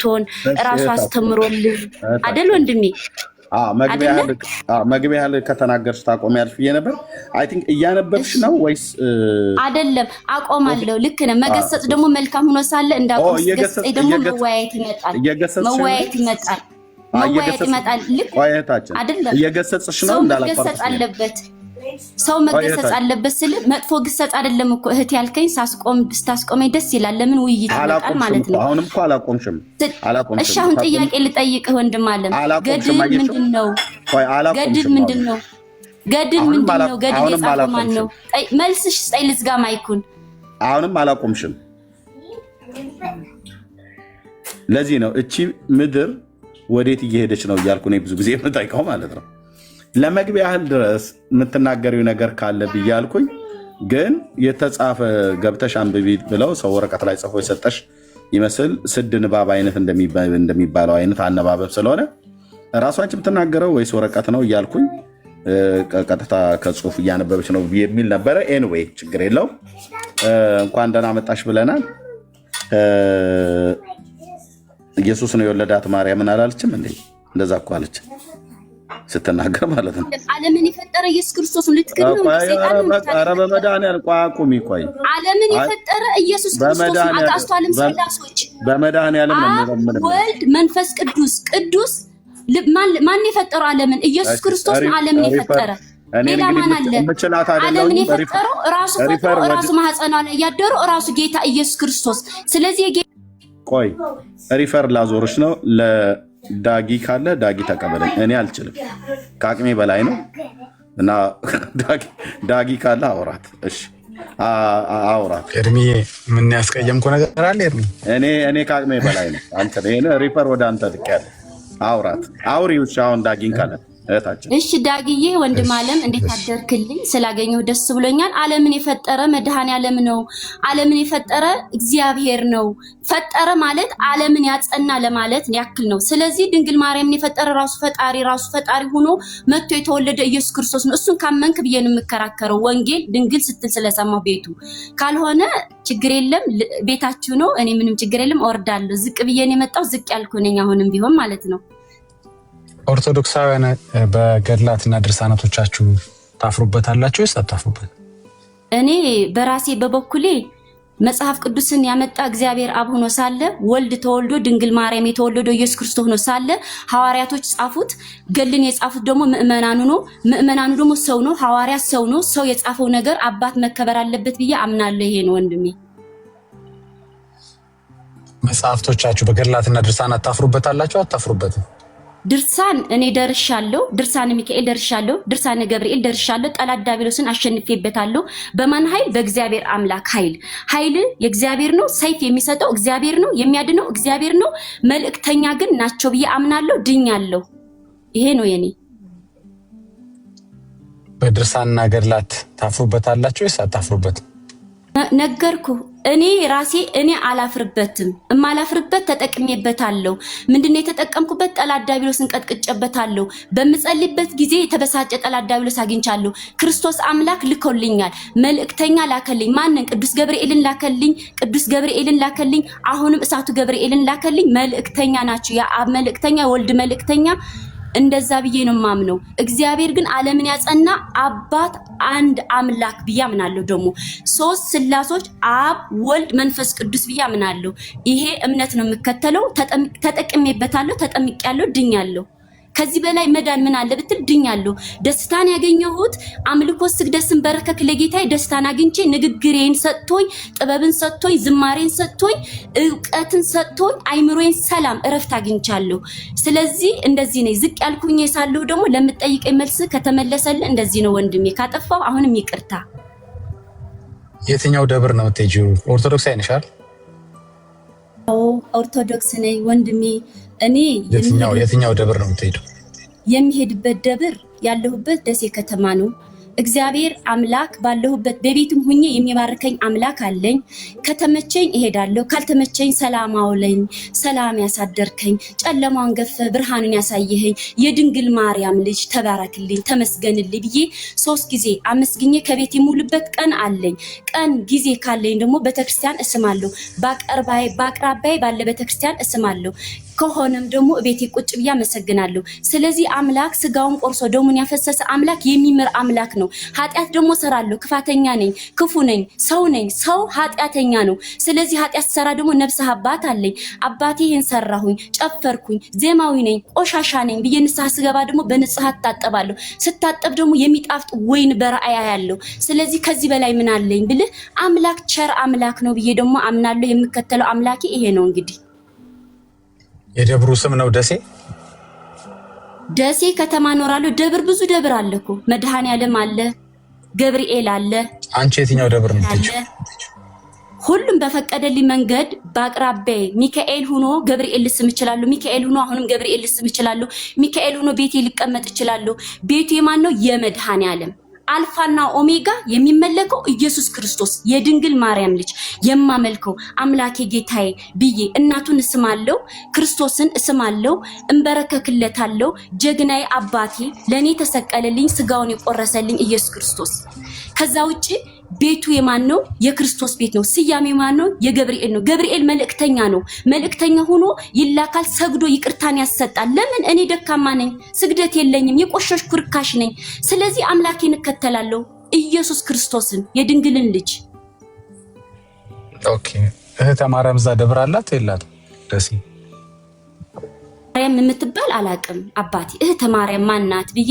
እንድትሆን ራሱ አስተምሮልህ አይደል ወንድሜ? መግቢያ ያለ ከተናገርሽ ታቆሚያለሽ ብዬ ነበር። አይ ቲንክ እያነበብሽ ነው ወይስ አይደለም? አቆማለሁ። ልክ ነህ። መገሰጽ ደግሞ መልካም ሆኖ ሳለ እንዳቆም ገሰጽ ደግሞ መወያየት ይመጣል። መወያየት ይመጣል። ልክ አይደለም? እየገሰጽሽ ነው እንዳላቋርጥ አለበት። ሰው መገሰጽ አለበት ስል መጥፎ ግሰጽ አይደለም እኮ እህት ያልከኝ ስታስቆመኝ ደስ ይላል። ለምን ውይይት ይመጣል ማለት ነው። አሁንም እኮ አላቆምሽም። እሺ አሁን ጥያቄ ልጠይቅህ ወንድም አለም። ገድል ምንድነው? ገድል ምንድነው? ገድል ምንድነው? ገድል የጻፈው ማን ነው? መልስሽ ስጠይ ልዝጋ ማይኩን። አሁንም አላቆምሽም። ለዚህ ነው እቺ ምድር ወዴት እየሄደች ነው እያልኩ ነው ብዙ ጊዜ የምጠይቀው ማለት ነው። ለመግቢያ ያህል ድረስ የምትናገሪው ነገር ካለ ብያልኩኝ፣ ግን የተጻፈ ገብተሽ አንብቢ ብለው ሰው ወረቀት ላይ ጽፎ የሰጠሽ ይመስል ስድ ንባብ አይነት እንደሚባለው አይነት አነባበብ ስለሆነ ራሷን የምትናገረው ወይስ ወረቀት ነው እያልኩኝ ቀጥታ ከጽሁፍ እያነበበች ነው የሚል ነበረ። ኤኒዌይ ችግር የለው። እንኳን ደህና መጣሽ ብለናል። ኢየሱስ ነው የወለዳት ማርያምን አላለችም እንዴ? እንደዛ እኮ አለች ስትናገር ማለት ነው። ዓለምን የፈጠረ ኢየሱስ ክርስቶስ ልትክድ ነው። ኧረ በመድኃኒዓለም ቆይ ቆይ። ዓለምን የፈጠረ ኢየሱስ ክርስቶስ አጣስቷልም ሰላሶች በመድኃኒዓለም ነው። ወልድ መንፈስ ቅዱስ ማን የፈጠረው ዓለምን? ኢየሱስ ክርስቶስ ነው ዓለምን የፈጠረ። ሌላ ማን አለ? ዓለምን የፈጠረው ራሱ ማህፀኗ ላይ ያደረው ራሱ ጌታ ኢየሱስ ክርስቶስ። ስለዚህ ቆይ ሪፈር ላዞርሽ ነው። ዳጊ ካለ ዳጊ ተቀበለኝ። እኔ አልችልም፣ ከአቅሜ በላይ ነው እና ዳጊ ካለ አውራት። እሺ አውራት። ኤርሚዬ ምን ያስቀየምኩ ነገር አለ? ኤርሚ እኔ ከአቅሜ በላይ ነው። አንተ ሪፈር ወደ አንተ ልኬያለሁ። አውራት አውሪው። አሁን ዳጊን ካለ እህታችን። እሺ ዳጊዬ ወንድም አለም እንዴት አደርክልኝ? ስላገኘሁ ደስ ብሎኛል። ዓለምን የፈጠረ መድኃኔዓለም ነው። ዓለምን የፈጠረ እግዚአብሔር ነው። ፈጠረ ማለት ዓለምን ያጸና ለማለት ያክል ነው። ስለዚህ ድንግል ማርያምን የፈጠረ ራሱ ፈጣሪ ሆኖ መጥቶ የተወለደ ኢየሱስ ክርስቶስ ነው። እሱን ካመንክ ብዬ ነው የምከራከረው። ወንጌል ድንግል ስትል ስለሰማሁ ቤቱ ካልሆነ ችግር የለም፣ ቤታችሁ ነው። እኔ ምንም ችግር የለም፣ እወርዳለሁ። ዝቅ ብዬ ነው የመጣው። ዝቅ ያልኩ ነኝ አሁንም ቢሆን ማለት ነው። ኦርቶዶክሳውያን በገድላትና ድርሳናቶቻችሁ ታፍሩበታላችሁ ወይስ አታፍሩበት? እኔ በራሴ በበኩሌ መጽሐፍ ቅዱስን ያመጣ እግዚአብሔር አብ ሆኖ ሳለ ወልድ ተወልዶ ድንግል ማርያም የተወለደው ኢየሱስ ክርስቶስ ሆኖ ሳለ ሐዋርያቶች ጻፉት። ገድልን የጻፉት ደግሞ ምእመናኑ ነው። ምእመናኑ ደግሞ ሰው ነው። ሐዋርያ ሰው ነው። ሰው የጻፈው ነገር አባት መከበር አለበት ብዬ አምናለሁ። ይሄ ነው ወንድሜ። መጽሐፍቶቻችሁ በገድላትና ድርሳናት ታፍሩበታላችሁ አታፍሩበትም? ድርሳን እኔ ደርሻለሁ። ድርሳን ሚካኤል ደርሻለሁ። ድርሳን ገብርኤል ደርሻለሁ። ጠላት ዲያብሎስን አሸንፌበታለሁ። በማን ኃይል? በእግዚአብሔር አምላክ ኃይል። ኃይል የእግዚአብሔር ነው። ሰይፍ የሚሰጠው እግዚአብሔር ነው። የሚያድነው እግዚአብሔር ነው። መልእክተኛ ግን ናቸው ብዬ አምናለሁ። ድኛለሁ። ይሄ ነው የኔ። በድርሳንና ገድላት ታፍሩበታላችሁ ወይስ አታፍሩበትም? ነገርኩ። እኔ አላፍርበትም። እማላፍርበት ተጠቅሜበታለሁ። ምንድነው የተጠቀምኩበት? ጠላት ዲያብሎስን ቀጥቅጬበታለሁ። በምጸልይበት ጊዜ የተበሳጨ ጠላት ዲያብሎስ አግኝቻለሁ። ክርስቶስ አምላክ ልኮልኛል። መልእክተኛ ላከልኝ። ማንን? ቅዱስ ገብርኤልን ላከልኝ። አሁንም እሳቱ ገብርኤልን ላከልኝ። መልእክተኛ ናቸው። የአብ መልእክተኛ፣ የወልድ መልእክተኛ። እንደዛ ብዬ ነው ማምነው። እግዚአብሔር ግን ዓለምን ያጸና አባት አንድ አምላክ ብዬ አምናለሁ። ደግሞ ሶስት ስላሶች አብ፣ ወልድ፣ መንፈስ ቅዱስ ብዬ አምናለሁ። ይሄ እምነት ነው የምከተለው። ተጠቅሜበታለሁ፣ ተጠምቄያለሁ፣ ድኛለሁ። ከዚህ በላይ መዳን ምን አለ ብትል ድኛለሁ። ደስታን ያገኘሁት አምልኮ፣ ስግደትን፣ በረከክ ለጌታዬ ደስታን አግኝቼ ንግግሬን ሰጥቶኝ፣ ጥበብን ሰጥቶኝ፣ ዝማሬን ሰጥቶኝ፣ ዕውቀትን ሰጥቶኝ፣ አይምሮዬን ሰላም እረፍት አግኝቻለሁ። ስለዚህ እንደዚህ ነኝ። ዝቅ ያልኩኝ ሳለሁ ደግሞ ለምትጠይቀኝ መልስ ከተመለሰልህ እንደዚህ ነው ወንድሜ። ካጠፋው አሁንም ይቅርታ። የትኛው ደብር ነው የምትሄጂው? ኦርቶዶክስ አይነሻል? ኦርቶዶክስ ነኝ ወንድሜ። እኔ የትኛው ደብር ነው የምትሄደው? የሚሄድበት ደብር ያለሁበት ደሴ ከተማ ነው። እግዚአብሔር አምላክ ባለሁበት በቤትም ሁኜ የሚባርከኝ አምላክ አለኝ። ከተመቸኝ እሄዳለሁ፣ ካልተመቸኝ ሰላም አውለኝ፣ ሰላም ያሳደርከኝ፣ ጨለማውን ገፈ ብርሃኑን ያሳየኸኝ የድንግል ማርያም ልጅ ተባረክልኝ፣ ተመስገንልኝ ብዬ 3 ጊዜ አመስግኜ ከቤት የሙሉበት ቀን አለኝ። ቀን ጊዜ ካለኝ ደግሞ ቤተክርስቲያን እስማለሁ፣ በአቅራቢያዬ ባለ ቤተክርስቲያን እስማለሁ። ከሆነም ደግሞ ቤቴ ቁጭ ብዬ አመሰግናለሁ። ስለዚህ አምላክ ስጋውን ቆርሶ ደሙን ያፈሰሰ አምላክ የሚምር አምላክ ነው። ኃጢአት ደግሞ ሰራለሁ፣ ክፋተኛ ነኝ፣ ክፉ ነኝ፣ ሰው ኃጢአተኛ ነው። ስለዚህ ኃጢአት ሰራ ደግሞ ነፍስ አባት አለኝ። አባቴ ይሄን ሰራሁኝ፣ ጨፈርኩኝ፣ ዜማዊ ነኝ፣ ቆሻሻ ነኝ ብዬ ንስሐ ስገባ ደግሞ በንስሐ እታጠባለሁ። ስታጠብ ደግሞ የሚጣፍጥ ወይን በራእያ ያለው። ስለዚህ ከዚህ በላይ ምን አለኝ ብልህ አምላክ ቸር አምላክ ነው ብዬ ደግሞ አምናለሁ። የምከተለው አምላኬ ይሄ ነው። እንግዲህ የደብሩ ስም ነው ደሴ። ደሴ ከተማ ኖራለሁ። ደብር ብዙ ደብር አለ እኮ መድኃኔዓለም አለ፣ ገብርኤል አለ። አንቺ የትኛው ደብር ነው? ሁሉም በፈቀደልኝ መንገድ በአቅራቢያዬ ሚካኤል ሆኖ ገብርኤል ልስም እችላለሁ። ሚካኤል ሆኖ አሁንም ገብርኤል ልስም እችላለሁ። ሚካኤል ሆኖ ቤቴ ሊቀመጥ እችላለሁ። ቤቱ የማን ነው? የመድኃኔዓለም አልፋና ኦሜጋ የሚመለከው ኢየሱስ ክርስቶስ የድንግል ማርያም ልጅ የማመልከው አምላኬ ጌታዬ ብዬ እናቱን እስማለሁ፣ ክርስቶስን እስማለሁ፣ እንበረከክለታለሁ። ጀግናዬ አባቴ ለኔ ተሰቀለልኝ፣ ስጋውን የቆረሰልኝ ኢየሱስ ክርስቶስ። ከዛ ውጪ ቤቱ የማን ነው? የክርስቶስ ቤት ነው። ስያሜው ማን ነው? የገብርኤል ነው። ገብርኤል መልእክተኛ ነው። መልእክተኛ ሆኖ ይላካል፣ ሰግዶ ይቅርታን ያሰጣል። ለምን? እኔ ደካማ ነኝ፣ ስግደት የለኝም፣ የቆሸሽኩ ርካሽ ነኝ። ስለዚህ አምላኬን እከተላለሁ፣ ኢየሱስ ክርስቶስን የድንግልን ልጅ። ኦኬ። እህተ ማርያም እዛ ደብር አላት የላትም? ደሴ ማርያም የምትባል አላቅም አባቴ። እህተ ማርያም ማናት ብዬ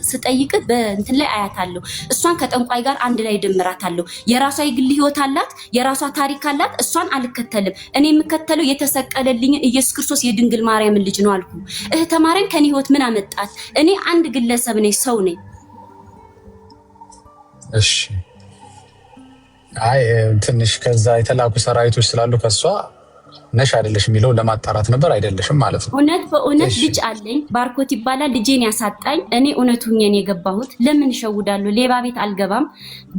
ስጠይቅ በእንትን ላይ አያታለሁ። እሷን ከጠንቋይ ጋር አንድ ላይ ድምራታለሁ። የራሷ የግል ህይወት አላት፣ የራሷ ታሪክ አላት። እሷን አልከተልም። እኔ የምከተለው የተሰቀለልኝን ኢየሱስ ክርስቶስ የድንግል ማርያም ልጅ ነው አልኩ። እህተ ማርያም ከኔ ህይወት ምን አመጣት? እኔ አንድ ግለሰብ ነኝ፣ ሰው ነኝ። እሺ። አይ ትንሽ ከዛ የተላኩ ሰራዊቶች ስላሉ ከሷ ነሽ አይደለሽ የሚለው ለማጣራት ነበር። አይደለሽም ማለት ነው። እውነት በእውነት ልጅ አለኝ፣ ባርኮት ይባላል። ልጄን ያሳጣኝ እኔ እውነቱን የገባሁት። ለምን እሸውዳለሁ? ሌባ ቤት አልገባም።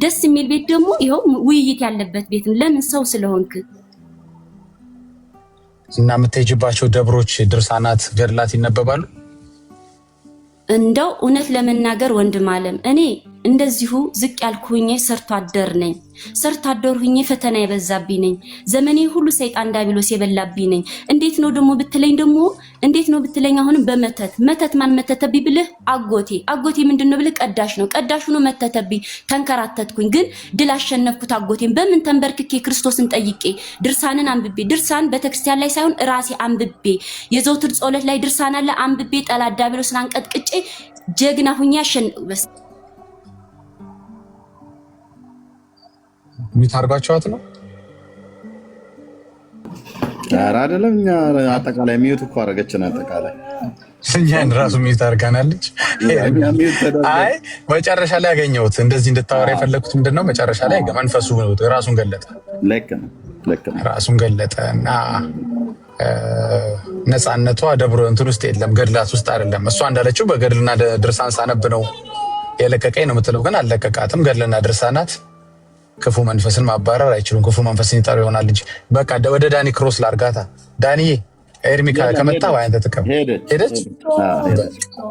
ደስ የሚል ቤት ደግሞ ይኸው ውይይት ያለበት ቤት ነው። ለምን? ሰው ስለሆንክ። እና የምትሄጂባቸው ደብሮች ድርሳናት፣ ገድላት ይነበባሉ? እንደው እውነት ለመናገር ወንድም አለም እኔ እንደዚሁ ዝቅ ያልኩኝ ሰርቶ አደር ነኝ። ሰርቶ አደር ሁኜ ፈተና የበዛብኝ ነኝ። ዘመኔ ሁሉ ሰይጣን ዲያብሎስ የበላብኝ ነኝ። እንዴት ነው ብትለኝ አሁንም በመተት ማን መተተብኝ ብልህ አጎቴ ምንድነው ብልህ ቀዳሽ ነው። ቀዳሽ ሆኖ መተተብኝ፣ ተንከራተትኩኝ። ግን ድል አሸነፍኩት አጎቴን። በምን? ተንበርክኬ ክርስቶስን ጠይቄ ድርሳንን አንብቤ፣ ድርሳን ቤተክርስቲያን ላይ ሳይሆን ራሴ አንብቤ፣ የዘውትር ጸሎት ላይ ድርሳን አለ አንብቤ፣ ጠላት ዲያብሎስን አንቀጥቅጬ ጀግና ሁኜ አሸነፍኩ። የሚታርጋቸዋት ነው ኧረ አይደለም። እኛ አጠቃላይ ሚዩት እኮ አደረገችን። አጠቃላይ እኛን ራሱ ሚዩት አድርጋናለች። አይ መጨረሻ ላይ ያገኘሁት እንደዚህ እንድታወራ የፈለግኩት ምንድነው፣ መጨረሻ ላይ መንፈሱ ራሱን ገለጠ። ልክ ነው። ራሱን ገለጠ እና ነፃነቷ ደብሮ እንትን ውስጥ የለም፣ ገድላት ውስጥ አይደለም። እሷ እንዳለችው በገድልና ድርሳን ሳነብ ነው የለቀቀኝ ነው የምትለው፣ ግን አልለቀቃትም። ገድልና ድርሳናት ክፉ መንፈስን ማባረር አይችሉም። ክፉ መንፈስን ይጠሩ ይሆናል እንጂ። በቃ ወደ ዳኒ ክሮስ ላርጋታ። ዳኒዬ ኤርሚ ከመጣ አንተ ተቀም ሄደች።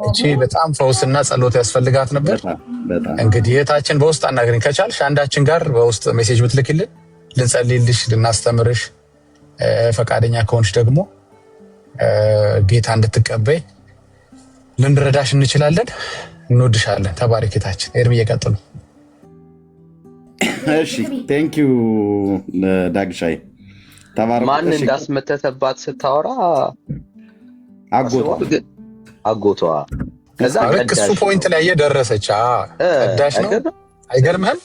እቺ በጣም ፈውስና ጸሎት ያስፈልጋት ነበር። እንግዲህ የታችን በውስጥ አናግረኝ ከቻልሽ አንዳችን ጋር በውስጥ ሜሴጅ ብትልክልን ልንጸልይልሽ፣ ልናስተምርሽ ፈቃደኛ ከሆንሽ ደግሞ ጌታ እንድትቀበይ ልንረዳሽ እንችላለን። እንወድሻለን። ተባረኪታችን። ኤርሚ እየቀጥሉ። እሺ ቴንኪዩ ዳግሻይ። ማን እንዳስመተተባት ስታወራ አጎቷ ከዛ እሱ ፖይንት ላይ እየደረሰች ቀዳሽ ነው። አይገርምህም?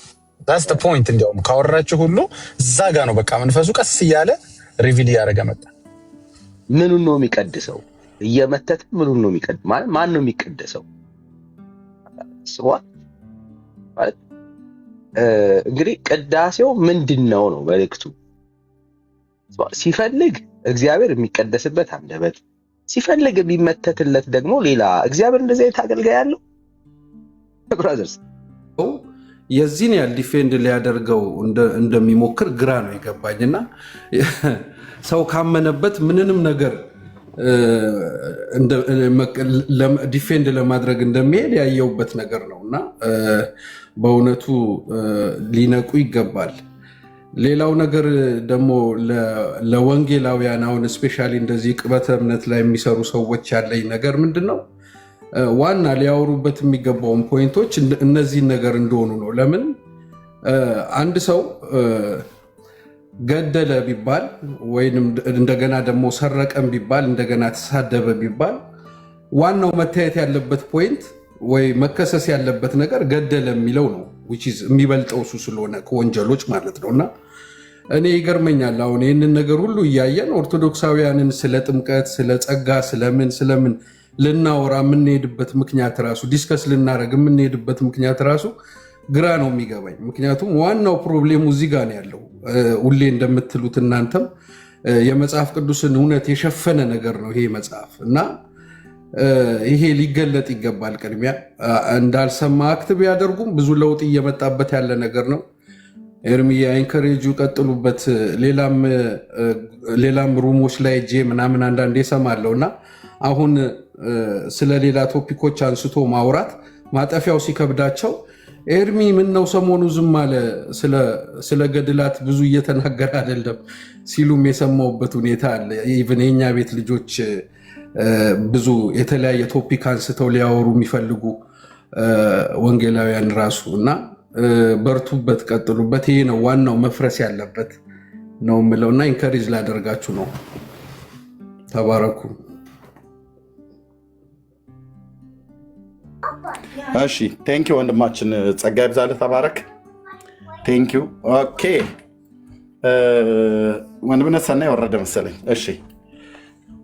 ዛስ ዘ ፖይንት። እንዲያውም ካወራችሁ ሁሉ እዛ ጋ ነው በቃ መንፈሱ ቀስ እያለ ሪቪል እያደረገ መጣ። ምኑን ነው የሚቀድሰው? እየመተተ ምኑን ነው የሚቀድሰው? ማን ነው የሚቀድሰው? እንግዲህ ቅዳሴው ምንድነው ነው መልእክቱ። ሲፈልግ እግዚአብሔር የሚቀደስበት አንደበት፣ ሲፈልግ የሚመተትለት ደግሞ ሌላ። እግዚአብሔር እንደዚህ አይነት አገልጋይ ያለው ብራዘርስ፣ የዚህን ያህል ዲፌንድ ሊያደርገው እንደሚሞክር ግራ ነው የገባኝና ሰው ካመነበት ምንንም ነገር ዲፌንድ ለማድረግ እንደሚሄድ ያየውበት ነገር ነውና በእውነቱ ሊነቁ ይገባል። ሌላው ነገር ደግሞ ለወንጌላውያን አሁን ስፔሻሊ እንደዚህ ቅበተ እምነት ላይ የሚሰሩ ሰዎች ያለኝ ነገር ምንድነው ዋና ሊያወሩበት የሚገባውን ፖይንቶች እነዚህ ነገር እንደሆኑ ነው። ለምን አንድ ሰው ገደለ ቢባል ወይንም እንደገና ደግሞ ሰረቀም ቢባል እንደገና ተሳደበ ቢባል ዋናው መታየት ያለበት ፖይንት ወይ መከሰስ ያለበት ነገር ገደለ የሚለው ነው which is የሚበልጠው እሱ ስለሆነ ከወንጀሎች ማለት ነውና እኔ ይገርመኛል አሁን ይሄንን ነገር ሁሉ እያየን ኦርቶዶክሳውያንን ስለ ጥምቀት ስለ ጸጋ ስለምን ልናወራ የምንሄድበት ምክንያት ራሱ ዲስከስ ልናደርግ የምንሄድበት ምክንያት ራሱ ግራ ነው የሚገባኝ። ምክንያቱም ዋናው ፕሮብሌሙ እዚህ ጋር ነው ያለው። ሁሌ እንደምትሉት እናንተም የመጽሐፍ ቅዱስን እውነት የሸፈነ ነገር ነው ይሄ መጽሐፍ እና ይሄ ሊገለጥ ይገባል። ቅድሚያ እንዳልሰማ አክት ቢያደርጉም ብዙ ለውጥ እየመጣበት ያለ ነገር ነው። ኤርሚያ ኢንከሬጁ ቀጥሉበት። ሌላም ሩሞች ላይ ጄ ምናምን አንዳንዴ እሰማለሁና አሁን ስለሌላ ቶፒኮች አንስቶ ማውራት ማጠፊያው ሲከብዳቸው ኤርሚ ምን ነው ሰሞኑ ዝም አለ ስለ ገድላት ብዙ እየተናገረ አይደለም ሲሉም የሰማውበት ሁኔታ አለ። ኢቭን የኛ ቤት ልጆች ብዙ የተለያየ ቶፒክ አንስተው ሊያወሩ የሚፈልጉ ወንጌላውያን ራሱ እና በርቱበት፣ ቀጥሉበት። ይሄ ነው ዋናው መፍረስ ያለበት ነው የምለውና ኢንከሬጅ ላደርጋችሁ ነው። ተባረኩ። እሺ ቴንኪው ወንድማችን ጸጋ ይብዛልህ። ተባረክ። ቴንኪው። ኦኬ ወንድምነት ሰናይ ወረደ መሰለኝ። እሺ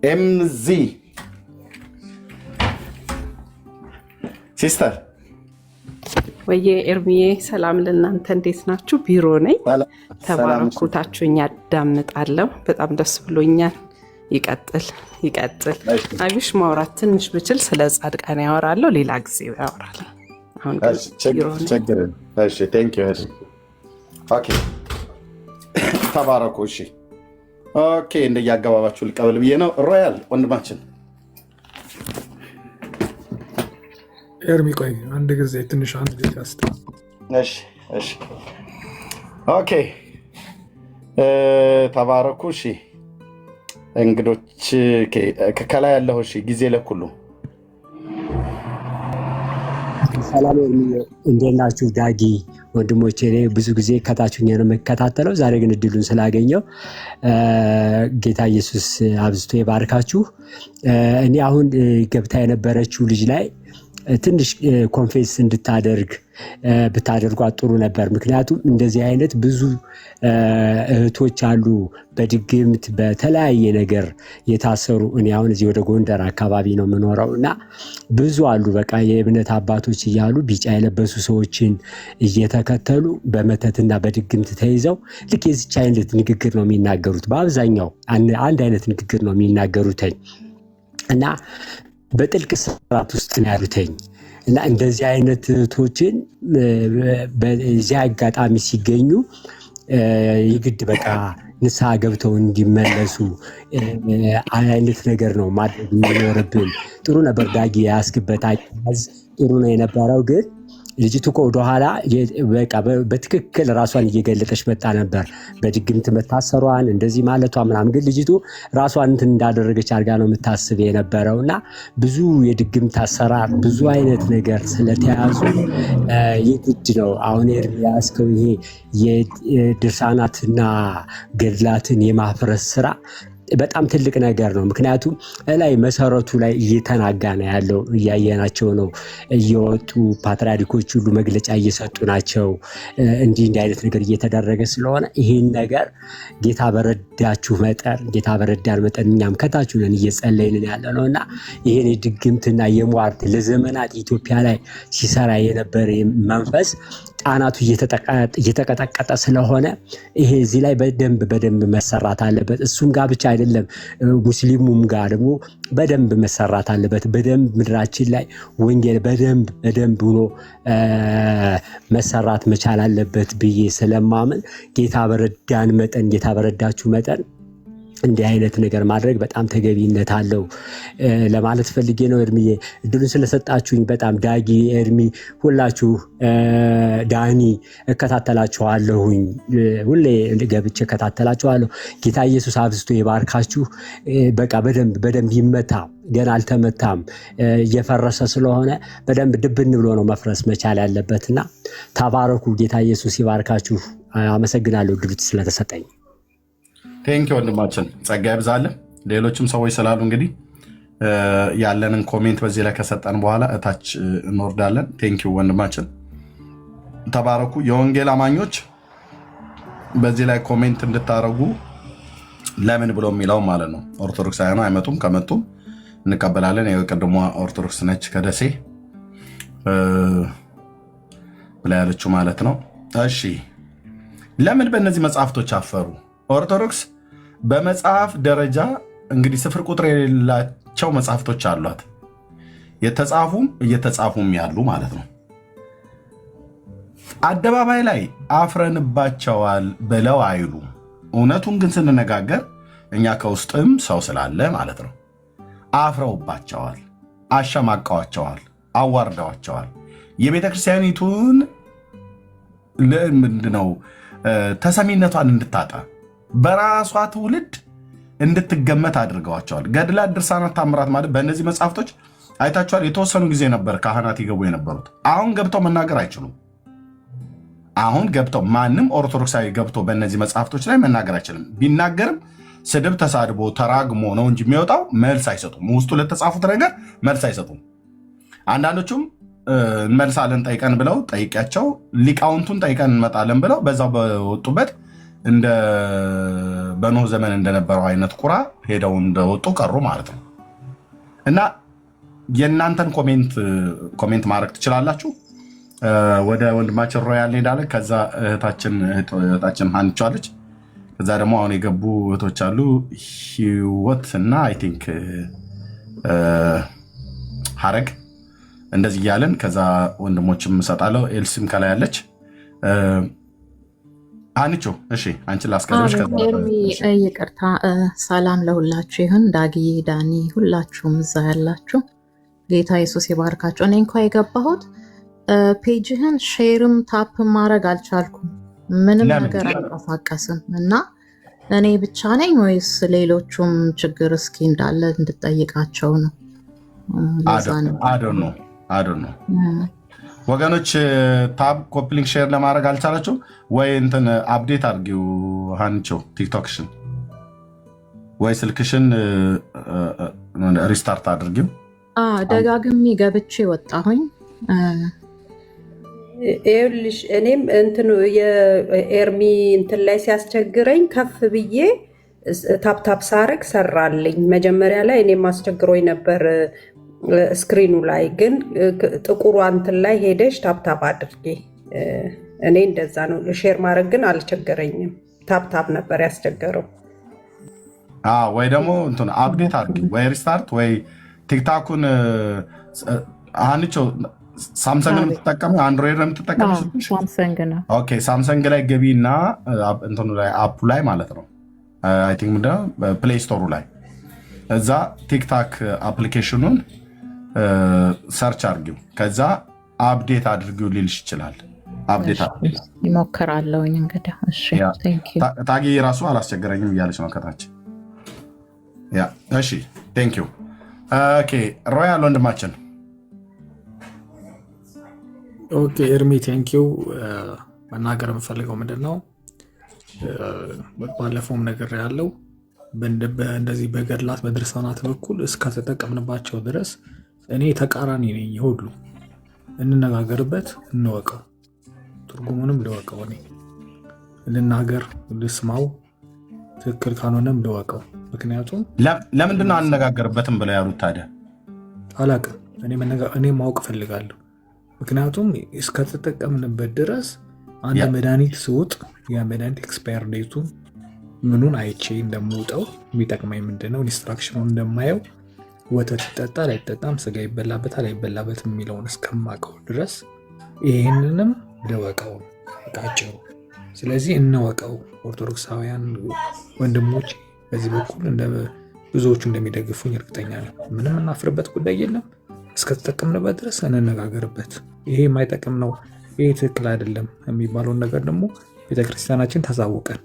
ኤምዚ ሲስተር ወየ ኤርሚዬ ሰላም ለእናንተ፣ እንዴት ናችሁ? ቢሮ ነኝ። ተባረኩታችሁኝ፣ አዳምጣለሁ። በጣም ደስ ብሎኛል። ይቀጥል። አቢሽ ማውራት ትንሽ ብችል ስለ ጻድቃን ያወራለሁ፣ ሌላ ጊዜ ያወራለሁ። አሁን ተባረኩ። እሺ ኦኬ፣ እንደየአገባባችሁ ልቀበል ብዬ ነው። ሮያል ወንድማችን ኤርሚ ቆይ አንድ ጊዜ ትንሽ አንድ ጊዜ አስተ እሺ ኦኬ ተባረኩ። እሺ እንግዶች ከላይ ያለው እሺ ጊዜ ለኩሉ ሰላም እንዴት ናችሁ? ዳጊ ወንድሞቼ ብዙ ጊዜ ከታችሁኝ ነው የምከታተለው። ዛሬ ግን እድሉን ስላገኘው ጌታ ኢየሱስ አብዝቶ ይባርካችሁ። እኔ አሁን ገብታ የነበረችው ልጅ ላይ ትንሽ ኮንፌስ እንድታደርግ ብታደርጓት ጥሩ ነበር። ምክንያቱም እንደዚህ አይነት ብዙ እህቶች አሉ በድግምት በተለያየ ነገር የታሰሩ። እኔ አሁን እዚህ ወደ ጎንደር አካባቢ ነው የምኖረው እና ብዙ አሉ በቃ የእምነት አባቶች እያሉ ቢጫ የለበሱ ሰዎችን እየተከተሉ በመተትና በድግምት ተይዘው ልክ የዚች አይነት ንግግር ነው የሚናገሩት። በአብዛኛው አንድ አይነት ንግግር ነው የሚናገሩትኝ እና በጥልቅ ስራት ውስጥ ነው ያሉትኝ እና እንደዚህ አይነት እህቶችን በዚህ አጋጣሚ ሲገኙ የግድ በቃ ንስሐ ገብተው እንዲመለሱ አይነት ነገር ነው ማድረግ የሚኖርብን። ጥሩ ነበር ዳጊ ያስክበት አያያዝ ጥሩ ነው የነበረው። ግን ልጅቱ እኮ ወደኋላ በቃ በትክክል ራሷን እየገለጠች መጣ ነበር። በድግምት መታሰሯን እንደዚህ ማለቷ ምናምን፣ ግን ልጅቱ ራሷን እንትን እንዳደረገች አድርጋ ነው የምታስብ የነበረው እና ብዙ የድግምት አሰራር ብዙ አይነት ነገር ስለተያዙ የግድ ነው አሁን ያስከው ይሄ የድርሳናትና ገድላትን የማፍረስ ስራ በጣም ትልቅ ነገር ነው። ምክንያቱም ላይ መሰረቱ ላይ እየተናጋ ነው ያለው፣ እያየናቸው ነው። እየወጡ ፓትርያርኮች ሁሉ መግለጫ እየሰጡ ናቸው። እንዲህ አይነት ነገር እየተደረገ ስለሆነ ይሄን ነገር ጌታ በረዳን መጠን እኛም ከታች ነን እየጸለይን ያለ ነውና ይሄን የድግምትና የሟርት ለዘመናት ኢትዮጵያ ላይ ሲሰራ የነበረ መንፈስ ህፃናቱ እየተቀጠቀጠ ስለሆነ ይሄ እዚህ ላይ በደንብ መሰራት አለበት። እሱም ጋር ብቻ አይደለም፣ ሙስሊሙም ጋር ደግሞ በደንብ መሰራት አለበት። በደንብ ምድራችን ላይ ወንጌል በደንብ ሆኖ መሰራት መቻል አለበት ብዬ ስለማምን ጌታ በረዳችሁ መጠን እንዲህ አይነት ነገር ማድረግ በጣም ተገቢነት አለው ለማለት ፈልጌ ነው። ኤርሚዬ እድሉን ስለሰጣችሁኝ በጣም ዳጊ፣ ኤርሚ፣ ሁላችሁ ዳኒ እከታተላችኋለሁኝ። ሁሌ ገብቼ እከታተላችኋለሁ። ጌታ ኢየሱስ አብዝቶ ይባርካችሁ። በቃ በደንብ ይመታ። ገና አልተመታም፣ እየፈረሰ ስለሆነ በደንብ ድብን ብሎ ነው መፍረስ መቻል ያለበትና ተባረኩ። ጌታ ኢየሱስ ይባርካችሁ። አመሰግናለሁ እድሉ ስለተሰጠኝ። ቴንኪ ወንድማችን፣ ጸጋ ይብዛልህ። ሌሎችም ሰዎች ስላሉ እንግዲህ ያለንን ኮሜንት በዚህ ላይ ከሰጠን በኋላ እታች እንወርዳለን። ቴንኪ ወንድማችን፣ ተባረኩ። የወንጌል አማኞች በዚህ ላይ ኮሜንት እንድታደርጉ ለምን ብሎ የሚለው ማለት ነው። ኦርቶዶክሳውያኑ አይመጡም፣ ከመጡም እንቀበላለን። የቀድሞ ኦርቶዶክስ ነች ከደሴ ብላ ያለችው ማለት ነው። እሺ፣ ለምን በእነዚህ መጽሐፍቶች አፈሩ? ኦርቶዶክስ በመጽሐፍ ደረጃ እንግዲህ ስፍር ቁጥር የሌላቸው መጽሐፍቶች አሏት፣ የተጻፉም እየተጻፉም ያሉ ማለት ነው። አደባባይ ላይ አፍረንባቸዋል ብለው አይሉ። እውነቱን ግን ስንነጋገር እኛ ከውስጥም ሰው ስላለ ማለት ነው። አፍረውባቸዋል፣ አሸማቀዋቸዋል፣ አዋርደዋቸዋል። የቤተ ክርስቲያኒቱን ምንድነው ተሰሚነቷን እንድታጣ በራሷ ትውልድ እንድትገመት አድርገዋቸዋል። ገድላት፣ ድርሳናት፣ ታምራት ማለት በእነዚህ መጽሐፍቶች አይታችኋል። የተወሰኑ ጊዜ ነበር ካህናት ይገቡ የነበሩት። አሁን ገብተው መናገር አይችሉም። አሁን ገብተው ማንም ኦርቶዶክሳዊ ገብቶ በእነዚህ መጽሐፍቶች ላይ መናገር አይችልም። ቢናገርም ስድብ፣ ተሳድቦ፣ ተራግሞ ነው እንጂ የሚወጣው መልስ አይሰጡም። ውስጡ ለተጻፉት ነገር መልስ አይሰጡም። አንዳንዶቹም እንመልሳለን ጠይቀን ብለው ጠይቂያቸው ሊቃውንቱን ጠይቀን እንመጣለን ብለው በዛው በወጡበት እንደ በኖህ ዘመን እንደነበረው አይነት ቁራ ሄደው እንደወጡ ቀሩ ማለት ነው። እና የእናንተን ኮሜንት ማድረግ ትችላላችሁ። ወደ ወንድማችን ሮያል እንሄዳለን። ከዛ እህታችን ሀንቻለች። ከዛ ደግሞ አሁን የገቡ እህቶች አሉ፣ ህይወት እና አይ ቲንክ ሀረግ፣ እንደዚህ እያለን ከዛ ወንድሞችም እሰጣለሁ። ኤልሲም ከላይ ያለች አንቺ። እሺ አንቺ ላስቀድምሽ። ይቅርታ። ሰላም ለሁላችሁ ይሁን። ዳጊዬ፣ ዳኒ፣ ሁላችሁም እዛ ያላችሁ ጌታ ኢየሱስ ይባርካችሁ። እኔ እንኳ የገባሁት ፔጅህን ሼርም ታፕ ማድረግ አልቻልኩም። ምንም ነገር አይንቀሳቀስም እና እኔ ብቻ ነኝ ወይስ ሌሎቹም ችግር እስኪ እንዳለ እንድጠይቃቸው ነው። አዶ ነው ወገኖች። ታብ ኮፕሊንግ ሼር ለማድረግ አልቻላችሁ ወይ? እንትን አፕዴት አድርጊው ሃንቾ ቲክቶክሽን ወይ ስልክሽን ሪስታርት አድርጊው። ደጋግሜ ገብቼ ወጣሁኝ። ይኸውልሽ እኔም እንትኑ የኤርሚ እንትን ላይ ሲያስቸግረኝ ከፍ ብዬ ታፕታፕ ሳረግ ሰራልኝ። መጀመሪያ ላይ እኔም አስቸግሮኝ ነበር ስክሪኑ ላይ፣ ግን ጥቁሩ እንትን ላይ ሄደሽ ታፕታፕ አድርጌ እኔ እንደዛ ነው። ሼር ማድረግ ግን አልቸገረኝም። ታፕታፕ ነበር ያስቸገረው። ወይ ደግሞ እንትን አፕዴት አድርጊ ወይ ሪስታርት ወይ ቲክታኩን አንቾ ሳምሰንግ ነው የምትጠቀመው? አንድሮይድ ነው የምትጠቀመው? ሳምሰንግ ነው። ኦኬ ሳምሰንግ ላይ ገቢ እና እንትኑ ላይ አፑ ላይ ማለት ነው። አይ ቲንክ ምንድነው ፕሌይ ስቶሩ ላይ እዛ ቲክታክ አፕሊኬሽኑን ሰርች አድርጊው፣ ከዛ አፕዴት አድርጊው ሊልሽ ይችላል። አፕዴት ይሞክራለሁኝ እንግዲህ። እሺ ታጊ ራሱ አላስቸገረኝም እያለች ነው ከታች። ያ እሺ ቴንክ ዩ። ኦኬ ሮያል ወንድማችን። ኦኬ ኤርሚ ቴንኪው። መናገር የምፈልገው ምንድን ነው፣ ባለፈውም ነገር ያለው እንደዚህ በገድላት በድርሳናት በኩል እስከተጠቀምንባቸው ድረስ እኔ ተቃራኒ ነኝ። ሁሉ እንነጋገርበት፣ እንወቀው፣ ትርጉሙንም ልወቀው። እኔ ልናገር፣ ልስማው፣ ትክክል ካልሆነም ልወቀው። ምክንያቱም ለምንድነው አንነጋገርበትም ብለው ያሉት ታዲያ? አላቅም። እኔ ማወቅ እፈልጋለሁ። ምክንያቱም እስከተጠቀምንበት ድረስ አንድ መድኃኒት ስውጥ ያ መድኃኒት ኤክስፓየር ዴቱን ምኑን አይቼ እንደምውጠው የሚጠቅመኝ ምንድነው ኢንስትራክሽኑን እንደማየው ወተት ይጠጣል አይጠጣም፣ ስጋ ይበላበታል አይበላበትም የሚለውን እስከማውቀው ድረስ ይህንንም ልወቀው ቃጭሩ። ስለዚህ እንወቀው። ኦርቶዶክሳውያን ወንድሞች በዚህ በኩል ብዙዎቹ እንደሚደግፉኝ እርግጠኛ ነው። ምንም እናፍርበት ጉዳይ የለም። እስከተጠቀምንበት ድረስ እንነጋገርበት። ይሄ የማይጠቅም ነው፣ ይሄ ትክክል አይደለም የሚባለውን ነገር ደግሞ ቤተክርስቲያናችን ታሳውቀን።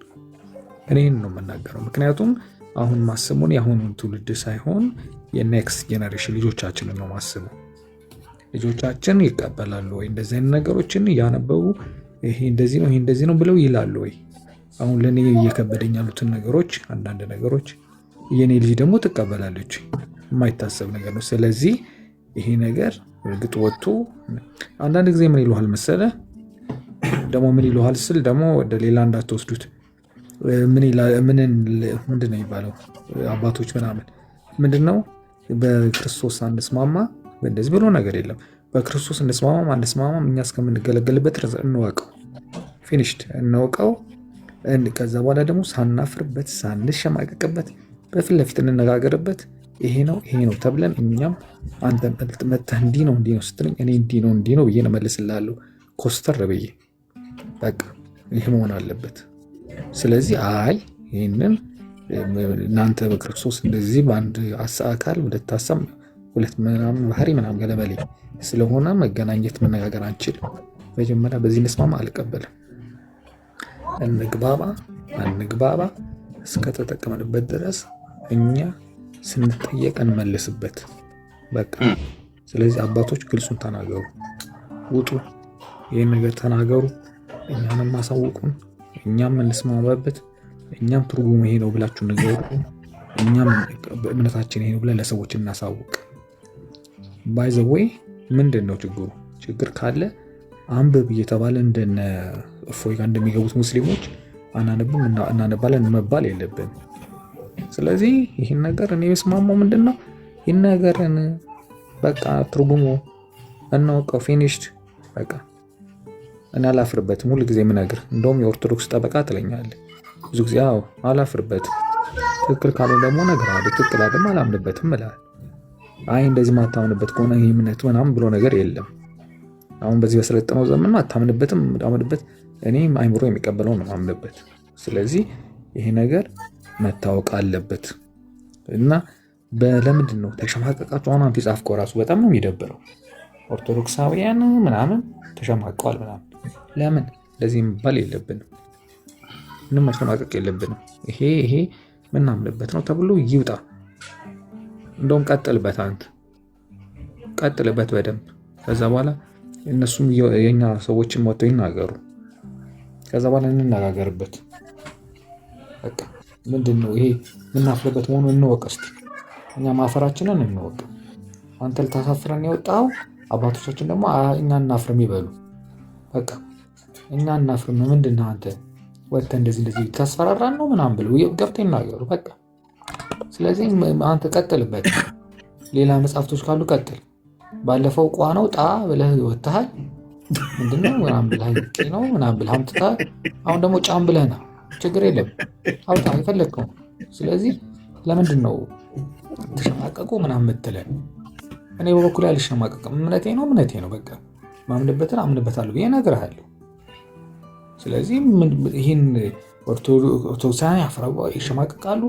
እኔን ነው የምናገረው። ምክንያቱም አሁን ማስቡን የአሁኑን ትውልድ ሳይሆን የኔክስት ጄኔሬሽን ልጆቻችንን ነው ማስቡ። ልጆቻችን ይቀበላሉ ወይ እንደዚህ አይነት ነገሮችን እያነበቡ ይሄ እንደዚህ ነው ይሄ እንደዚህ ነው ብለው ይላሉ ወይ? አሁን ለእኔ እየከበደኝ ያሉትን ነገሮች አንዳንድ ነገሮች የኔ ልጅ ደግሞ ትቀበላለች። የማይታሰብ ነገር ነው። ስለዚህ ይሄ ነገር እርግጥ ወጥቶ አንዳንድ ጊዜ ምን ይሉሃል መሰለ ደግሞ ምን ይሉሃል ስል ደግሞ ወደ ሌላ እንዳትወስዱት ምንድን ነው የሚባለው አባቶች ምናምን ምንድነው በክርስቶስ አንስማማ እንደዚህ ብሎ ነገር የለም። በክርስቶስ እንስማማም አንስማማም እኛ እስከምንገለገልበት ድረስ እንወቀው። ፊኒሽድ እንወቀው። ከዛ በኋላ ደግሞ ሳናፍርበት ሳንሸማቀቅበት በፊት ለፊት እንነጋገርበት። ይሄ ነው ተብለን እኛም አንተ መተህ እንዲህ ነው ስትለኝ እኔ እንዲህ ነው ብዬ እመልስልሃለሁ ኮስተር ብዬ። በቃ ይሄ መሆን አለበት። ስለዚህ ይህንን እናንተ በክርስቶስ እንደዚህ በአንድ አካል ሁለት ሀሳብ ሁለት ምናምን ባህሪ ምናምን ገለበሌ ስለሆነ መገናኘት መነጋገር አንችልም። መጀመሪያ በዚህ እንስማማ፣ አልቀበልም። አንግባባ እስከተጠቀምንበት ድረስ እኛ ስንጠየቅ እንመልስበት። በቃ ስለዚህ አባቶች ግልጹን ተናገሩ፣ ውጡ፣ ይህን ነገር ተናገሩ፣ እኛንም ማሳውቁን፣ እኛም እንስማማበት፣ እኛም ትርጉሙ ይሄ ነው ብላችሁ ንገሩ፣ እኛም እምነታችን ይሄ ነው ብለን ለሰዎች እናሳውቅ። ባይ ዘ ዌይ ምንድን ነው ችግሩ? ችግር ካለ አንብብ እየተባለ እንደነ እፎይ ጋር እንደሚገቡት ሙስሊሞች አናነብም እናነባለን መባል የለብን። ስለዚህ ይህን ነገር እኔ የስማማው ምንድን ነው ይህን ነገርን በቃ ትርጉሙ እናውቀው። ፊኒሽድ በቃ እኔ አላፍርበትም። ሁሉ ጊዜ የምነግር እንደውም የኦርቶዶክስ ጠበቃ ትለኛለህ ብዙ ጊዜ። አላፍርበትም። ትክክል ካለ ደግሞ ነገር አለ፣ ትክክል ደግሞ አላምንበትም እላለሁ። እንደዚህ ማታምንበት ከሆነ ይህ እምነት ምናምን ብሎ ነገር የለም። አሁን በዚህ በሰለጠነው ዘመን አታምንበትም አምንበት፣ እኔ አይምሮ የሚቀበለው ነው ማምንበት። ስለዚህ ይሄ ነገር መታወቅ አለበት እና ለምንድን ነው ተሸማቀቃችሁ? አሁን አንተ ጻፍከው ራሱ በጣም ነው የሚደብረው። ኦርቶዶክሳውያን ምናምን ተሸማቀዋል ምናምን። ለምን ለዚህ መባል የለብንም። ምንም መሸማቀቅ የለብንም። ይሄ ምናምንበት ነው ተብሎ ይውጣ። እንደውም ቀጥልበት፣ አንተ ቀጥልበት በደንብ። ከዛ በኋላ እነሱም የኛ ሰዎችን ወጥተው ይናገሩ። ከዛ በኋላ እንነጋገርበት። በቃ ምንድነው ይሄ ምናፍርበት መሆኑን እንወቅ። እስቲ እኛ ማፈራችንን እንወቅ። አንተ ልታሳፍረን የወጣው አባቶቻችን ደግሞ እኛ እናፍርም ይበሉ። በቃ እኛ እናፍርም ምንድነው አንተ ወጥተህ እንደዚህ ታስፈራራን ነው ምናምን ብለው ገብተው ይናገሩ። በቃ ስለዚህ አንተ ቀጥልበት። ሌላ መጽሐፍቶች ካሉ ቀጥል። ባለፈው ቋ ነው ጣ ብለህ ወጥተሃል። ምንድነው ምናምን ብለህ ቂ ነው ምናምን ብለህ አምጥተሃል። አሁን ደግሞ ጫም ብለህ ና፣ ችግር የለም አውጣ የፈለግከው። ስለዚህ ለምንድን ነው ተሸማቀቁ ምናምን የምትለን? እኔ በበኩሌ አልሸማቀቅም። እምነቴ ነው በቃ ማምንበትን አምንበታለሁ ብዬ እነግርሃለሁ። ስለዚህ ይህን ኦርቶዶክሳውያን ይሸማቀቃሉ።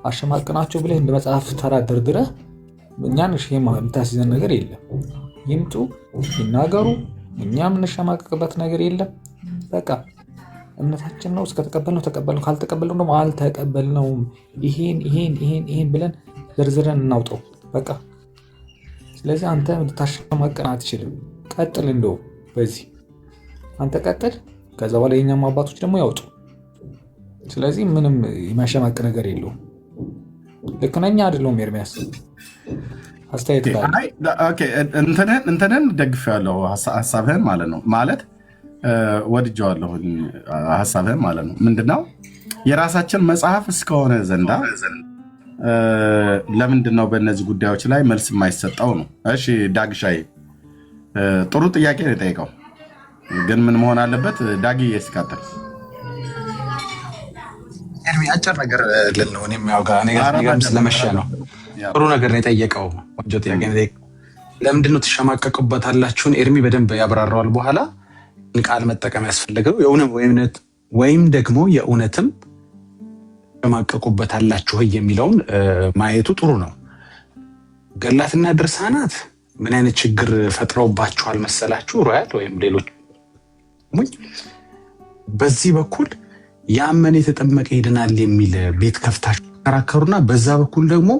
አሸማቅናቸው ብለህ እንደ መጽሐፍ ተራ ደርድረህ እኛን የምታስይዘን ነገር የለም። ይምጡ ይናገሩ። እኛ የምንሸማቀቅበት ነገር የለም። በቃ እምነታችን ነው። እስከተቀበልነው ተቀበልነው፣ ካልተቀበልነው ደግሞ አልተቀበልነውም። ይሄን ብለን ዘርዝረን እናውጠው በቃ። ስለዚህ አንተ ልታሸማቀን አትችልም። ቀጥል። እንደው በዚህ አንተ ቀጥል። ከዛ በኋላ የኛም አባቶች ደግሞ ያውጡ። ስለዚህ ምንም የሚያሸማቅ ነገር የለውም። ልክ ነኝ አይደለሁም? ኤርሚያስ አስተያየት እንትንን ደግፌዋለሁ ሀሳብህን ማለት ነው። ማለት ወድጀዋለሁ ሀሳብህን ማለት ነው። ምንድነው የራሳችን መጽሐፍ እስከሆነ ዘንዳ ለምንድን ነው በእነዚህ ጉዳዮች ላይ መልስ የማይሰጠው ነው? እሺ ዳግሻዬ ጥሩ ጥያቄ ነው የጠየቀው። ግን ምን መሆን አለበት? ዳጊ እስካተል ኤርሚ አጭር ነገር ልል ነው። እኔም ያው ጋር ስለመሸ ነው። ጥሩ ነገር ነው የጠየቀው። ቆንጆ ጥያቄ ነው የጠየቀው። ለምንድን ነው ትሸማቀቁበታላችሁን? ኤርሚ በደንብ ያብራራዋል። በኋላ ቃል መጠቀም ያስፈልገው ወይም ደግሞ የእውነትም ትሸማቀቁበታላችሁ የሚለውን ማየቱ ጥሩ ነው። ገድላትና ድርሳናት ምን አይነት ችግር ፈጥረውባችኋል መሰላችሁ? ሮያል ወይም ሌሎች በዚህ በኩል ያመነ የተጠመቀ ይድናል የሚል ቤት ከፍታችሁ ተከራከሩና በዛ በኩል ደግሞ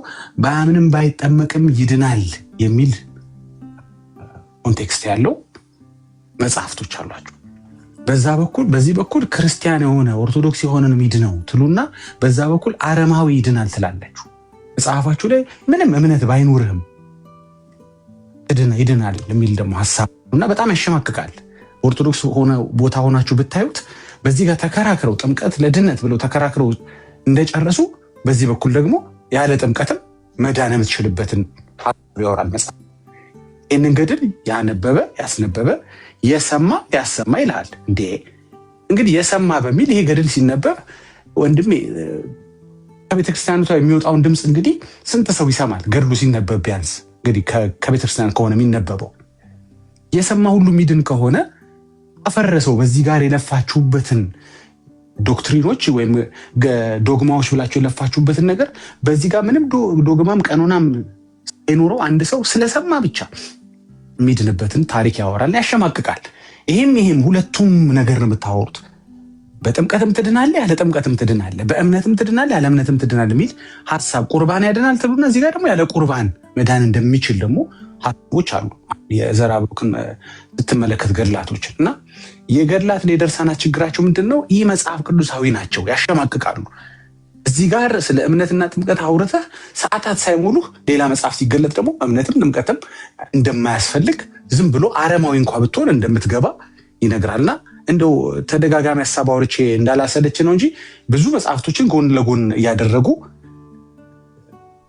በአምንም ባይጠመቅም ይድናል የሚል ኮንቴክስት ያለው መጽሐፍቶች አሏቸው። በዚህ በኩል ክርስቲያን የሆነ ኦርቶዶክስ የሆነ ነው የሚድነው ትሉና በዛ በኩል አረማዊ ይድናል ትላላችሁ። መጽሐፋችሁ ላይ ምንም እምነት ባይኖርህም ይድናል የሚል ደግሞ ሀሳብ እና በጣም ያሸማቅቃል። ኦርቶዶክስ ሆነ ቦታ ሆናችሁ ብታዩት በዚህ ጋር ተከራክረው ጥምቀት ለድነት ብለው ተከራክረው እንደጨረሱ በዚህ በኩል ደግሞ ያለ ጥምቀትም መዳን የምትችልበትን ሀሳብ ያወራል መጽሐፍ። ይህንን ገድል ያስነበበ የሰማ ያሰማ ይልሃል እንዴ። እንግዲህ የሰማ በሚል ይሄ ገድል ሲነበብ ወንድሜ ከቤተክርስቲያኒቷ የሚወጣውን ድምፅ እንግዲህ ስንት ሰው ይሰማል? ገድሉ ሲነበብ ቢያንስ እንግዲህ ከቤተክርስቲያን ከሆነ የሚነበበው የሰማ ሁሉ ሚድን ከሆነ አፈረሰው። በዚህ ጋር የለፋችሁበትን ዶክትሪኖች ወይም ዶግማዎች ብላችሁ የለፋችሁበትን ነገር በዚህ ጋር ምንም ዶግማም ቀኖናም ሳይኖረው አንድ ሰው ስለሰማ ብቻ የሚድንበትን ታሪክ ያወራል፣ ያሸማቅቃል። ይሄም ሁለቱም ነገር ነው የምታወሩት። በጥምቀትም ትድናለ፣ ያለ ጥምቀትም ትድናለ፣ በእምነትም ትድናለ፣ ያለ እምነትም ትድናለ የሚል ሀሳብ ቁርባን ያድናል ትሉና እዚህ ጋር ደግሞ ያለ ቁርባን መዳን እንደሚችል ደግሞ ሀሳቦች አሉ። የዘራ ብሩክን ስትመለከት ገድላቶችን እና የገድላት የድርሳናት ችግራቸው ምንድን ነው? ይህ መጽሐፍ ቅዱሳዊ ናቸው፣ ያሸማቅቃሉ። እዚህ ጋር ስለ እምነትና ጥምቀት አውርተህ ሰዓታት ሳይሞሉህ ሌላ መጽሐፍ ሲገለጥ ደግሞ እምነትም ጥምቀትም እንደማያስፈልግ ዝም ብሎ አረማዊ እንኳ ብትሆን እንደምትገባ ይነግራልና እንደው ተደጋጋሚ ሀሳብ አውርቼ እንዳላሰለች ነው እንጂ ብዙ መጽሐፍቶችን ጎን ለጎን እያደረጉ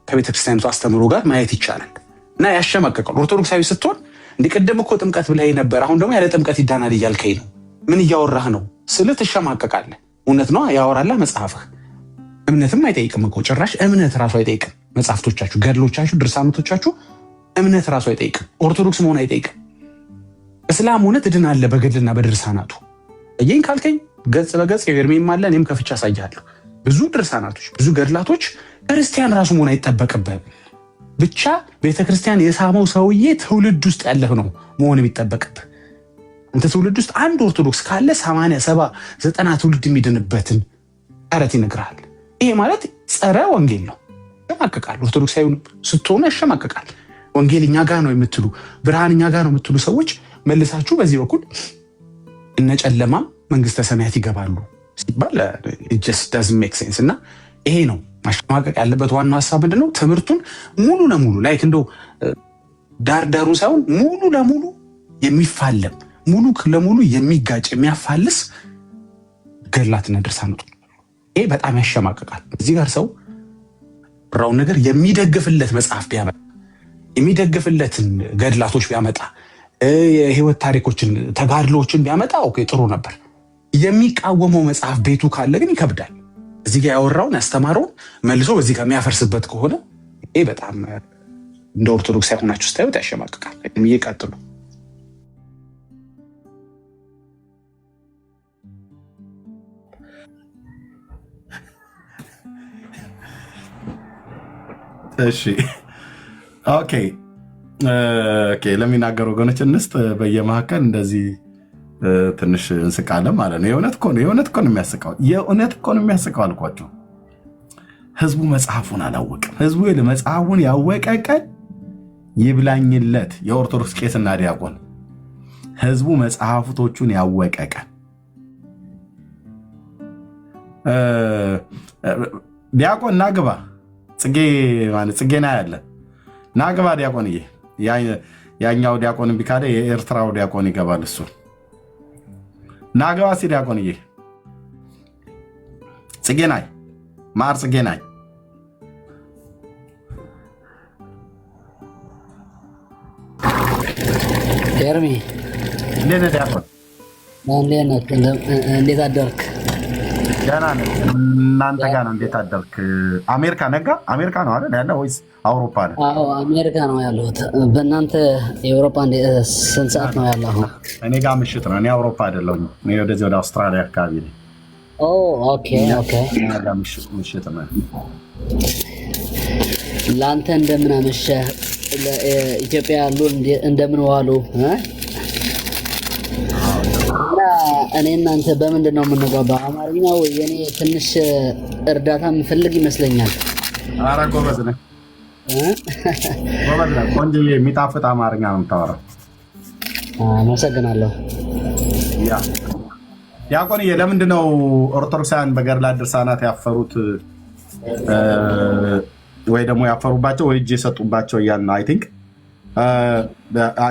ከቤተክርስቲያኒቱ አስተምሮ ጋር ማየት ይቻላል እና ያሸማቀቃል። ኦርቶዶክሳዊ ስትሆን እንዲቀደም እኮ ጥምቀት ብለህ ነበር፣ አሁን ደግሞ ያለ ጥምቀት ይዳናል እያልከኝ ነው። ምን እያወራህ ነው ስልህ ትሸማቀቃለህ። እውነት ነው ያወራላ መጽሐፍህ። እምነትም አይጠይቅም እኮ ጭራሽ እምነት ራሱ አይጠይቅም። መጽሐፍቶቻችሁ፣ ገድሎቻችሁ፣ ድርሳኖቶቻችሁ እምነት ራሱ አይጠይቅም። ኦርቶዶክስ መሆን አይጠይቅም። እስላም ሆነ ትድናለህ በገድልና በድርሳናቱ። ይህን ካልከኝ ገጽ በገጽ የኤርሜም አለ፣ እኔም ከፍቻ አሳያለሁ። ብዙ ድርሳናቶች፣ ብዙ ገድላቶች ክርስቲያን ራሱ መሆን አይጠበቅብህም። ብቻ ቤተክርስቲያን የሳመው ሰውዬ ትውልድ ውስጥ ያለህ ነው መሆን የሚጠበቅብህ። እንተ ትውልድ ውስጥ አንድ ኦርቶዶክስ ካለ 80፣ 70፣ 90 ትውልድ የሚድንበትን ረት ይነግርሃል። ይሄ ማለት ጸረ ወንጌል ነው። ያሸማቅቃል። ኦርቶዶክሳዊ ስትሆኑ ያሸማቅቃል። ወንጌል እኛ ጋር ነው የምትሉ፣ ብርሃን እኛ ጋር ነው የምትሉ ሰዎች መልሳችሁ በዚህ በኩል እነ ጨለማም መንግስተ ሰማያት ይገባሉ ሲባል just doesn't make sense። እና ይሄ ነው ማሸማቀቅ ያለበት ዋናው ሀሳብ ምንድነው? ትምህርቱን ሙሉ ለሙሉ ላይክ እንደው ዳርዳሩ ሳይሆን ሙሉ ለሙሉ የሚፋለም ሙሉ ለሙሉ የሚጋጭ የሚያፋልስ ገድላትና ድርሳናት ይሄ በጣም ያሸማቅቃል። እዚህ ጋር ሰው ራውን ነገር የሚደግፍለት መጽሐፍ ቢያመጣ የሚደግፍለትን ገድላቶች ቢያመጣ የህይወት ታሪኮችን ተጋድሎችን ቢያመጣ ኦኬ ጥሩ ነበር። የሚቃወመው መጽሐፍ ቤቱ ካለ ግን ይከብዳል። እዚህ ጋር ያወራውን ያስተማረውን መልሶ በዚህ ጋር የሚያፈርስበት ከሆነ ይሄ በጣም እንደ ኦርቶዶክስ ያሆናችሁ ስታዩት ያሸማቅቃል። ይቀጥሉ። እሺ ኦኬ ለሚናገሩ ወገኖች እንስጥ። በየመካከል እንደዚህ ትንሽ እንስቃለን ማለት ነው። የእውነት እኮ ነው የሚያስቀው። የእውነት እኮ ነው የሚያስቀው አልኳቸው። ህዝቡ መጽሐፉን አላወቅም። ህዝቡ መጽሐፉን ያወቀ ቀን ይብላኝለት የኦርቶዶክስ ቄስና ዲያቆን። ህዝቡ መጽሐፍቶቹን ያወቀ ቀን ዲያቆን ናግባ ጽጌና ያለ ናግባ ዲያቆንዬ፣ ያኛው ዲያቆን እምቢ ካለ የኤርትራው ዲያቆን ይገባል። እሱ ናግባ ሲ ዲያቆንዬ፣ ጽጌናይ ማር ጽጌናይ ኤርሚ እንዴት ነህ ዲያቆን? እንዴት አደርክ? ደህና ነህ? እናንተ ጋር ነው እንዴት አደርክ? አሜሪካ ነጋ? አሜሪካ ነው አይደል ያለው ወይስ አውሮፓ ነው? አዎ አሜሪካ ነው ያለሁት። በእናንተ የአውሮፓ ስንት ሰዓት ነው ያለው አሁን? እኔ ጋር ምሽት ነው። እኔ አውሮፓ አይደለሁኝ። እኔ ወደዚህ ወደ አውስትራሊያ አካባቢ ነኝ። ኦኬ ኦኬ። ምሽት ነው። ለአንተ እንደምን አመሸህ? ለኢትዮጵያ ያሉ እንደምን ዋሉ? እና እኔ እናንተ በምንድን ነው የምንጓባው? አማርኛ ወይ? የኔ ትንሽ እርዳታ የምፈልግ ይመስለኛል። ኧረ ጎበዝ ነህ፣ ጎበዝ ነህ። ቆንጆ የሚጣፍጥ አማርኛ ነው የምታወራው። አመሰግናለሁ። ዲያቆንዬ፣ ለምንድን ነው ኦርቶዶክሳውያን በገድላት ድርሳናት ያፈሩት ወይ ደግሞ ያፈሩባቸው ወይ እጅ የሰጡባቸው እያልን ነው። አይ ቲንክ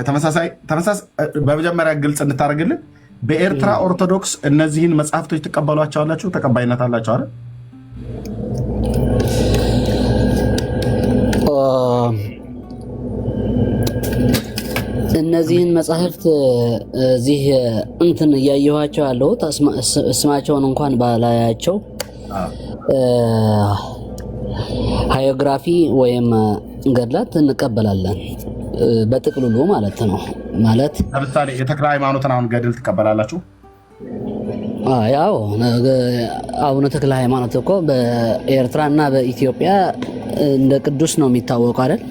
ተመሳሳይ በመጀመሪያ ግልጽ እንድታደርግልን በኤርትራ ኦርቶዶክስ እነዚህን መጽሐፍቶች ትቀበሏቸዋላችሁ? ተቀባይነት አላቸው አይደል? እነዚህን መጽሐፍት እዚህ እንትን እያየኋቸው ያለሁት ስማቸውን እንኳን ባላያቸው ሃዮግራፊ ወይም ገድላት እንቀበላለን በጥቅልሉ ማለት ነው። ማለት ለምሳሌ የተክለ ሃይማኖትን አሁን ገድል ትቀበላላችሁ? ያው አቡነ ተክለ ሃይማኖት እኮ በኤርትራ እና በኢትዮጵያ እንደ ቅዱስ ነው የሚታወቀው አይደል?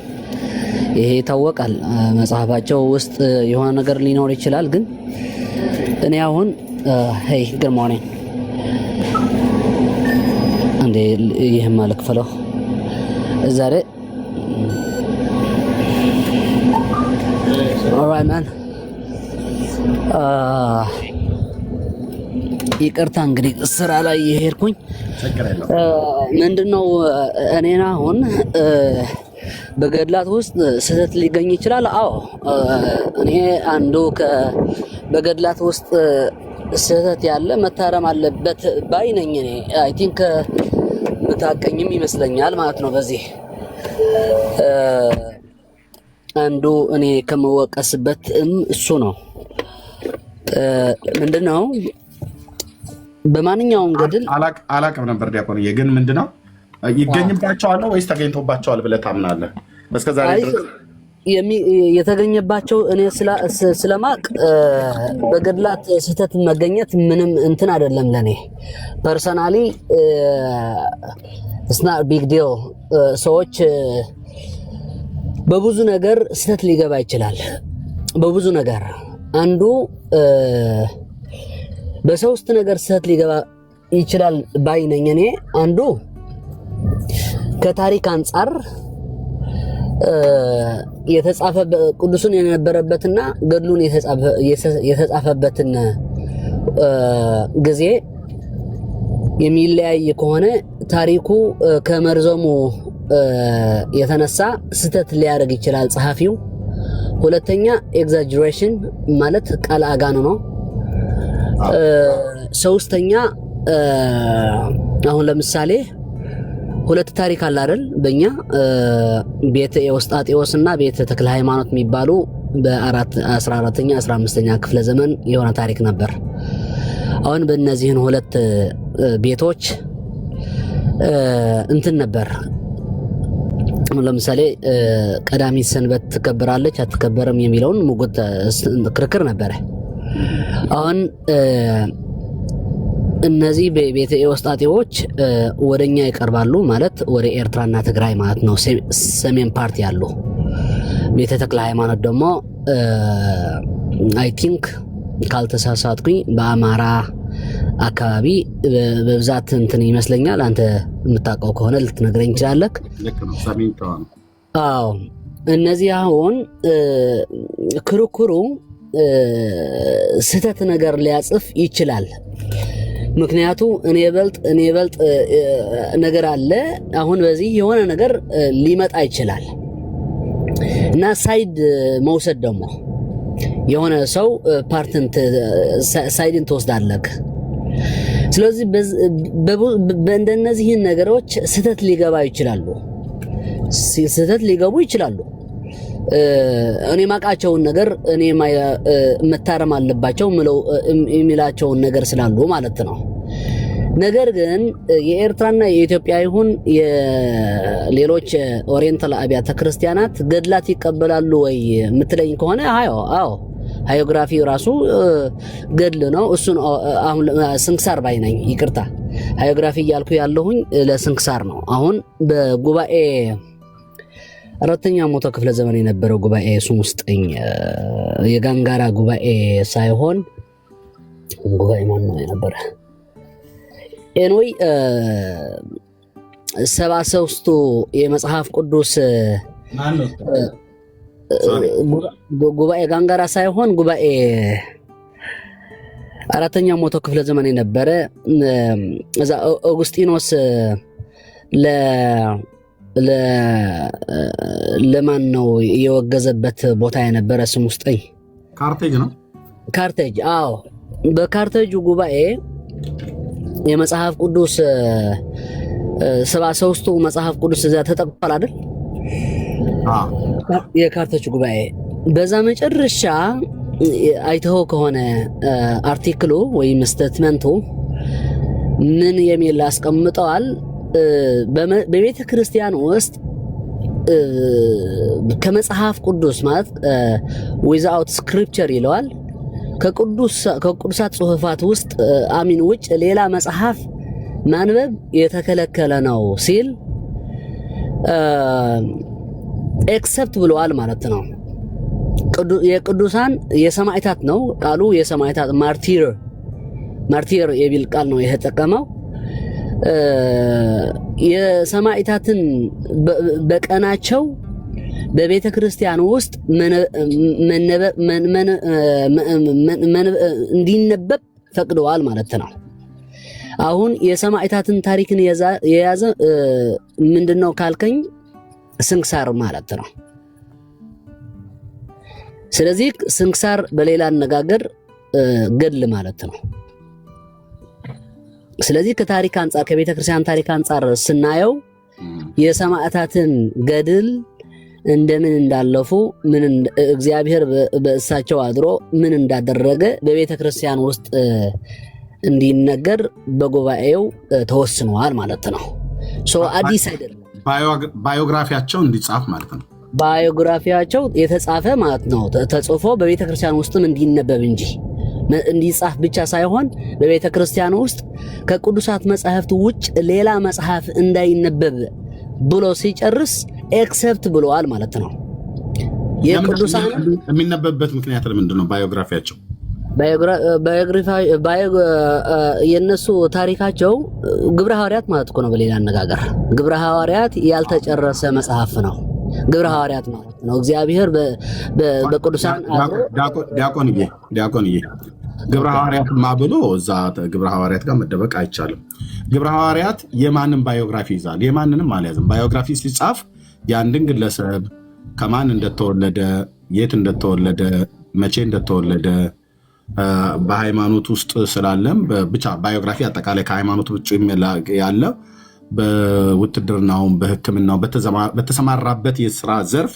ይሄ ይታወቃል። መጽሐፋቸው ውስጥ የሆነ ነገር ሊኖር ይችላል። ግን እኔ አሁን ሄይ ጉድ ሞርኒንግ እንዴ ይህም አልክፈለው ዛሬ ኦልራይት ማን ይቅርታ እንግዲህ ስራ ላይ የሄድኩኝ ምንድነው እኔና አሁን በገድላት ውስጥ ስህተት ሊገኝ ይችላል። አዎ እኔ አንዱ በገድላት ውስጥ ስህተት ያለ መታረም አለበት ባይ ነኝ። እኔ አይ ቲንክ ምታቀኝም ይመስለኛል ማለት ነው። በዚህ አንዱ እኔ ከመወቀስበት እሱ ነው። ምንድነው በማንኛውም ገድል አላቅም ነበር ዲያቆንዬ፣ ግን ምንድነው ይገኝባቸዋል ወይስ ተገኝቶባቸዋል ብለህ ታምናለህ? እስከዛሬ ድረስ የተገኘባቸው እኔ ስለማቅ በገድላት ስህተት መገኘት ምንም እንትን አይደለም ለኔ ፐርሰናሊ it's not big deal። ሰዎች በብዙ ነገር ስህተት ሊገባ ይችላል። በብዙ ነገር አንዱ በሶስት ነገር ስህተት ሊገባ ይችላል ባይ ነኝ እኔ። አንዱ ከታሪክ አንፃር የተጻፈ ቅዱሱን የነበረበትና ገድሉን የተጻፈበትን ጊዜ የሚለያይ ከሆነ ታሪኩ ከመርዘሙ የተነሳ ስህተት ሊያደርግ ይችላል ጸሐፊው። ሁለተኛ ኤግዛጀሬሽን ማለት ቃል አጋኖ ነው። ሶስተኛ አሁን ለምሳሌ ሁለት ታሪክ አለ አይደል? በእኛ ቤተ ኤዎስጣቴዎስ እና ቤተ ተክለ ሃይማኖት የሚባሉ በ14ኛ 15ኛ ክፍለ ዘመን የሆነ ታሪክ ነበር። አሁን በእነዚህን ሁለት ቤቶች እንትን ነበር። ለምሳሌ ቀዳሚት ሰንበት ትከበራለች አትከበርም የሚለውን ሙግት ክርክር ነበረ። አሁን እነዚህ ቤተ ኤዎስጣቴዎች ወደኛ ይቀርባሉ ማለት ወደ ኤርትራና ትግራይ ማለት ነው፣ ሰሜን ፓርቲ ያሉ። ቤተ ተክለ ሃይማኖት ደግሞ አይ ቲንክ ካልተሳሳትኩኝ በአማራ አካባቢ በብዛት እንትን ይመስለኛል። አንተ የምታውቀው ከሆነ ልትነግረኝ ትችላለህ። አዎ እነዚህ አሁን ክርክሩ ስህተት ነገር ሊያጽፍ ይችላል። ምክንያቱ እኔ በልጥ ነገር አለ። አሁን በዚህ የሆነ ነገር ሊመጣ ይችላል እና ሳይድ መውሰድ ደግሞ የሆነ ሰው ፓርትን ሳይድን ትወስዳለህ። ስለዚህ በእንደነዚህ ነገሮች ስህተት ሊገቡ ይችላሉ። እኔ ማቃቸውን ነገር እኔ መታረም አለባቸው የሚላቸውን ነገር ስላሉ ማለት ነው። ነገር ግን የኤርትራና የኢትዮጵያ ይሁን የሌሎች ኦሪየንታል አብያተ ክርስቲያናት ገድላት ይቀበላሉ ወይ የምትለኝ ከሆነ አዎ ሃዮግራፊ ራሱ ገድል ነው። እሱን አሁን ስንክሳር ባይ ነኝ። ይቅርታ ሃዮግራፊ እያልኩ ያለሁኝ ለስንክሳር ነው። አሁን በጉባኤ አራተኛ መቶ ክፍለ ዘመን የነበረው ጉባኤ እሱም ውስጥኝ የጋንጋራ ጉባኤ ሳይሆን ጉባኤ ማን ነው የነበረ? ኤንወይ ሰባ ሦስቱ የመጽሐፍ ቅዱስ ጉባኤ ጋንጋራ ሳይሆን ጉባኤ አራተኛ መቶ ክፍለ ዘመን የነበረ እዛ አውጉስጢኖስ ለማን ነው የወገዘበት ቦታ የነበረ ስም ውስጠኝ ካርቴጅ ነው። ካርቴጅ። አዎ በካርቴጁ ጉባኤ የመጽሐፍ ቅዱስ ሰባ ሦስቱ መጽሐፍ ቅዱስ እዛ ተጠቅሷል አይደል? የካርቴጁ ጉባኤ በዛ መጨረሻ አይተው ከሆነ አርቲክሉ ወይም ስቴትመንቱ ምን የሚል አስቀምጠዋል? በቤተ ክርስቲያን ውስጥ ከመጽሐፍ ቅዱስ ማለት ዊዛውት ስክሪፕቸር ይለዋል ከቅዱሳት ጽሑፋት ውስጥ አሚን ውጭ ሌላ መጽሐፍ ማንበብ የተከለከለ ነው ሲል ኤክሰፕት ብለዋል ማለት ነው። የቅዱሳን የሰማዕታት ነው ቃሉ። የሰማዕታት ማርቲር የሚል ቃል ነው የተጠቀመው። የሰማዕታትን በቀናቸው በቤተ ክርስቲያን ውስጥ እንዲነበብ ፈቅደዋል ማለት ነው። አሁን የሰማዕታትን ታሪክን የያዘ ምንድነው ካልከኝ ስንክሳር ማለት ነው። ስለዚህ ስንክሳር በሌላ አነጋገር ገድል ማለት ነው። ስለዚህ ከታሪክ አንፃር ከቤተ ክርስቲያን ታሪክ አንፃር ስናየው የሰማዕታትን ገድል እንደምን እንዳለፉ እግዚአብሔር በእሳቸው አድሮ ምን እንዳደረገ በቤተ ክርስቲያን ውስጥ እንዲነገር በጉባኤው ተወስኗል ማለት ነው። አዲስ አይደለም። ባዮግራፊያቸው እንዲጻፍ ማለት ነው። ባዮግራፊያቸው የተጻፈ ማለት ነው። ተጽፎ በቤተ ክርስቲያን ውስጥም እንዲነበብ እንጂ እንዲጻፍ ብቻ ሳይሆን በቤተ ክርስቲያን ውስጥ ከቅዱሳት መጻሕፍት ውጭ ሌላ መጽሐፍ እንዳይነበብ ብሎ ሲጨርስ ኤክሰፕት ብለዋል ማለት ነው። የቅዱሳን የሚነበብበት ምክንያት ለምንድን ነው? ባዮግራፊያቸው የነሱ ታሪካቸው ግብረ ሐዋርያት ማለት እኮ ነው። በሌላ አነጋገር ግብረ ሐዋርያት ያልተጨረሰ መጽሐፍ ነው። ግብረ ሐዋርያት ማለት ነው። እግዚአብሔር በቅዱሳን ዲያቆንዬ ግብረ ሐዋርያት ማብሎ እዛ ግብረ ሐዋርያት ጋር መደበቅ አይቻልም። ግብረ ሐዋርያት የማንን ባዮግራፊ ይዛል? የማንንም አልያዝም። ባዮግራፊ ሲጻፍ የአንድን ግለሰብ ከማን እንደተወለደ፣ የት እንደተወለደ፣ መቼ እንደተወለደ በሃይማኖት ውስጥ ስላለም ብቻ ባዮግራፊ አጠቃላይ ከሃይማኖት ውጭ ያለ በውትድርናውም በሕክምናው በተሰማራበት የስራ ዘርፍ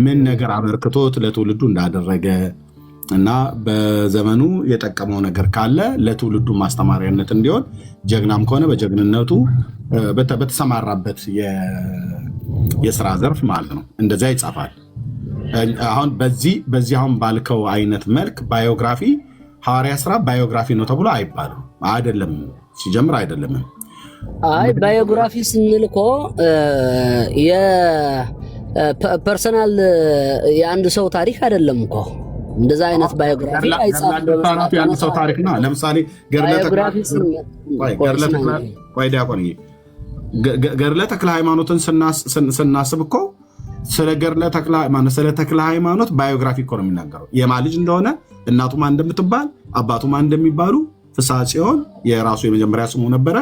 ምን ነገር አበርክቶት ለትውልዱ እንዳደረገ እና በዘመኑ የጠቀመው ነገር ካለ ለትውልዱ ማስተማሪያነት እንዲሆን ጀግናም ከሆነ በጀግንነቱ በተሰማራበት የስራ ዘርፍ ማለት ነው። እንደዚያ ይጻፋል። አሁን በዚህ አሁን ባልከው አይነት መልክ ባዮግራፊ ሐዋርያ ስራ ባዮግራፊ ነው ተብሎ አይባልም። አይደለም፣ ሲጀምር አይደለም። አይ ባዮግራፊ ስንል እኮ የፐርሰናል የአንድ ሰው ታሪክ አይደለም እኮ። እንደዛ አይነት ባዮግራፊ አይጻፍም። የአንድ ሰው ታሪክ ነው። ለምሳሌ ገድለ ተክለ ሃይማኖትን ስናስብ እኮ ስለ ገድለ ተክለ ሃይማኖት ባዮግራፊ እኮ ነው የሚናገረው። የማን ልጅ እንደሆነ፣ እናቱ ማን እንደምትባል፣ አባቱ ማን እንደሚባሉ። ፍስሐ ጽዮን የራሱ የመጀመሪያ ስሙ ነበረ።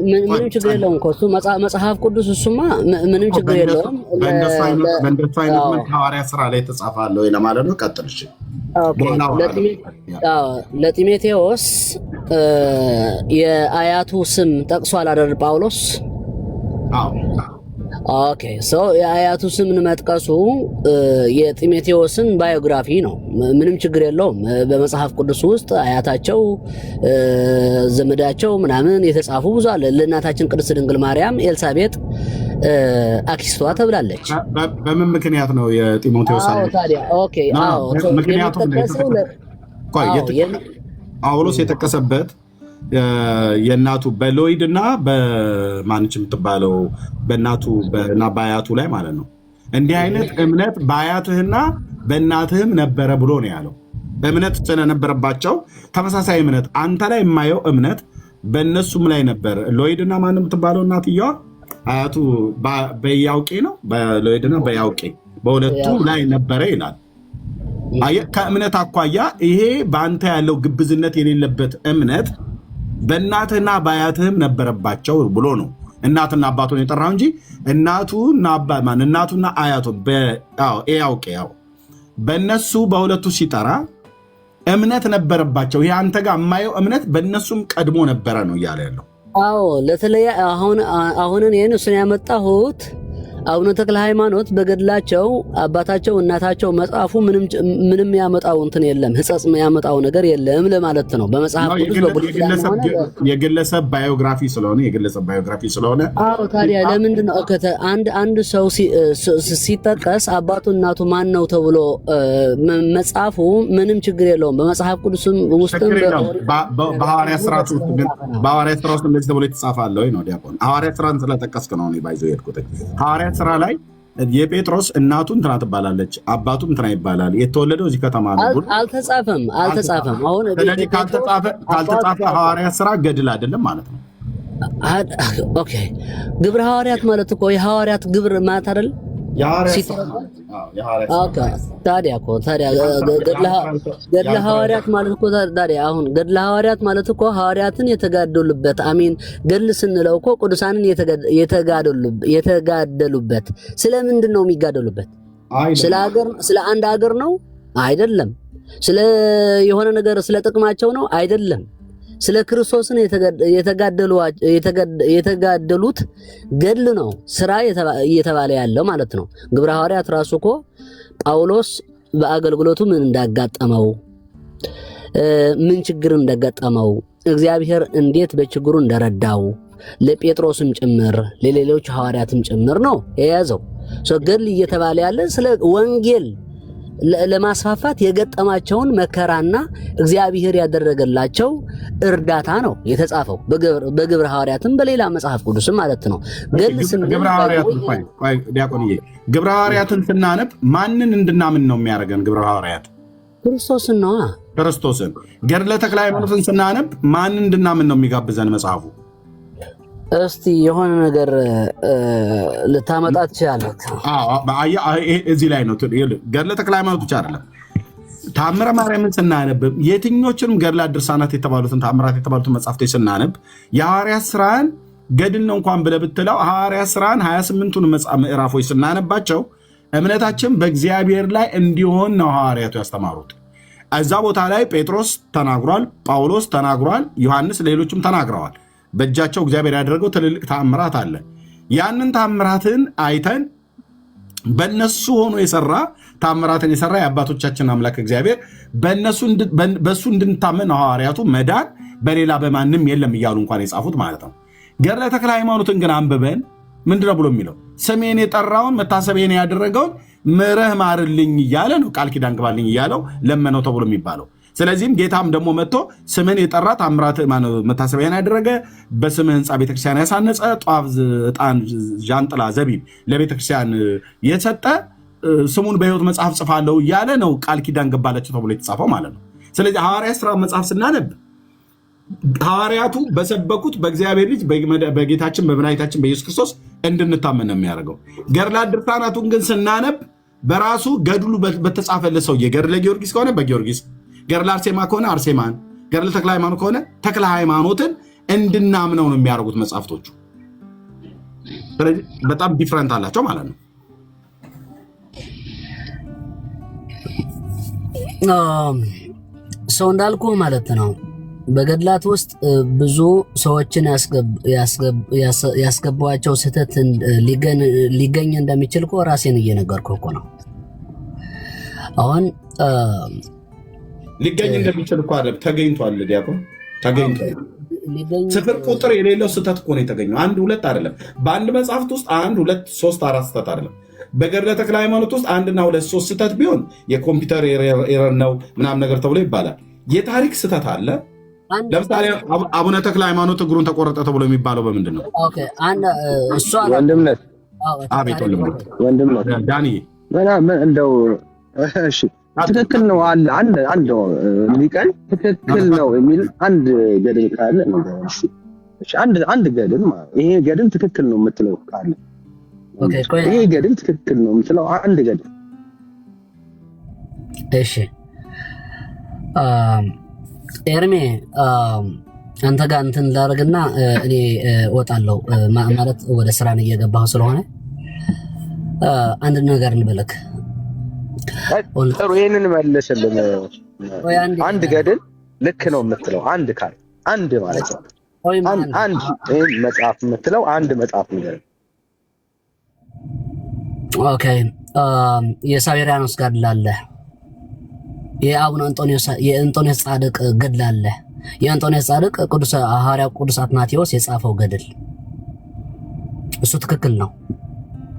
ምንም ችግር የለውም እኮ እሱ መጽሐፍ ቅዱስ እሱማ ምንም ችግር የለውም። በእንደሱ አይነት መልክ ሐዋርያ ስራ ላይ ተጻፋለ ወይ ለማለት ነው። ቀጥል። እሺ ለጢሞቴዎስ የአያቱ ስም ጠቅሷል አይደል ጳውሎስ? ኦኬ ሶ የአያቱ ስምን መጥቀሱ የጢሞቴዎስን ባዮግራፊ ነው። ምንም ችግር የለውም። በመጽሐፍ ቅዱስ ውስጥ አያታቸው ዘመዳቸው ምናምን የተጻፉ ብዙ አለ። ለእናታችን ቅድስት ድንግል ማርያም ኤልሳቤጥ አክስቷ ተብላለች። በምን ምክንያት ነው የጢሞቴዎስ? አዎ ታዲያ ኦኬ አዎ ምክንያቱም ጳውሎስ የጠቀሰበት የእናቱ በሎይድ እና በማንች የምትባለው በእናቱ እና በአያቱ ላይ ማለት ነው። እንዲህ አይነት እምነት በአያትህና በእናትህም ነበረ ብሎ ነው ያለው። እምነት ስለነበረባቸው ተመሳሳይ እምነት አንተ ላይ የማየው እምነት በእነሱም ላይ ነበር። ሎይድ እና ማን የምትባለው እናትየዋ አያቱ በያውቄ ነው፣ በሎይድ እና በያውቄ በሁለቱ ላይ ነበረ ይላል። ከእምነት አኳያ ይሄ በአንተ ያለው ግብዝነት የሌለበት እምነት በእናትህና በአያትህም ነበረባቸው ብሎ ነው እናትና አባቱን የጠራው እንጂ እናቱና አያቱ ያውቄ በእነሱ በሁለቱ ሲጠራ እምነት ነበረባቸው። ይሄ አንተ ጋር የማየው እምነት በእነሱም ቀድሞ ነበረ ነው እያለ ያለው። አዎ ለተለየ አሁን እሱን ያመጣሁት አቡነ ተክለ ሃይማኖት በገድላቸው አባታቸው እናታቸው መጽሐፉ ምንም ያመጣው እንትን የለም፣ ህጸጽ ያመጣው ነገር የለም ለማለት ነው። በመጽሐፍ ቅዱስ የግለሰብ ባዮግራፊ ስለሆነ አዎ ታዲያ ለምንድን ነው አንድ ሰው ሲጠቀስ አባቱ እናቱ ማን ነው ተብሎ መጽሐፉ ምንም ችግር የለውም። በመጽሐፍ ቅዱስም ውስጥም በሐዋርያት ሥራ ውስጥ እንደዚህ ተብሎ የተጻፈ አለ ወይ ነው ዲያቆን? ሐዋርያት ሥራን ስለጠቀስክ ነው እኔ ባይዘው የሄድኩት። ሐዋርያት ሥራ ላይ የጴጥሮስ እናቱ እንትና ትባላለች፣ አባቱ እንትና ይባላል፣ የተወለደው እዚህ ከተማ ነው። አልተጻፈም። አሁን ስለዚህ ካልተጻፈ ሐዋርያት ሥራ ገድል አይደለም ማለት ነው። ኦኬ ግብረ ሐዋርያት ማለት እኮ የሐዋርያት ግብር ማለት አይደል? ታዲያ ገድለ ሐዋርያት ማለት እኮ ታዲያ አሁን ገድለ ሐዋርያት ማለት እኮ ሐዋርያትን የተጋደሉበት አሚን ገድል ስንለው እኮ ቅዱሳንን የተጋደሉበት። ስለምንድን ነው የሚጋደሉበት? ስለ አንድ ሀገር ነው አይደለም። ስለ የሆነ ነገር ስለ ጥቅማቸው ነው አይደለም። ስለ ክርስቶስን የተጋደሉት ገድል ነው ስራ እየተባለ ያለው ማለት ነው። ግብረ ሐዋርያት ራሱ እኮ ጳውሎስ በአገልግሎቱ ምን እንዳጋጠመው ምን ችግር እንዳጋጠመው እግዚአብሔር እንዴት በችግሩ እንደረዳው ለጴጥሮስም ጭምር ለሌሎች ሐዋርያትም ጭምር ነው የያዘው። ገድል እየተባለ ያለ ስለ ወንጌል ለማስፋፋት የገጠማቸውን መከራና እግዚአብሔር ያደረገላቸው እርዳታ ነው የተጻፈው በግብረ ሐዋርያትም በሌላ መጽሐፍ ቅዱስን ማለት ነው። ግብረ ሐዋርያትን ስናነብ ማንን እንድናምን ነው የሚያደርገን? ግብረ ሐዋርያት ክርስቶስን ነው። ክርስቶስን። ገድለ ተክለ ሃይማኖትን ስናነብ ማንን እንድናምን ነው የሚጋብዘን መጽሐፉ? እስቲ የሆነ ነገር ልታመጣ ትችላለህ? እዚህ ላይ ነው ገድለ ተክለ ሃይማኖት ብቻ አይደለም። ታምረ ማርያምን ስናነብ የትኞችንም ገድላት ድርሳናት የተባሉትን ታምራት የተባሉትን መጽሐፍቶች ስናነብ የሐዋርያት ሥራን ገድል ነው እንኳን ብለህ ብትለው ሐዋርያት ሥራን 28ቱን ምዕራፎች ስናነባቸው እምነታችን በእግዚአብሔር ላይ እንዲሆን ነው ሐዋርያቱ ያስተማሩት። እዛ ቦታ ላይ ጴጥሮስ ተናግሯል፣ ጳውሎስ ተናግሯል፣ ዮሐንስ ሌሎችም ተናግረዋል። በእጃቸው እግዚአብሔር ያደረገው ትልልቅ ተአምራት አለ። ያንን ተአምራትን አይተን በእነሱ ሆኖ የሰራ ተአምራትን የሰራ የአባቶቻችን አምላክ እግዚአብሔር በእሱ እንድንታመን ሐዋርያቱ መዳን በሌላ በማንም የለም እያሉ እንኳን የጻፉት ማለት ነው። ገድለ ተክለ ሃይማኖትን ግን አንብበን ምንድነው ብሎ የሚለው? ስሜን የጠራውን መታሰቢያን ያደረገውን ምረህ ማርልኝ እያለ ነው። ቃል ኪዳን ግባልኝ እያለው ለመነው ተብሎ የሚባለው። ስለዚህም ጌታም ደግሞ መጥቶ ስምን የጠራ ታምራት መታሰቢያን ያደረገ በስምህ ህንፃ ቤተክርስቲያን ያሳነጸ ጧፍ፣ ዕጣን፣ ዣንጥላ፣ ዘቢብ ለቤተክርስቲያን የሰጠ ስሙን በሕይወት መጽሐፍ ጽፋለሁ እያለ ነው ቃል ኪዳን ገባላቸው ተብሎ የተጻፈው ማለት ነው። ስለዚህ ሐዋርያት ሥራ መጽሐፍ ስናነብ ሐዋርያቱ በሰበኩት በእግዚአብሔር ልጅ በጌታችን በመድኃኒታችን በኢየሱስ ክርስቶስ እንድንታመን ነው የሚያደርገው። ገድላት ድርሳናቱን ግን ስናነብ በራሱ ገድሉ በተጻፈለት ሰውዬ ገድለ ጊዮርጊስ ከሆነ በጊዮርጊስ፣ ገድለ አርሴማ ከሆነ አርሴማን፣ ገድለ ተክለ ሃይማኖት ከሆነ ተክለ ሃይማኖትን እንድናምነው ነው የሚያደርጉት መጽሐፍቶቹ። ስለዚህ በጣም ዲፍረንት አላቸው ማለት ነው። ሰው እንዳልኩ ማለት ነው በገድላት ውስጥ ብዙ ሰዎችን ያስገቧቸው ስህተት ሊገኝ እንደሚችል እኮ ራሴን እየነገርኩ እኮ ነው። አሁን ሊገኝ እንደሚችል እኮ አይደለም፣ ተገኝቷል። ዲያቆን ተገኝቷል። ስፍር ቁጥር የሌለው ስህተት እኮ ነው የተገኘው። 1 2 አይደለም። በአንድ መጽሐፍት ውስጥ 1 2 3 4 ስህተት አይደለም። በገድለ ተክለ ሃይማኖት ውስጥ 1 እና 2 3 ስህተት ቢሆን የኮምፒውተር ኤረር ነው ምናምን ነገር ተብሎ ይባላል። የታሪክ ስህተት አለ። ለምሳሌ አቡነ ተክለ ሃይማኖት እግሩን ተቆረጠ ተብሎ የሚባለው በምንድን ነው? ወንድምነት አቤት ወንድምነት ዳኒ እንደው እሺ ትክክል ነው አለ አንድ ሊቀን ትክክል ነው የሚል አንድ ገድል ካለ እሺ አንድ ገድል ማለት ይሄ ገድል ትክክል ነው የምትለው ካለ ይሄ ገድል ትክክል ነው የምትለው አንድ ገድል እሺ ኤርሜ አንተ ጋር እንትን ላደርግና እኔ እወጣለሁ ማለት ወደ ስራ ነው እየገባሁ ስለሆነ አንድ ነገር እንበልክ። ጥሩ ይሄንን መልስልን። አንድ ገድል ልክ ነው የምትለው አንድ ካል አንድ ማለት ነው። አንድ ይሄን መጽሐፍ የምትለው አንድ መጽሐፍ ነው። ኦኬ የሳዊራኖስ ገድል አለ። የአቡነ የእንጦንዮስ ጻድቅ ገድል አለ። የእንጦንዮስ ጻድቅ ቅዱስ ሐዋርያው ቅዱስ አትናቴዎስ የጻፈው ገድል እሱ ትክክል ነው።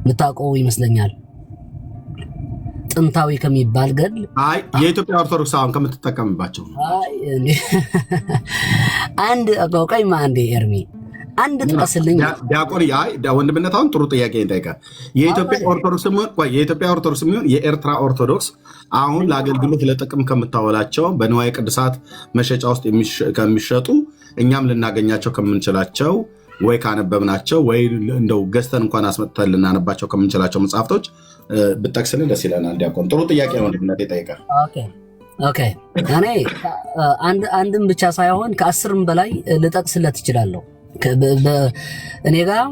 ልታውቀው ይመስለኛል። ጥንታዊ ከሚባል ገድል አይ የኢትዮጵያ ኦርቶዶክስ አሁን ከምትጠቀምባቸው አንድ ቆይማ አንዴ ኤርሚ አንድ ጥቀስልኝ። ዲያቆን ወንድምነት አሁን ጥሩ ጥያቄ እንጠይቃል። የኢትዮጵያ ኦርቶዶክስ የሚሆን የኤርትራ ኦርቶዶክስ አሁን ለአገልግሎት ለጥቅም ከምታወላቸው በንዋየ ቅድሳት መሸጫ ውስጥ ከሚሸጡ እኛም ልናገኛቸው ከምንችላቸው ወይ ካነበብናቸው ወይ እንደው ገዝተን እንኳን አስመጥተን ልናነባቸው ከምንችላቸው መጽሐፍቶች ብጠቅስልን ደስ ይለናል። ዲያቆን ጥሩ ጥያቄ ነው ወንድምነት ይጠይቃል። ኦኬ እኔ አንድም ብቻ ሳይሆን ከ10ም በላይ ልጠቅስለት እችላለሁ። እኔ ጋር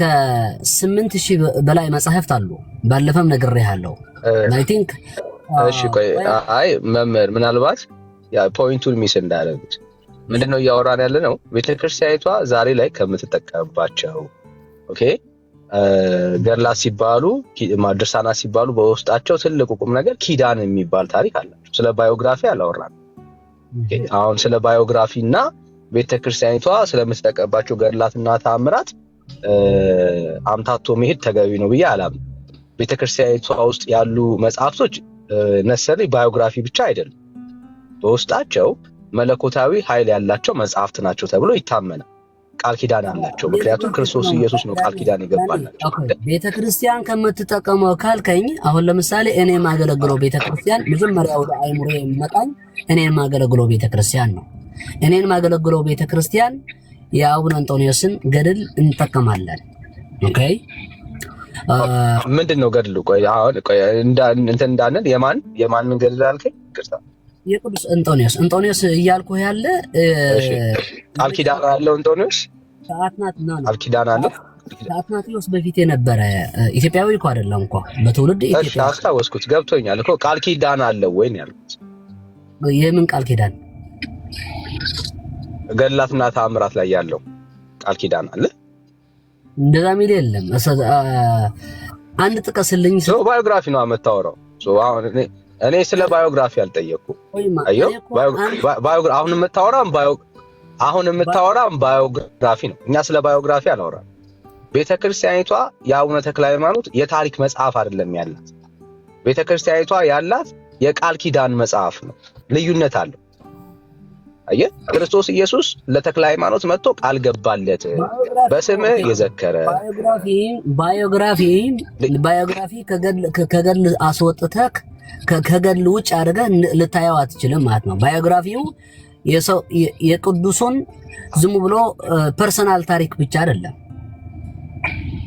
ከ8000 በላይ መጽሐፍት አሉ። ባለፈም ነግሬሃለሁ። አይ ቲንክ እሺ ቆይ አይ መምህር ምናልባት ያ ፖይንቱን ሚስ እንዳደረጉት ምንድነው እያወራን ያለ ነው። ቤተክርስቲያኒቷ ዛሬ ላይ ከምትጠቀምባቸው ኦኬ ገድላት ሲባሉ ድርሳናት ሲባሉ በውስጣቸው ትልቁ ቁም ነገር ኪዳን የሚባል ታሪክ አላቸው። ስለ ባዮግራፊ አላወራንም። አሁን ስለ ባዮግራፊ እና ቤተክርስቲያኒቷ ስለምትጠቀምባቸው ገድላትና ተአምራት አምታቶ መሄድ ተገቢ ነው ብዬ አላምንም። ቤተክርስቲያኒቷ ውስጥ ያሉ መጽሐፍቶች ነሰሪ ባዮግራፊ ብቻ አይደለም፣ በውስጣቸው መለኮታዊ ኃይል ያላቸው መጽሐፍት ናቸው ተብሎ ይታመናል። ቃል ኪዳን አላቸው። ምክንያቱም ክርስቶስ ኢየሱስ ነው ቃል ኪዳን ይገባላቸው። ቤተክርስቲያን ከምትጠቀመው ካልከኝ አሁን ለምሳሌ እኔ የማገለግለው ቤተክርስቲያን መጀመሪያ ወደ አይምሮ የሚመጣኝ እኔ የማገለግለው ቤተክርስቲያን ነው። እኔን የማገለግለው ቤተክርስቲያን የአቡነ እንጦንዮስን ገድል እንጠቀማለን። ኦኬ ምንድነው ገድሉ? ቆይ እንትን እንዳንል የማንን ገድል አልከኝ? ይቅርታ የቅዱስ እንጦንዮስ እያልኩ ያለ ቃል ኪዳን አለው። እንጦንዮስ ቃል ኪዳን አለው። ከአትናቴዎስ በፊት የነበረ ኢትዮጵያዊ እኮ አይደለም እኮ በትውልድ ኢትዮጵያ። አስታወስኩት፣ ገብቶኛል እኮ ቃል ኪዳን አለው ወይ ነው ያልኩት። የምን ቃል ኪዳን? ገድላትና ተአምራት ላይ ያለው ቃል ኪዳን አለ። እንደዛ ሚል የለም። አንድ ጥቀስልኝ። ሰው ባዮግራፊ ነው የምታወራው። አሁን እኔ ስለ ባዮግራፊ አልጠየኩም። አየው አሁን የምታወራም ባዮግራፊ ነው። እኛ ስለ ባዮግራፊ አላወራም። ቤተክርስቲያኒቷ የአቡነ ተክለ ሃይማኖት የታሪክ መጽሐፍ አይደለም ያላት። ቤተክርስቲያኒቷ ያላት የቃል ኪዳን መጽሐፍ ነው። ልዩነት አለው። አየህ ክርስቶስ ኢየሱስ ለተክለ ሃይማኖት መጥቶ ቃል ገባለት በስምህ የዘከረ ባዮግራፊ ከገድል አስወጥተህ ከገድል ውጭ አድርገህ ልታየው አትችልም ማለት ነው። ባዮግራፊው የቅዱሱን ዝም ብሎ ፐርሰናል ታሪክ ብቻ አይደለም።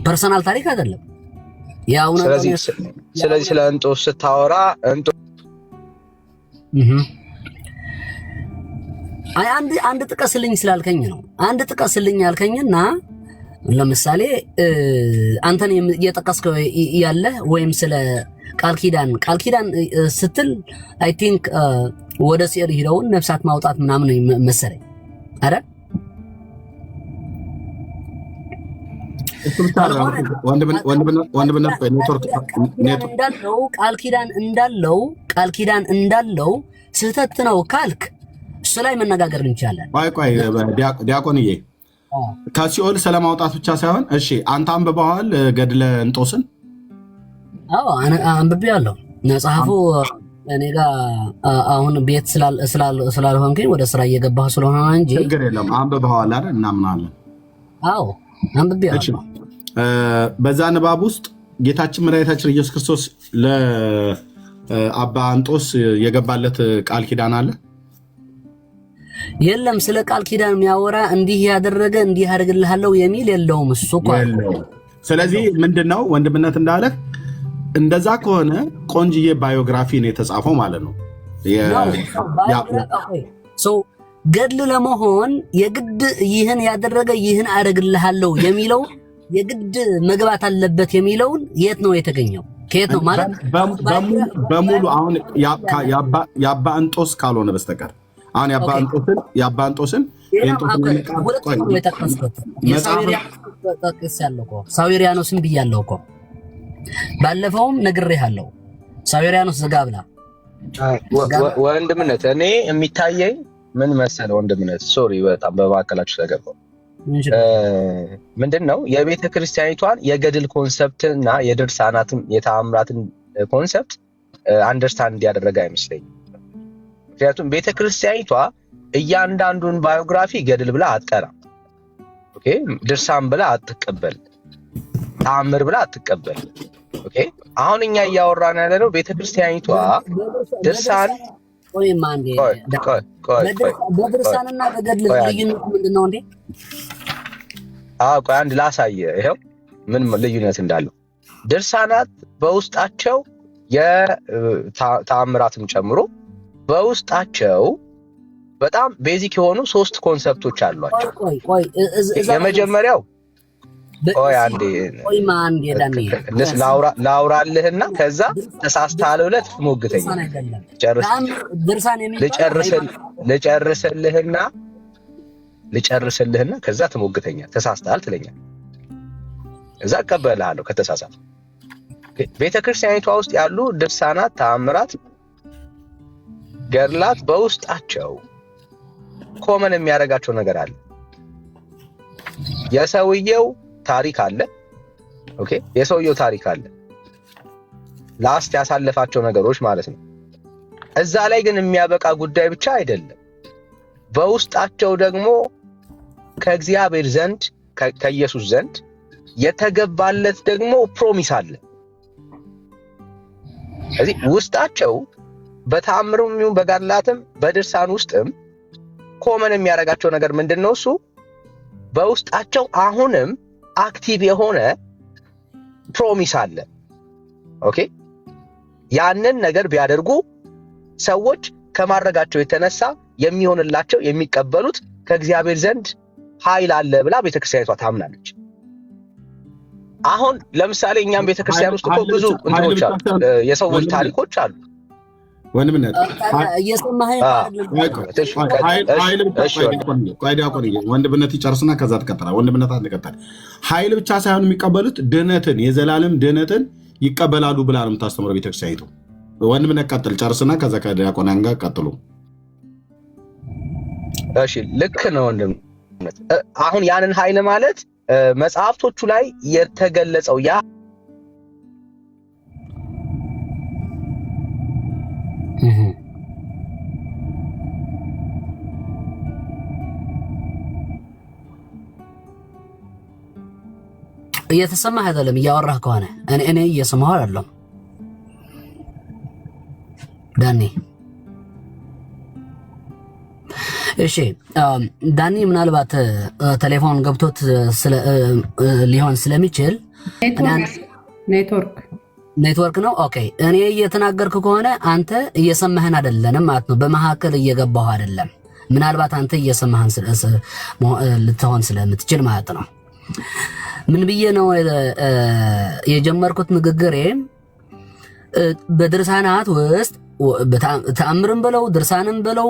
ፐርሰናል ታሪክ አይደለም። ስለዚህ ስለ እንጦንዮስ ስታወራ አንድ ጥቀስልኝ ስላልከኝ ነው። አንድ ጥቀስልኝ ያልከኝና ለምሳሌ አንተን እየጠቀስከው ያለ ወይም ስለ ቃል ኪዳን ስትል አይ ቲንክ ወደ ሲር ሄደውን ነፍሳት ማውጣት ምናምን መሰለኝ አይደል? ቃል ኪዳን እንዳለው ስህተት ነው ካልክ እሱ ላይ መነጋገር እንችላለን። ቆይ ዲያቆንዬ ከሲኦል ስለማውጣት ብቻ ሳይሆን እሺ፣ አንተ አንብበዋል ገድለ እንጦስን? አዎ አንብቤዋለሁ። መጽሐፉ እኔ ጋር አሁን ቤት ስላልሆንኩኝ ወደ ስራ እየገባሁ ስለሆነ እንጂ ችግር የለም። አንብበዋል አይደል? እናምናለን። አዎ አንብቤዋለሁ። በዛ ንባብ ውስጥ ጌታችን መድኃኒታችን ኢየሱስ ክርስቶስ ለአባ እንጦስ የገባለት ቃል ኪዳን አለ? የለም። ስለ ቃል ኪዳን የሚያወራ እንዲህ ያደረገ እንዲህ ያደርግልሃለሁ የሚል የለውም። እሱ እኮ ስለዚህ ምንድነው ወንድምነት እንዳለ እንደዛ ከሆነ ቆንጅዬ ባዮግራፊ ነው የተጻፈው ማለት ነው። ገድል ለመሆን የግድ ይህን ያደረገ ይህን አደርግልሃለሁ የሚለው የግድ መግባት አለበት የሚለውን የት ነው የተገኘው? ከየት ነው ማለት በሙሉ አሁን የአባ እንጦስ ካልሆነ በስተቀር አሁን የአባ እንጦስን ሳዊሪያኖስን ብያለሁ እኮ ባለፈውም ነግሬሃለሁ። ሳዊሪያኖስ ዘጋ ብላ ወንድምነት እኔ የሚታየኝ ምን መሰለ ወንድምነት፣ ሶሪ በጣም በማዕከላችሁ ስለገባው ምንድን ነው የቤተ ክርስቲያኒቷን የገድል ኮንሰፕትና የድርሳናትን የተአምራትን ኮንሰፕት አንደርስታንድ እንዲያደረገ አይመስለኝም። ምክንያቱም ቤተ ክርስቲያኒቷ እያንዳንዱን ባዮግራፊ ገድል ብላ አትቀራም። ኦኬ፣ ድርሳን ብላ አትቀበል፣ ተአምር ብላ አትቀበል። ኦኬ፣ አሁን እኛ እያወራን ያለነው ቤተ ክርስቲያኒቷ ድርሳን በድርሳንና በገድል ልዩነት ምንድነው እንዴ? ቆይ አንድ ላሳየ። ይሄው ምን ልዩነት እንዳለው ድርሳናት በውስጣቸው የተአምራትም ጨምሮ በውስጣቸው በጣም ቤዚክ የሆኑ 3 ኮንሰፕቶች አሏቸው። የመጀመሪያው አንዴ ላውራልህና ከዛ ተሳስተሃል ብለህ ትሞግተኛለህ። ልጨርስልህና ከዛ ትሞግተኛለህ። ተሳስተሃል ትለኛለህ፣ እዛ እቀበልሃለሁ ከተሳሳተ። ቤተክርስቲያኒቷ ውስጥ ያሉ ድርሳናት፣ ተአምራት፣ ገድላት በውስጣቸው ኮመን የሚያደርጋቸው ነገር አለ። የሰውየው ታሪክ አለ። ኦኬ፣ የሰውየው ታሪክ አለ፣ ላስት ያሳለፋቸው ነገሮች ማለት ነው። እዛ ላይ ግን የሚያበቃ ጉዳይ ብቻ አይደለም። በውስጣቸው ደግሞ ከእግዚአብሔር ዘንድ ከኢየሱስ ዘንድ የተገባለት ደግሞ ፕሮሚስ አለ። ስለዚህ ውስጣቸው በተአምሩም ይሁን በገድላትም በድርሳን ውስጥም ኮመን የሚያደርጋቸው ነገር ምንድነው? እሱ በውስጣቸው አሁንም አክቲቭ የሆነ ፕሮሚስ አለ። ኦኬ፣ ያንን ነገር ቢያደርጉ ሰዎች ከማድረጋቸው የተነሳ የሚሆንላቸው የሚቀበሉት ከእግዚአብሔር ዘንድ ኃይል አለ ብላ ቤተክርስቲያኒቷ ታምናለች። አሁን ለምሳሌ እኛም ቤተክርስቲያን ውስጥ እኮ ብዙ እንትኖች አሉ፣ የሰዎች ታሪኮች አሉ። ወንድምነት ወንድምነት ይጨርስና ከዛ ትቀጥላለህ። ወንድምነት አንቀጥል። ኃይል ብቻ ሳይሆን የሚቀበሉት ድህነትን፣ የዘላለም ድህነትን ይቀበላሉ ብላ ነው የምታስተምረው ቤተክርስቲያኒቱ። ወንድምነት ቀጥል፣ ጨርስና ከዛ ከዲያቆናን ጋር ቀጥሉ። እሺ፣ ልክ ነው ወንድምነት። አሁን ያንን ኃይል ማለት መጽሐፍቶቹ ላይ የተገለጸው ያ እየተሰማህ አይደለም። እያወራህ ከሆነ እኔ እየሰማሁ አይደለም። ዳኒ እሺ፣ ዳኒ ምናልባት ቴሌፎን ገብቶት ሊሆን ስለሚችል ኔትወርክ ነው። ኦኬ፣ እኔ እየተናገርኩ ከሆነ አንተ እየሰማህን አይደለንም ማለት ነው። በመካከል እየገባሁ አይደለም። ምናልባት አንተ እየሰማህን ልትሆን ስለምትችል ማለት ነው። ምን ብዬ ነው የጀመርኩት ንግግሬ? በድርሳናት ውስጥ ተአምርም በለው ድርሳንም በለው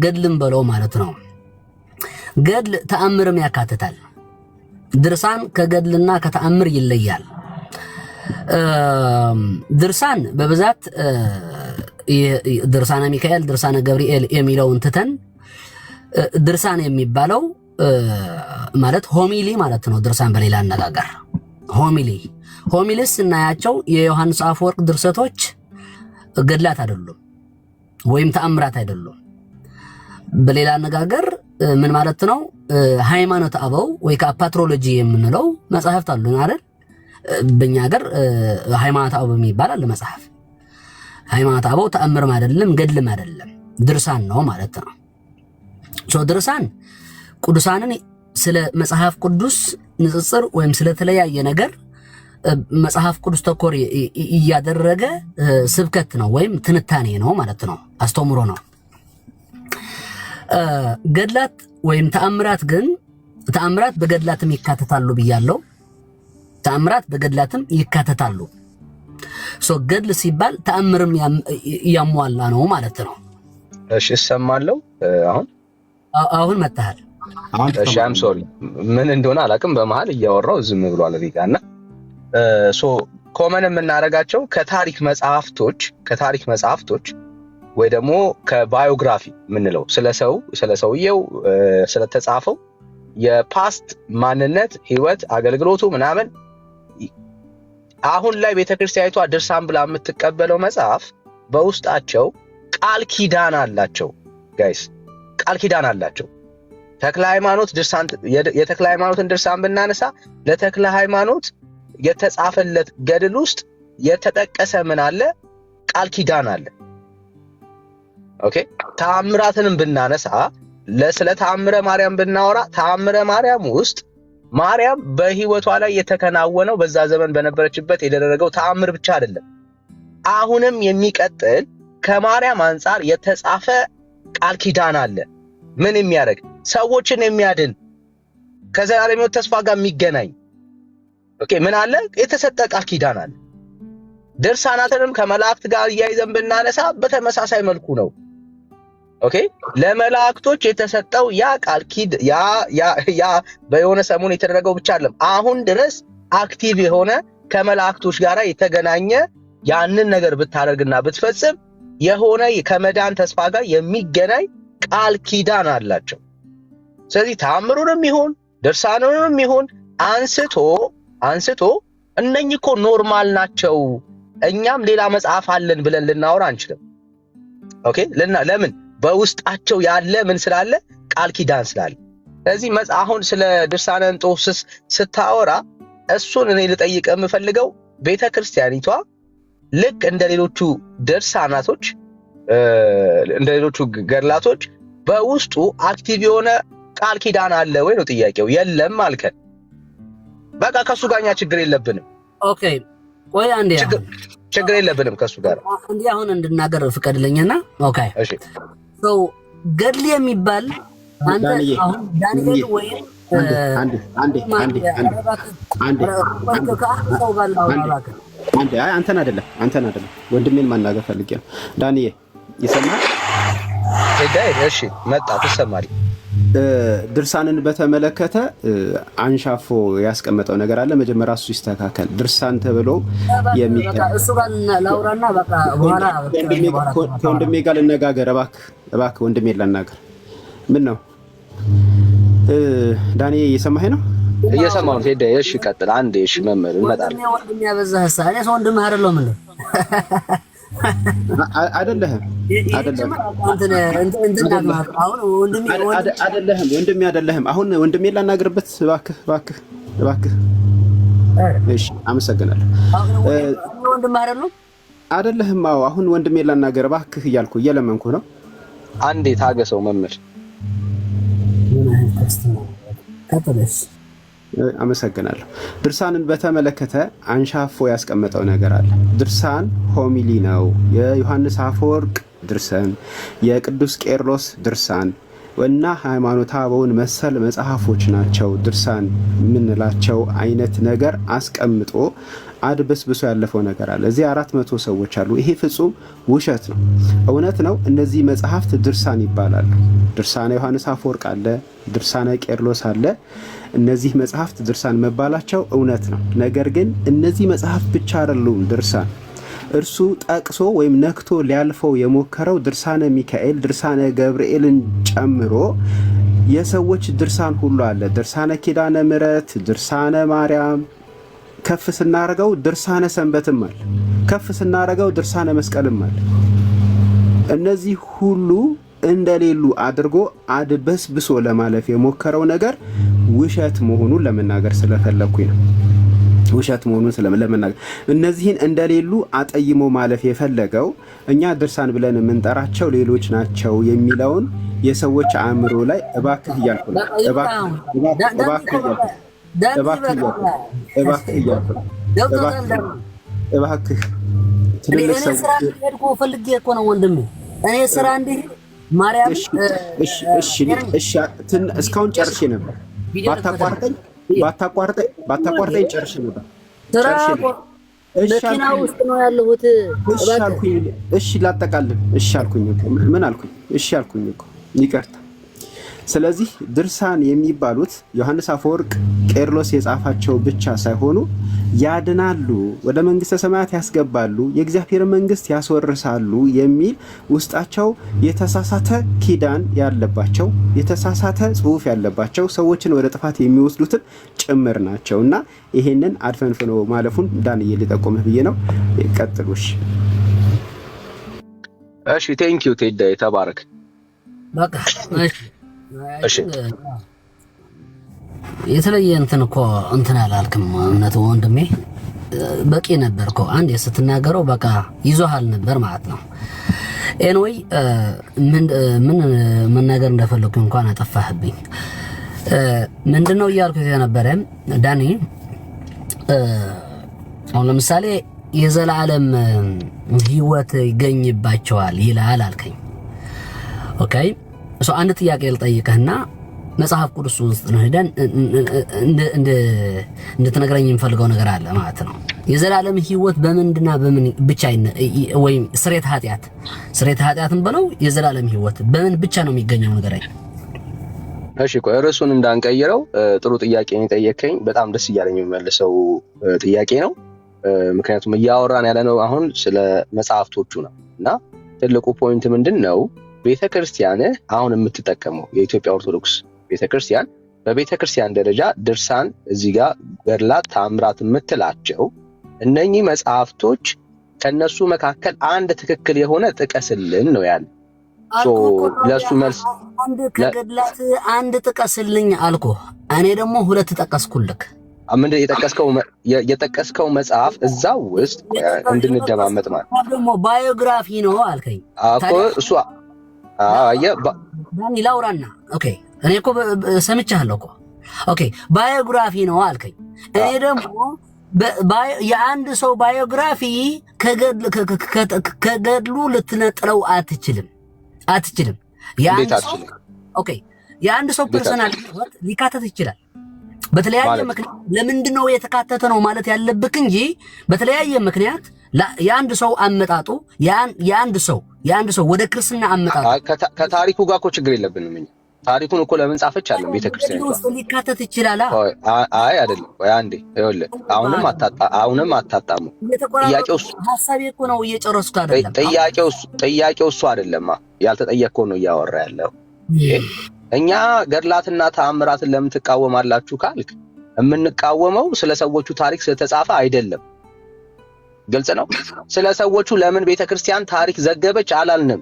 ገድልም በለው ማለት ነው። ገድል ተአምርም ያካትታል። ድርሳን ከገድልና ከተአምር ይለያል። ድርሳን በብዛት ድርሳነ ሚካኤል፣ ድርሳነ ገብርኤል የሚለውን ትተን ድርሳን የሚባለው ማለት ሆሚሊ ማለት ነው። ድርሳን በሌላ አነጋገር ሆሚሊስ ስናያቸው የዮሐንስ አፈወርቅ ድርሰቶች ገድላት አይደሉም ወይም ተአምራት አይደሉም። በሌላ አነጋገር ምን ማለት ነው? ሃይማኖት አበው ወይ ከፓትሮሎጂ የምንለው መጽሐፍት አሉ አይደል? በእኛ ሀገር ሃይማኖት አበው የሚባል አለ መጽሐፍ። ሃይማኖት አበው ተአምርም አይደለም ገድልም አይደለም ድርሳን ነው ማለት ነው። ድርሳን ቅዱሳንን ስለ መጽሐፍ ቅዱስ ንጽጽር ወይም ስለተለያየ ነገር መጽሐፍ ቅዱስ ተኮር እያደረገ ስብከት ነው ወይም ትንታኔ ነው ማለት ነው፣ አስተምሮ ነው። ገድላት ወይም ተአምራት ግን ተአምራት በገድላትም ይካተታሉ ብያለሁ። ተአምራት በገድላትም ይካተታሉ። ገድል ሲባል ተአምርም ያሟላ ነው ማለት ነው። እሺ እሰማለሁ። አሁን መጣሃል። እሺ አም ሶሪ ምን እንደሆነ አላውቅም። በመሃል እያወራው ዝም ብሏል ሪጋና ኮመን የምናደርጋቸው ከታሪክ መጽሐፍቶች ወይ ደግሞ ከባዮግራፊ ምንለው ስለሰውየው ስለተጻፈው የፓስት ማንነት ህይወት አገልግሎቱ ምናምን አሁን ላይ ቤተክርስቲያኒቷ ድርሳን ብላ የምትቀበለው መጽሐፍ በውስጣቸው ቃል ኪዳን አላቸው። ጋይስ ቃል ኪዳን አላቸው። ተክለ ሃይማኖት ድርሳን የተክለ ሃይማኖትን ድርሳን ብናነሳ ለተክለ ሃይማኖት የተጻፈለት ገድል ውስጥ የተጠቀሰ ምን አለ? ቃል ኪዳን አለ። ኦኬ ተአምራትንም ብናነሳ ስለ ተአምረ ማርያም ብናወራ ተአምረ ማርያም ውስጥ ማርያም በህይወቷ ላይ የተከናወነው በዛ ዘመን በነበረችበት የደረገው ተአምር ብቻ አይደለም። አሁንም የሚቀጥል ከማርያም አንፃር የተጻፈ ቃል ኪዳን አለ። ምን የሚያደርግ ሰዎችን የሚያድን ከዘላለም ሕይወት ተስፋ ጋር የሚገናኝ ኦኬ ምን አለ? የተሰጠ ቃል ኪዳን አለ። ድርሳናትንም ከመላእክት ጋር እያይዘን ብናነሳ በተመሳሳይ መልኩ ነው። ኦኬ ለመላእክቶች የተሰጠው ያ ቃል ኪዳን ያ በየሆነ ሰሞን የተደረገው ብቻ አይደለም። አሁን ድረስ አክቲቭ የሆነ ከመላእክቶች ጋር የተገናኘ ያንን ነገር ብታደርግና ብትፈጽም የሆነ ከመዳን ተስፋ ጋር የሚገናኝ ቃል ኪዳን አላቸው። ስለዚህ ተአምሩንም ይሁን ድርሳኑንም ይሁን አንስቶ እነኚህ እኮ ኖርማል ናቸው፣ እኛም ሌላ መጽሐፍ አለን ብለን ልናወራ አንችልም። ኦኬ ለምን? በውስጣቸው ያለ ምን ስላለ? ቃል ኪዳን ስላለ። ስለዚህ አሁን ስለ ድርሳነ እንጦንስ ስታወራ እሱን እኔ ልጠይቅ የምፈልገው ቤተክርስቲያኒቷ ልክ እንደ ሌሎቹ ድርሳናቶች እንደ ሌሎቹ ገድላቶች በውስጡ አክቲቭ የሆነ ቃል ኪዳን አለ ወይ ነው ጥያቄው። የለም አልከን፣ በቃ ከሱ ጋር እኛ ችግር የለብንም። ኦኬ ቆይ አንዴ ችግር የለብንም ከሱ ጋር እንዴ አሁን እንድናገር ፍቀድልኝና። ኦኬ እሺ ገድል የሚባል አንተ አሁን ዳንኤል ወይ አንተን አይደለም ወንድሜን ማናገር ፈልጌ ነው። ዳንኤል ይሰማል? እሺ መጣ ተሰማሪ። ድርሳንን በተመለከተ አንሻፎ ያስቀመጠው ነገር አለ። መጀመሪያ እሱ ይስተካከል። ድርሳን ተብሎ እሱ ጋር ላውራና በቃ በኋላ ከወንድሜ ጋር ልነጋገር። እባክህ ወንድሜ ላናገር። ምን ነው ዳኒ እየሰማኸኝ ነው? እየሰማሁ ነው። ሄደ እሺ ቀጥል። አንዴ እሺ መምህር እንመጣለን። ወንድሜ ያበዛህ ሳኔ ወንድምህ አይደለም እንዴ? አይደለህም አሁን ወንድሜ ላናግርበት። እባክህ እሺ አመሰግናለሁ። አይደለህም? አዎ አሁን ወንድሜ ላናገር እባክህ እያልኩ እየለመንኩ ነው። አንዴ ታገሰው መምህር። አመሰግናለሁ። ድርሳንን በተመለከተ አንሻፎ ያስቀመጠው ነገር አለ። ድርሳን ሆሚሊ ነው። የዮሐንስ አፈወርቅ ድርሳን፣ የቅዱስ ቄርሎስ ድርሳን እና ሃይማኖተ አበውን መሰል መጽሐፎች ናቸው ድርሳን የምንላቸው አይነት ነገር አስቀምጦ አድበስብሶ ያለፈው ነገር አለ። እዚህ 400 ሰዎች አሉ። ይሄ ፍጹም ውሸት ነው። እውነት ነው። እነዚህ መጽሐፍት ድርሳን ይባላሉ። ድርሳነ ዮሐንስ አፈወርቅ አለ፣ ድርሳነ ቄርሎስ አለ። እነዚህ መጽሐፍት ድርሳን መባላቸው እውነት ነው። ነገር ግን እነዚህ መጽሐፍት ብቻ አይደሉም ድርሳን። እርሱ ጠቅሶ ወይም ነክቶ ሊያልፈው የሞከረው ድርሳነ ሚካኤል፣ ድርሳነ ገብርኤልን ጨምሮ የሰዎች ድርሳን ሁሉ አለ። ድርሳነ ኪዳነ ምሕረት፣ ድርሳነ ማርያም፣ ከፍ ስናረገው ድርሳነ ሰንበትም አለ። ከፍ ስናረገው ድርሳነ መስቀልም አለ። እነዚህ ሁሉ እንደሌሉ አድርጎ አድበስብሶ ለማለፍ የሞከረው ነገር ውሸት መሆኑን ለመናገር ስለፈለኩኝ ነው። ውሸት መሆኑን ለመናገር እነዚህን እንደሌሉ አጠይሞ ማለፍ የፈለገው እኛ ድርሳን ብለን የምንጠራቸው ሌሎች ናቸው የሚለውን የሰዎች አእምሮ ላይ እባክህ እያልኩ ነው። እባክህ ትልልቅ ሰው ፈልጌ እኮ ነው ወንድሜ። እኔ ስራ እንዲህ ማርያም እስካሁን ጨርሼ ነበር። ባታቋርጠኝ ጨርሼ ነበር። መኪና ውስጥ ነው ያለሁት። እሺ ላጠቃልል። እሺ አልኩኝ እኮ ምን አልኩኝ? እሺ አልኩኝ እኮ ይቅርታ። ስለዚህ ድርሳን የሚባሉት ዮሐንስ አፈወርቅ ቄርሎስ የጻፋቸው ብቻ ሳይሆኑ ያድናሉ፣ ወደ መንግስተ ሰማያት ያስገባሉ፣ የእግዚአብሔር መንግስት ያስወርሳሉ የሚል ውስጣቸው የተሳሳተ ኪዳን ያለባቸው የተሳሳተ ጽሑፍ ያለባቸው ሰዎችን ወደ ጥፋት የሚወስዱትን ጭምር ናቸው እና ይሄንን አድፈንፍኖ ማለፉን ዳንኤ ሊጠቆምህ ብዬ ነው። ቀጥሉሽ። እሺ ቴንኪው ቴዳይ ተባረክ። በቃ እሺ የተለየ እንትን እኮ እንትን አላልክም። እውነት ወንድሜ በቂ ነበር እኮ አንዴ ስትናገረው በቃ ይዞሃል ነበር ማለት ነው። ኤንወይ ምን መናገር እንደፈለኩ እንኳን አጠፋህብኝ። ምንድነው እያልኩት የነበረ ዳኒ፣ አሁን ለምሳሌ የዘላለም ህይወት ይገኝባቸዋል ይላል አልከኝ። ኦኬ ሶ አንድ ጥያቄ ልጠይቅህና መጽሐፍ ቅዱስ ውስጥ ነው ሄደን እንድትነግረኝ የምፈልገው ነገር አለ ማለት ነው። የዘላለም ህይወት በምንድና በምን ብቻ ወይም ስሬት ኃጢአትን ብለው የዘላለም ህይወት በምን ብቻ ነው የሚገኘው ነገር አይ? እሺ ቆይ ርዕሱን እንዳንቀይረው ጥሩ ጥያቄ ነው የጠየቀኝ። በጣም ደስ እያለኝ የሚመልሰው ጥያቄ ነው። ምክንያቱም እያወራን ያለነው አሁን ስለ መጽሐፍቶቹ ነው እና ትልቁ ፖይንት ምንድነው? ቤተክርስቲያን አሁን የምትጠቀመው የኢትዮጵያ ኦርቶዶክስ ቤተክርስቲያን በቤተክርስቲያን ደረጃ ድርሳን እዚህ ጋር ገድላት ተአምራት የምትላቸው እነኚህ መጽሐፍቶች ከነሱ መካከል አንድ ትክክል የሆነ ጥቀስልን ነው ያለ። ለሱ መልስ አንድ ከገድላት አንድ ጥቀስልኝ አልኩ። እኔ ደግሞ ሁለት ጠቀስኩልክ። ምንድን የጠቀስከው መጽሐፍ እዛው ውስጥ እንድንደማመጥ ማለት ደግሞ ባዮግራፊ ነው አልከኝ እኮ እሱ ዳኒ ላውራና ኦኬ እኔ እኮ ሰምቻለሁ እኮ ኦኬ ባዮግራፊ ነው አልከኝ። እኔ ደግሞ የአንድ ሰው ባዮግራፊ ከገድሉ ልትነጥለው አትችልም። ኦኬ የአንድ ሰው ፐርሰናል ህይወት ሊካተት ይችላል በተለያየ ምክንያት። ለምንድነው የተካተተ ነው ማለት ያለብክ እንጂ በተለያየ ምክንያት የአንድ ሰው አመጣጡ የአንድ ሰው ወደ ክርስትና አመጣጡ ከታሪኩ ጋር እኮ ችግር የለብንም እኛ። ታሪኩን እኮ ለምን ጻፈች አለ ቤተክርስቲያን ውስጥ ሊካተት ይችላል። አይ አይደለም ወይ አንዴ ይኸውልህ፣ አሁንም አታጣሙ። ጥያቄው ሐሳቤ እኮ ነው እየጨረስኩ አይደለም። ጥያቄው እሱ አይደለም ያልተጠየቀው ነው እያወራ ያለው። እኛ ገድላትና ተአምራትን ለምን ትቃወማላችሁ ካልክ የምንቃወመው ስለ ሰዎቹ ታሪክ ስለተጻፈ አይደለም። ግልጽ ነው። ስለ ሰዎቹ ለምን ቤተክርስቲያን ታሪክ ዘገበች አላልንም።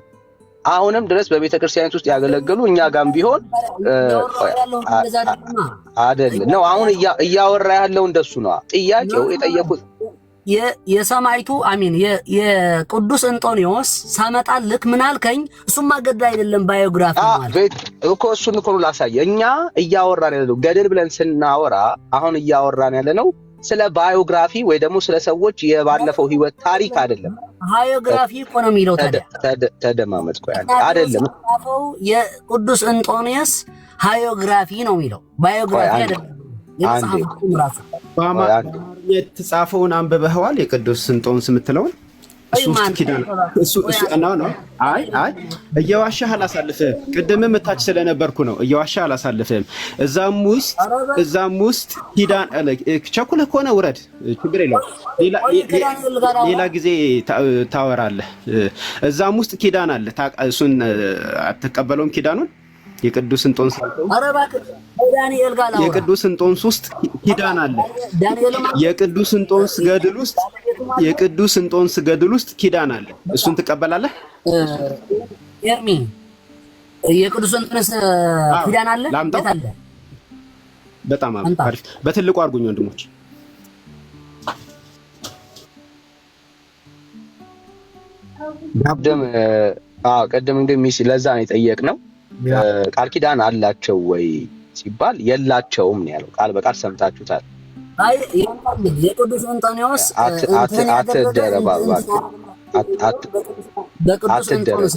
አሁንም ድረስ በቤተክርስቲያን ውስጥ ያገለገሉ እኛ ጋርም ቢሆን አይደለም ነው። አሁን እያወራ ያለው እንደሱ ነው። ጥያቄው የጠየቁት የሰማይቱ አሚን የቅዱስ እንጦንዮስ ሳመጣልክ ምን አልከኝ? እሱማ ገድል አይደለም ባዮግራፊ ማለት እኮ። እሱን እኮ ላሳየ። እኛ እያወራን ያለው ገድል ብለን ስናወራ አሁን እያወራን ያለነው ስለ ባዮግራፊ ወይ ደግሞ ስለ ሰዎች የባለፈው ህይወት ታሪክ አይደለም። ባዮግራፊ እኮ ነው የሚለው። ተደማመጥ ቆይ አይደለም። የቅዱስ እንጦንዮስ ባዮግራፊ ነው የሚለው፣ ባዮግራፊ አይደለም። በአማርኛ የተጻፈውን አንብበኸዋል? የቅዱስ እንጦንስ የምትለውን እሱ ውስጥ ኪዳን ነው። አይ እየዋሻህ አላሳልፍህም። ቅድምም እታች ስለነበርኩ ነው። እየዋሻህ አላሳልፍህም። እዛም ውስጥ ኪዳን ቸኩለህ ከሆነ ውረድ፣ ችግር የለውም። ሌላ ጊዜ ታወራለህ። እዛም ውስጥ ኪዳን አለ። እሱን አትቀበለውም? ኪዳኑን የቅዱስ እንጦንስ የቅዱስ እንጦንስ ውስጥ ኪዳን አለ። የቅዱስ እንጦንስ ገድል ውስጥ ኪዳን አለ። እሱን ትቀበላለህ? ኤርሚ የቅዱስ እንጦንስ ኪዳን አለ። ላምጣው? በጣም አሪፍ። በትልቁ አድርጉኝ ወንድሞች። ቀደም እንደሚስ ለዛ ነው የጠየቅነው። ቃል ኪዳን አላቸው ወይ ሲባል የላቸውም ነው ያለው። ቃል በቃል ሰምታችሁታል። አይ የቅዱስ እንጦንስ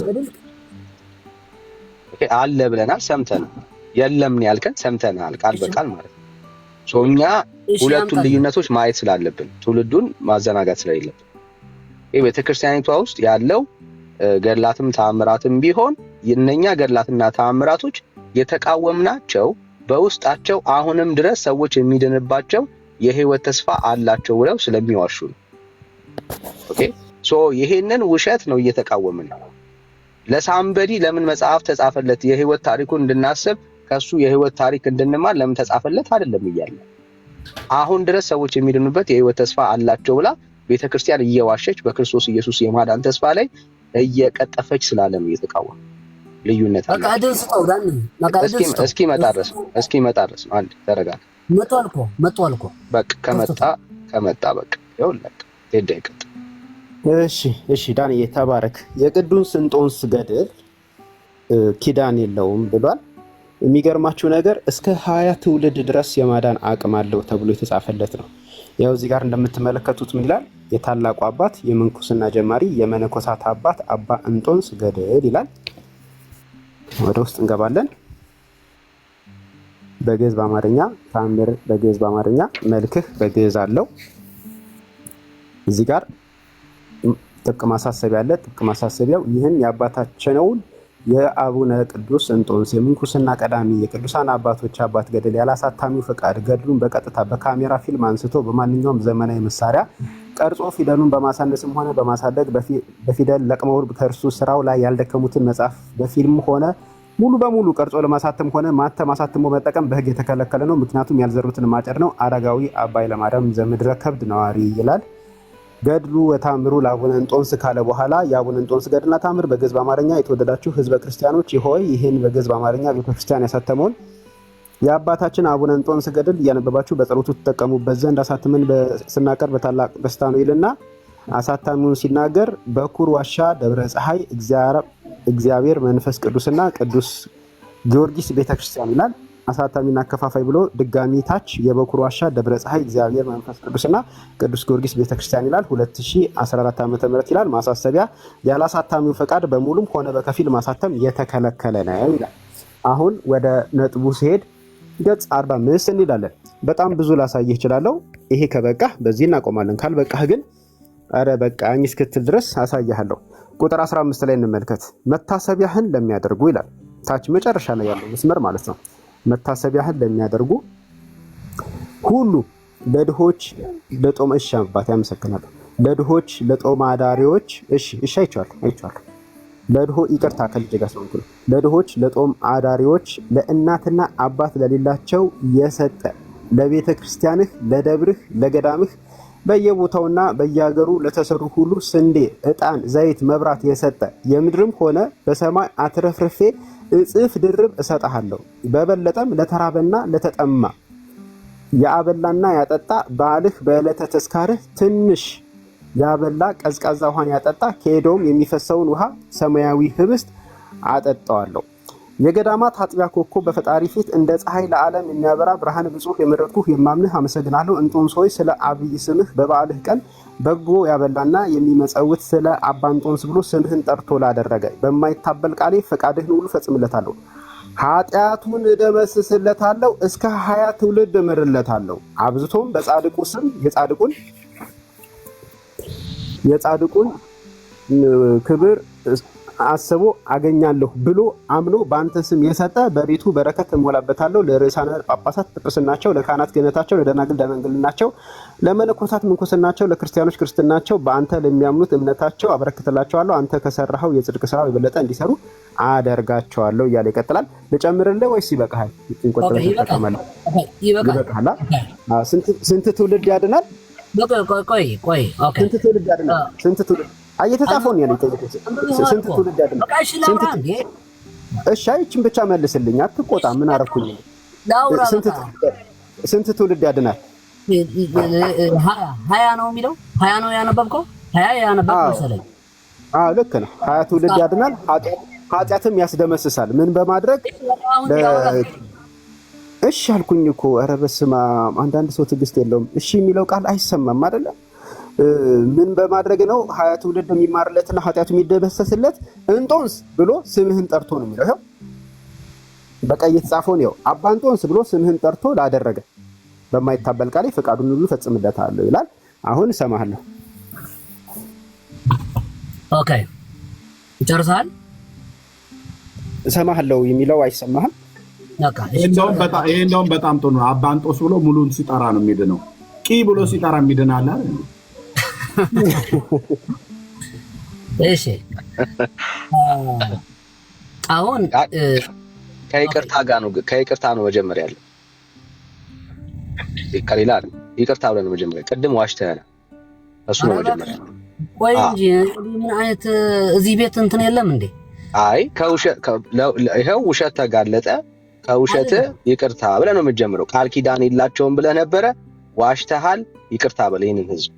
አለ ብለናል፣ ሰምተናል። የለም ነው ያልከን፣ ሰምተናል ቃል በቃል ማለት ነው። እኛ ሁለቱን ልዩነቶች ማየት ስላለብን ትውልዱን ማዘናጋት ስለሌለብን ይህ ቤተክርስቲያኒቷ ውስጥ ያለው ገድላትም ተአምራትም ቢሆን የነኛ ገድላትና ተአምራቶች የተቃወምናቸው በውስጣቸው አሁንም ድረስ ሰዎች የሚድንባቸው የህይወት ተስፋ አላቸው ብለው ስለሚዋሹ ነው። ኦኬ ይሄንን ውሸት ነው እየተቃወምን ነው። ለሳምበዲ ለምን መጽሐፍ ተጻፈለት? የህይወት ታሪኩን እንድናስብ ከሱ የህይወት ታሪክ እንድንማር ለምን ተጻፈለት አይደለም እያለ አሁን ድረስ ሰዎች የሚድኑበት የህይወት ተስፋ አላቸው ብላ ቤተክርስቲያን እየዋሸች በክርስቶስ ኢየሱስ የማዳን ተስፋ ላይ እየቀጠፈች ስላለም እየተቃወመ ልዩነት አለ። እስኪ መጣ ድረስ አንድ ተረጋጋ። መጥቷልኮ በቃ ከመጣ በቃ ይኸውልህ ይደቀጥ። እሺ ዳንኤ ተባረክ። የቅዱስ እንጦንስ ገድል ኪዳን የለውም ብሏል። የሚገርማችሁ ነገር እስከ 20 ትውልድ ድረስ የማዳን አቅም አለው ተብሎ የተጻፈለት ነው። ያው እዚህ ጋር እንደምትመለከቱት ምን ይላል? የታላቁ አባት የምንኩስና ጀማሪ የመነኮሳት አባት አባ እንጦንስ ገድል ይላል። ወደ ውስጥ እንገባለን። በግዕዝ በአማርኛ ተአምር፣ በግዕዝ በአማርኛ መልክህ በግዕዝ አለው። እዚህ ጋር ጥብቅ ማሳሰቢያ አለ። ጥብቅ ማሳሰቢያው ይህን የአባታችንን የአቡነ ቅዱስ እንጦንስ የምንኩስና ቀዳሚ የቅዱሳን አባቶች አባት ገድል ያላሳታሚው ፈቃድ ገድሉን በቀጥታ በካሜራ ፊልም አንስቶ በማንኛውም ዘመናዊ መሳሪያ ቀርጾ ፊደሉን በማሳነስም ሆነ በማሳደግ በፊደል ለቅመው ከእርሱ ስራው ላይ ያልደከሙትን መጽሐፍ በፊልም ሆነ ሙሉ በሙሉ ቀርጾ ለማሳተም ሆነ ማተም አሳትሞ መጠቀም በሕግ የተከለከለ ነው። ምክንያቱም ያልዘሩትን ማጨድ ነው። አረጋዊ አባይ ለማርያም ዘምድረ ከብድ ነዋሪ ይላል። ገድሉ ወታምሩ ለአቡነ እንጦንስ ካለ በኋላ የአቡነ እንጦንስ ገድልና ታምር በግዕዝ በአማርኛ የተወደዳችሁ ህዝበ ክርስቲያኖች ሆይ ይህን በግዕዝ በአማርኛ ቤተክርስቲያን ያሳተመውን የአባታችን አቡነ እንጦንስ ገድል እያነበባችሁ በጸሎቱ ትጠቀሙበት ዘንድ አሳትመን ስናቀርብ በታላቅ ደስታ ነው ይልና አሳታሚውን ሲናገር በኩር ዋሻ ደብረ ፀሐይ እግዚአብሔር መንፈስ ቅዱስና ቅዱስ ጊዮርጊስ ቤተክርስቲያን ይላል። አሳታሚና አከፋፋይ ብሎ ድጋሚ ታች የበኩር ዋሻ ደብረ ፀሐይ እግዚአብሔር መንፈስ ቅዱስና ቅዱስ ጊዮርጊስ ቤተክርስቲያን ይላል። 2014 ዓ.ም ይላል። ማሳሰቢያ ያላሳታሚው ፈቃድ በሙሉም ሆነ በከፊል ማሳተም የተከለከለ ነው ይላል። አሁን ወደ ነጥቡ ሲሄድ ገጽ 45 እንላለን። በጣም ብዙ ላሳይህ እችላለሁ። ይሄ ከበቃህ በዚህ እናቆማለን። ካልበቃህ ግን አረ በቃኝ እስክትል ድረስ አሳያለሁ። ቁጥር 15 ላይ እንመልከት። መታሰቢያህን ለሚያደርጉ ይላል። ታች መጨረሻ ላይ ያለው መስመር ማለት ነው። መታሰቢያህን ለሚያደርጉ ሁሉ ለድሆች ለጦም እሺ አባቴ አመሰግናለሁ። ለድሆች ለጦም አዳሪዎች እሺ አይቻለሁ። ለድሆ ይቅርታ ከልጅ ጋር ስለሆንኩ ነው። ለድሆች ለጦም አዳሪዎች ለእናትና አባት ለሌላቸው የሰጠ ለቤተ ክርስቲያንህ ለደብርህ ለገዳምህ በየቦታውና በየሀገሩ ለተሰሩ ሁሉ ስንዴ፣ ዕጣን፣ ዘይት፣ መብራት የሰጠ የምድርም ሆነ በሰማይ አትረፍርፌ እጽፍ ድርብ እሰጥሃለሁ። በበለጠም ለተራበና ለተጠማ ያበላና ያጠጣ በዓልህ በዕለተ ተስካርህ ትንሽ ያበላ ቀዝቃዛ ውሃን ያጠጣ ከኤዶም የሚፈሰውን ውሃ ሰማያዊ ህብስት አጠጣዋለሁ። የገዳማት አጥቢያ ኮከብ በፈጣሪ ፊት እንደ ፀሐይ ለዓለም የሚያበራ ብርሃን ብፁዕ የመረጥኩህ የማምንህ አመሰግናለሁ። እንጦንስ ሆይ ስለ አብይ ስምህ በበዓልህ ቀን በጎ ያበላና የሚመጸውት ስለ አባ እንጦንስ ብሎ ስምህን ጠርቶ ላደረገ በማይታበል ቃሌ ፈቃድህን ሁሉ ፈጽምለታለሁ። ኃጢአቱን እደመስስለታለሁ፣ እስከ 20 ትውልድ እምርለታለሁ። አብዝቶም በጻድቁ ስም የጻድቁን ክብር አስቦ አገኛለሁ ብሎ አምኖ በአንተ ስም የሰጠ በቤቱ በረከት እሞላበታለሁ። ለርዕሳነ ጳጳሳት ጵጵስናቸው፣ ለካህናት ክህነታቸው፣ ለደናግል ደመንግልናቸው፣ ለመነኮሳት ምንኩስናቸው፣ ለክርስቲያኖች ክርስትናቸው፣ በአንተ ለሚያምኑት እምነታቸው አበረክትላቸዋለሁ። አንተ ከሰራኸው የጽድቅ ስራ የበለጠ እንዲሰሩ አደርጋቸዋለሁ እያለ ይቀጥላል። ልጨምርልህ ወይስ ይበቃሃል? ይበቃሃል። ስንት ትውልድ ያድናል? ስንት ትውልድ ያድናል? ስንት ትውልድ እየተጻፈው ነው ያለው። ስንት ትውልድ ያድናል? እሺ ይህችን ብቻ መልስልኝ፣ አትቆጣ። ምን አደረኩኝ? ስንት ትውልድ ያድናል? 20 ነው የሚለው 20 ነው ያነበብከው? 20 ያነበብከው መሰለኝ። ልክ ነው። 20 ትውልድ ያድናል፣ ኃጢአትም ያስደመስሳል። ምን በማድረግ? እሺ አልኩኝ እኮ። ኧረ በስመ አብ! አንዳንድ ሰው ትዕግስት የለውም። እሺ የሚለው ቃል አይሰማም አይደለ? ምን በማድረግ ነው 20 ትውልድ የሚማርለትና ኃጢአቱ የሚደመሰስለት? እንጦንስ ብሎ ስምህን ጠርቶ ነው የሚለው። ይኸው በቃ እየተጻፈው ነው። አባ እንጦንስ ብሎ ስምህን ጠርቶ ላደረገ በማይታበል ቃል ፈቃዱን ሁሉ ፈጽምለታለሁ ይላል። አሁን እሰማሃለሁ። ኦኬ ጨርሰሃል? እሰማሃለሁ የሚለው አይሰማህም? ይሄ እንደውም በጣም ጥሩ ነው። አባ እንጦንስ ብሎ ሙሉን ሲጠራ ነው የሚድነው። ቂ ብሎ ሲጠራ የሚድናል አይደል? እሺ አሁን ከይቅርታ ነው መጀመሪያ ያለው። ከሌላ ይቅርታ ብለን ነው መጀመሪያ። ቅድም ዋሽተህ እሱ ነው መጀመሪያ። ቆይ እንጂ ምን አይነት እዚህ ቤት እንትን የለም እንዴ? አይ ይኸው ውሸት ተጋለጠ። ከውሸት ይቅርታ ብለህ ነው የምትጀምረው። ቃል ኪዳን የላቸውም ብለህ ነበረ፣ ዋሽተሃል። ይቅርታ በል ይሄንን ህዝብ።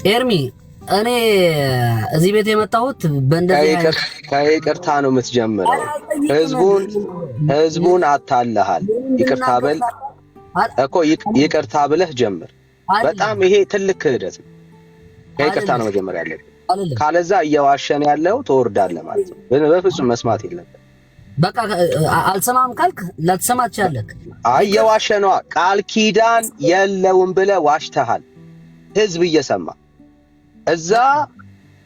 ኤርሚ እኔ እዚህ ቤት የመጣሁት በእንደዚህ ከይቅርታ ነው የምትጀምረው። ህዝቡን አታለሃል። ይቅርታ በል እኮ ይቅርታ ብለህ ጀምር። በጣም ይሄ ትልቅ ክህደት ነው። ከይቅርታ ነው መጀመሪያ ያለብህ። ካለዛ እየዋሸን ያለው ትወርዳለህ ማለት ነው። በፍጹም መስማት የለብህም። በቃ አልሰማም ካልክ ላትሰማ ትችላለህ። እየዋሸ ነው። ቃል ኪዳን የለውም ብለህ ዋሽተሃል። ህዝብ እየሰማ እዛ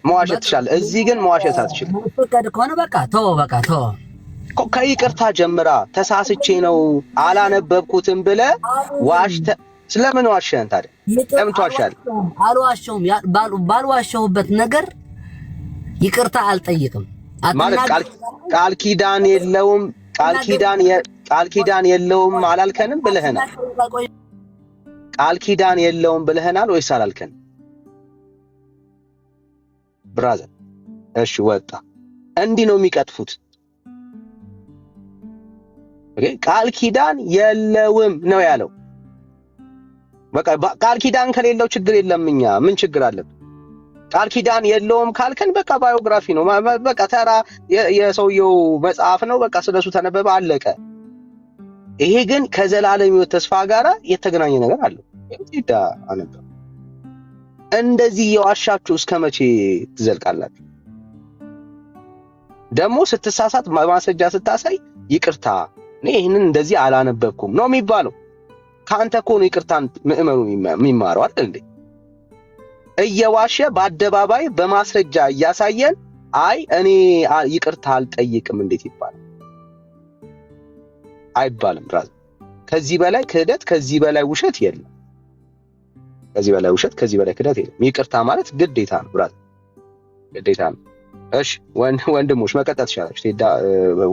መዋሸት ትችላለህ፣ እዚህ ግን መዋሸት አትችልም። ፈቃድ ከሆነ በቃ ተው። ከይቅርታ ጀምራ። ተሳስቼ ነው አላነበብኩትም ብለህ ዋሽተህ ስለምን ዋሸህን ታዲያ? ለምን ትዋሻለህ? አልዋሸሁም። ባልዋሸሁበት ነገር ይቅርታ አልጠይቅም ማለት ቃል ኪዳን የለውም ቃል ኪዳን የለውም አላልከንም ብለህናል። ቃል ኪዳን የለውም ብለህናል ወይስ አላልከንም? ብራዘር እሺ ወጣ። እንዲህ ነው የሚቀጥፉት። ኦኬ ቃል ኪዳን የለውም ነው ያለው። በቃ ቃል ኪዳን ከሌለው ችግር የለም። እኛ ምን ችግር አለብን? ቃል ኪዳን የለውም ካልከን በቃ ባዮግራፊ ነው። በቃ ተራ የሰውየው መጽሐፍ ነው። በቃ ስለሱ ተነበበ አለቀ። ይሄ ግን ከዘላለም ሕይወት ተስፋ ጋራ የተገናኘ ነገር አለው። ይዳ አነበ እንደዚህ የዋሻችሁ እስከ መቼ ትዘልቃላችሁ? ደግሞ ስትሳሳት ማስረጃ ስታሳይ ይቅርታ እኔ ይሄንን እንደዚህ አላነበብኩም ነው የሚባለው። ካንተ እኮ ነው ይቅርታን ምእመኑ የሚማረው አይደል እንዴ? እየዋሸ በአደባባይ በማስረጃ እያሳየን አይ እኔ ይቅርታ አልጠይቅም እንዴት ይባላል? አይባልም ብራዘር። ከዚህ በላይ ክህደት፣ ከዚህ በላይ ውሸት የለም። ከዚህ በላይ ውሸት፣ ከዚህ በላይ ክህደት የለም። ይቅርታ ማለት ግዴታ ነው ብራዘር፣ ግዴታ ነው። እሺ ወንድሞች መቀጠል ትችላላችሁ።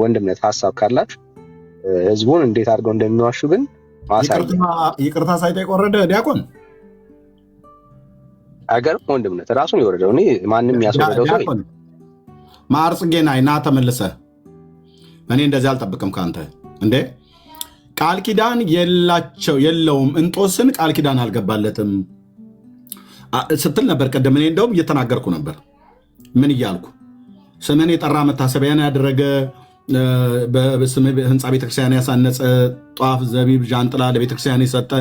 ወንድምነት ሀሳብ ካላችሁ ህዝቡን እንዴት አድርገው እንደሚዋሹ ግን ይቅርታ ሳይጠይቅ ወረደ ዲያቆን አገርም ወንድምነት ራሱን የወረደው እኔ ማንም ያስወረደው ሰው ማር ጽጌና አይና ተመለሰ። እኔ እንደዚህ አልጠብቅም ካንተ እንዴ። ቃል ኪዳን የለውም እንጦስን ቃል ኪዳን አልገባለትም ስትል ነበር ቀደም። እኔ እንደውም እየተናገርኩ ነበር። ምን እያልኩ ስምን የጠራ መታሰቢያን ያደረገ በስምህ ህንፃ ቤተክርስቲያን ያሳነጸ ጧፍ፣ ዘቢብ፣ ዣንጥላ ለቤተክርስቲያን የሰጠ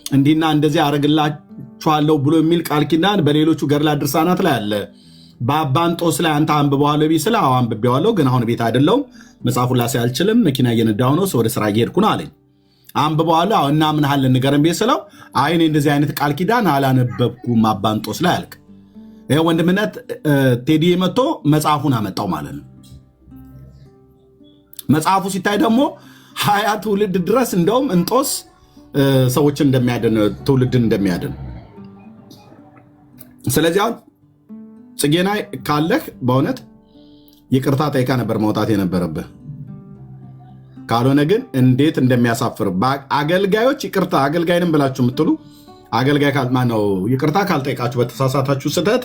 እንዲና እንደዚህ አረግላችኋለሁ ብሎ የሚል ቃል ኪዳን በሌሎቹ ገድላት ድርሳናት ላይ አለ። በአባንጦስ ላይ አንተ አንብበዋለሁ ቢስል አዎ አንብቤዋለሁ፣ ግን አሁን ቤት አይደለሁም፣ መጽሐፉን ላሳይ አልችልም፣ መኪና እየነዳሁ ነው፣ ወደ ስራ እየሄድኩ ነው አለኝ። አንብበዋለሁ እና ምንሃልን ንገረን ቤት ስለው አይ እኔ እንደዚህ አይነት ቃል ኪዳን አላነበብኩም አባንጦስ ላይ አልክ። ይሄ ወንድምነት ቴዲ መጥቶ መጽሐፉን አመጣው ማለት ነው። መጽሐፉ ሲታይ ደግሞ 20 ትውልድ ድረስ እንደውም እንጦስ ሰዎችን እንደሚያድን ትውልድን እንደሚያድን። ስለዚህ አሁን ጽጌና ካለህ በእውነት ይቅርታ ጠይቃ ነበር መውጣት የነበረብህ። ካልሆነ ግን እንዴት እንደሚያሳፍር አገልጋዮች ይቅርታ አገልጋይንም ብላችሁ የምትሉ አገልጋይ ማነው ይቅርታ ካልጠይቃችሁ በተሳሳታችሁ ስህተት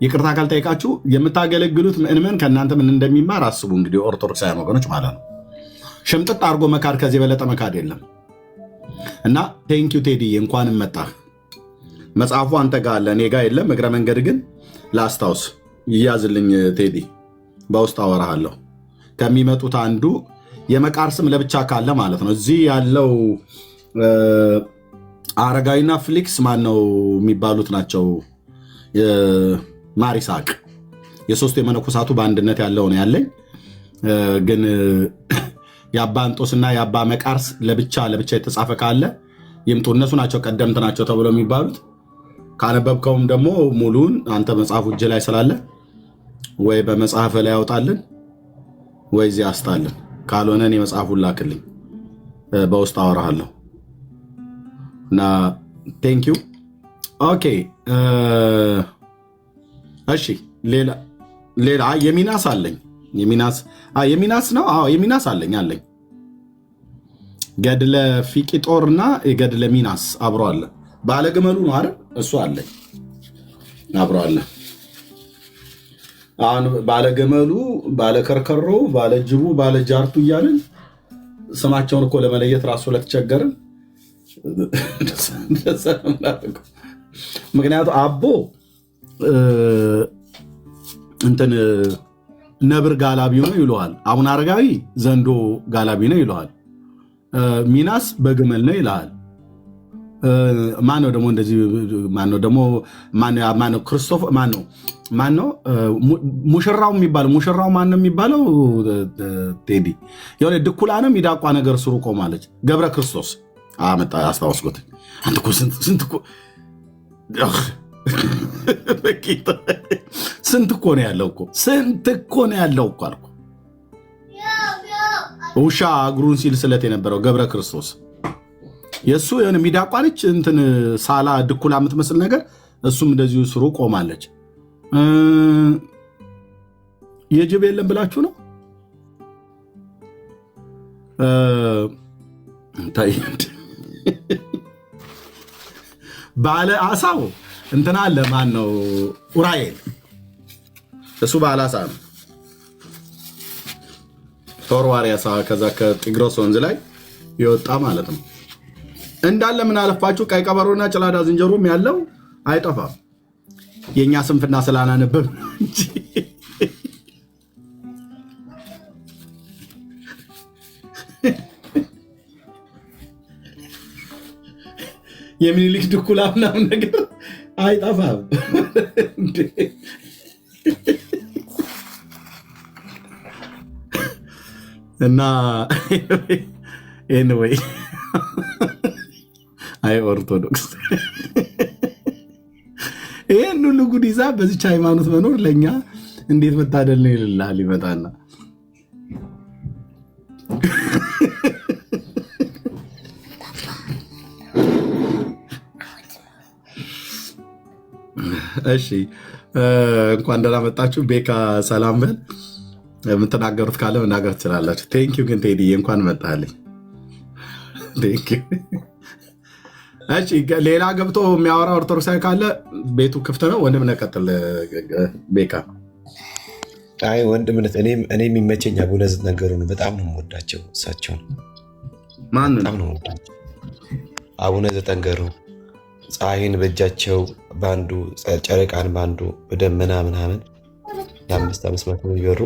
ይቅርታ ካልጠይቃችሁ የምታገለግሉት ምእመን ከእናንተ ምን እንደሚማር አስቡ። እንግዲህ ኦርቶዶክሳውያን ወገኖች ማለት ነው። ሽምጥጥ አድርጎ መካድ ከዚህ የበለጠ መካድ የለም። እና ቴንኪው ቴዲ እንኳንም መጣህ። መጽሐፉ አንተ ጋር አለ፣ እኔ ጋር የለም። እግረ መንገድ ግን ላስታውስ ይያዝልኝ ቴዲ፣ በውስጥ አወራሃለሁ። ከሚመጡት አንዱ የመቃር ስም ለብቻ ካለ ማለት ነው። እዚህ ያለው አረጋዊና ፍሊክስ ማን ነው የሚባሉት ናቸው። ማሪሳቅ የሶስቱ የመነኮሳቱ በአንድነት ያለው ነው ያለኝ። ግን የአባ እንጦስና የአባ መቃርስ ለብቻ የተጻፈ ካለ ይምጡ። እነሱ ናቸው ቀደምት ናቸው ተብለው የሚባሉት። ካነበብከውም ደግሞ ሙሉን አንተ መጽሐፉ እጅ ላይ ስላለ ወይ በመጽሐፍ ላይ ያውጣልን ወይ እዚህ አስጣልን። ካልሆነ እኔ መጽሐፉን ላክልኝ፣ በውስጥ አወራሃለሁ። እና ቴንኪው። ኦኬ እሺ። ሌላ የሚናስ አለኝ። የሚናስ ነው። አዎ የሚናስ አለኝ። ገድለ ፊቂጦርና የገድለ ሚናስ አብሮ አለ። ባለግመሉ ነው አይደል? እሱ አለኝ አብሮ አለ። አሁን ባለግመሉ፣ ባለከርከሮ፣ ባለጅቡ፣ ባለጃርቱ እያልን ስማቸውን እኮ ለመለየት ራሱ ለተቸገርን። ምክንያቱ አቦ እንትን ነብር ጋላቢ ነው ይለዋል። አቡነ አረጋዊ ዘንዶ ጋላቢ ነው ይለዋል። ሚናስ በግመል ነው ይልሃል። ማነው ደግሞ እንደዚህ? ማነው ደግሞ? ማነው ክርስቶፍ? ማነው ሙሽራው የሚባለው? ሙሽራው ማነው የሚባለው? ቴዲ የሆነ ድኩላ ነው ሚዳቋ ነገር ስሩ ቆማለች። ገብረ ክርስቶስ አመጣ። አስታወስኩት። አንተ እኮ ስንት እኮ ስንት እኮ ነው ያለው እኮ ስንት እኮ ነው ያለው እኮ አልኩ። ውሻ እግሩን ሲል ስለት የነበረው ገብረ ክርስቶስ የእሱ የሆነ ሚዳቋ ነች፣ እንትን ሳላ ድኩላ የምትመስል ነገር። እሱም እንደዚሁ ስሩ ቆማለች። የጅብ የለም ብላችሁ ነው ባለ አሳው እንትና አለ። ማን ነው? ኡራኤል። እሱ ባለ አሳ ነው። ተወርዋሪ አሳ ከዛ ከጢግሮስ ወንዝ ላይ የወጣ ማለት ነው። እንዳለ ምን አለፋችሁ ቀይ ቀበሮና ጭላዳ ዝንጀሮም ያለው አይጠፋም። የእኛ ስንፍና ስላላነበብ እንጂ የሚኒሊክ ድኩላ ምናምን ነገር አይጠፋም። እና ኤኒዌይ አይ ኦርቶዶክስ ይህን ሁሉ ጉድ ይዛ በዚች ሃይማኖት መኖር ለእኛ እንዴት መታደል ነው ይልልሃል። ይመጣና እሺ እንኳን ደህና መጣችሁ። ቤካ ሰላም በል። የምትናገሩት ካለ መናገር ትችላላችሁ። ቴንኪው ግን ቴዲዬ እንኳን መጣልኝ። እሺ ሌላ ገብቶ የሚያወራ ኦርቶዶክሳዊ ካለ ቤቱ ክፍት ነው። ወንድም ነቀጥል ቤካ። አይ ወንድምነት እኔ የሚመቸኝ አቡነ ዘጠንገሩ ነው። በጣም ነው የምወዳቸው እሳቸውን። ማን በጣም ነው የምወዳቸው አቡነ ዘጠንገሩ። ፀሐይን በእጃቸው በአንዱ ጨረቃን በአንዱ በደመና ምናምን ለ500 የሚበሩ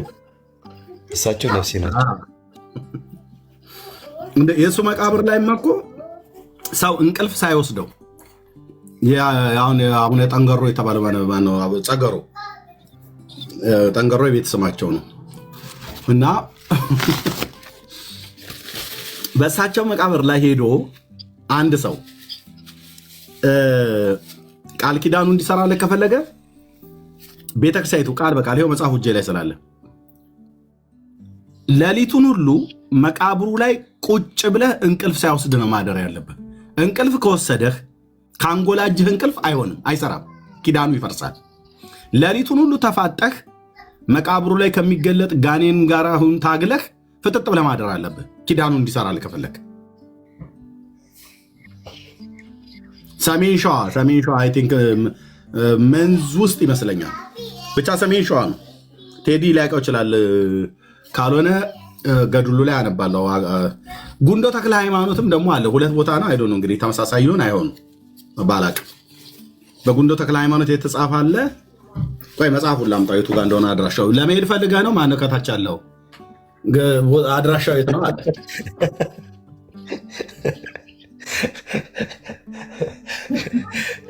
እሳቸው ነፍሴ ናቸው። የእሱ መቃብር ላይ እኮ ሰው እንቅልፍ ሳይወስደው አሁን አቡነ ጠንገሮ የተባለ ጸገሮ ጠንገሮ የቤት ስማቸው ነው እና በእሳቸው መቃብር ላይ ሄዶ አንድ ሰው ቃል ኪዳኑ እንዲሰራለት ከፈለገ ቤተክርስቲያኒቱ ቃል በቃል ይኸው መጽሐፉ እጄ ላይ ስላለ ሌሊቱን ሁሉ መቃብሩ ላይ ቁጭ ብለህ እንቅልፍ ሳይወስድ ነው ማደር ያለብህ። እንቅልፍ ከወሰደህ ከአንጎላጅህ እንቅልፍ አይሆንም፣ አይሰራም፣ ኪዳኑ ይፈርሳል። ሌሊቱን ሁሉ ተፋጠህ መቃብሩ ላይ ከሚገለጥ ጋኔን ጋር አሁን ታግለህ ፍጥጥ ብለህ ማደር አለብህ ኪዳኑ እንዲሰራልህ ከፈለግ። ሰሜን ሸዋ አይ ቲንክ መንዝ ውስጥ ይመስለኛል፣ ብቻ ሰሜን ሸዋ ነው። ቴዲ ሊያውቀው ይችላል፣ ካልሆነ ገድሉ ላይ አነባለሁ። ጉንዶ ተክለ ሃይማኖትም ደግሞ አለ፣ ሁለት ቦታ ነው። አይዶ ነው እንግዲህ ተመሳሳይ ይሆን አይሆን ባላቅም በጉንዶ ተክለ ሃይማኖት የተጻፈ አለ። ቆይ መጽሐፉን ላምጣው የቱ ጋር እንደሆነ አድራሻው። ለመሄድ ፈልገህ ነው? ማነው ከታች ያለው አድራሻው የት ነው?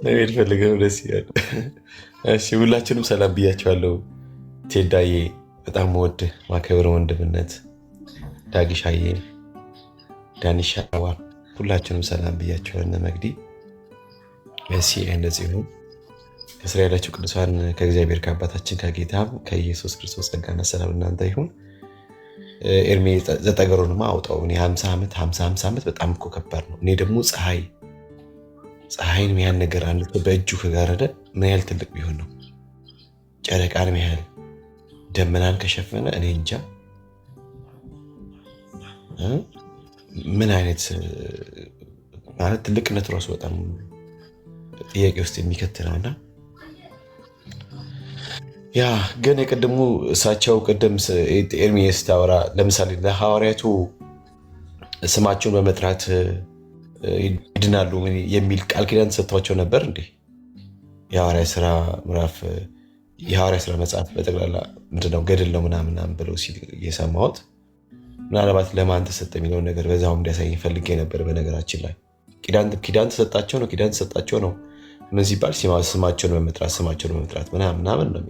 ለመሄድ ፈልገህ ነው? ደስ ይላል። እሺ ሁላችንም ሰላም ብያቸዋለሁ። ቴዳዬ በጣም ወድህ ማከብር ወንድምነት፣ ዳጊሻዬን፣ ዳኒሻዋ ሁላችንም ሰላም ብያቸዋል። እነ መግዲ መሲ እንደዚሁም ከእስራኤላችሁ ቅዱሳን ከእግዚአብሔር ከአባታችን ከጌታም ከኢየሱስ ክርስቶስ ጸጋና ሰላም እናንተ ይሁን። ኤርሜ ዘጠገሮንማ አውጣው። እኔ 50 ዓመት በጣም እኮ ከባድ ነው። እኔ ደግሞ ፀሐይን ያን ነገር አንድ በእጁ ከጋረደ ምን ያህል ትልቅ ቢሆን ነው? ጨረቃን ያህል ደመናን ከሸፈነ እኔ እንጃ ምን አይነት ማለት ትልቅነት ራሱ በጣም ጥያቄ ውስጥ የሚከት ነውና ያ ግን የቀደሙ እሳቸው ቅድም ኤርሚያስ ስታወራ ለምሳሌ ለሐዋርያቱ ስማቸውን በመጥራት ይድናሉ የሚል ቃል ኪዳን ተሰጥቷቸው ነበር እንዴ? የሐዋርያ ስራ መጽሐፍ በጠቅላላ ምንድነው ገድል ነው ምናምን ብለው ሲል የሰማሁት ምናልባት ለማን ተሰጠ የሚለውን ነገር በዛው እንዲያሳይ ፈልጌ ነበር። በነገራችን ላይ ኪዳን ተሰጣቸው ነው ምን ሲባል ስማቸውን በመጥራት ምናምን ነው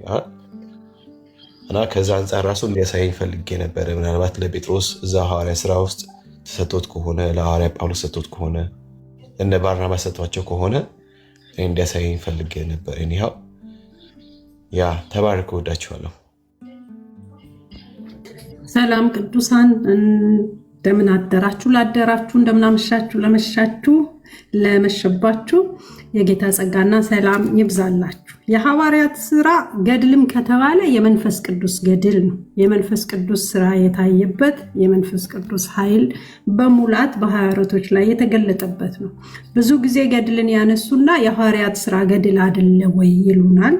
እና ከዛ አንጻር ራሱ እንዲያሳየኝ ፈልጌ ነበር። ምናልባት ለጴጥሮስ እዛ ሐዋርያ ስራ ውስጥ ተሰጥቶት ከሆነ ለሐዋርያ ጳውሎስ ተሰጥቶት ከሆነ እነ ባርናባስ ሰጥቷቸው ከሆነ እንዲያሳየኝ ፈልጌ ነበር። እኒሃው ያ ተባረክ፣ ወዳችኋለሁ። ሰላም ቅዱሳን እንደምን አደራችሁ? ላደራችሁ፣ እንደምን አመሻችሁ? ለመሻችሁ፣ ለመሸባችሁ የጌታ ጸጋና ሰላም ይብዛላችሁ። የሐዋርያት ስራ ገድልም ከተባለ የመንፈስ ቅዱስ ገድል ነው። የመንፈስ ቅዱስ ስራ የታየበት የመንፈስ ቅዱስ ኃይል በሙላት በሐዋርያቶች ላይ የተገለጠበት ነው። ብዙ ጊዜ ገድልን ያነሱና የሐዋርያት ስራ ገድል አይደለ ወይ ይሉናል።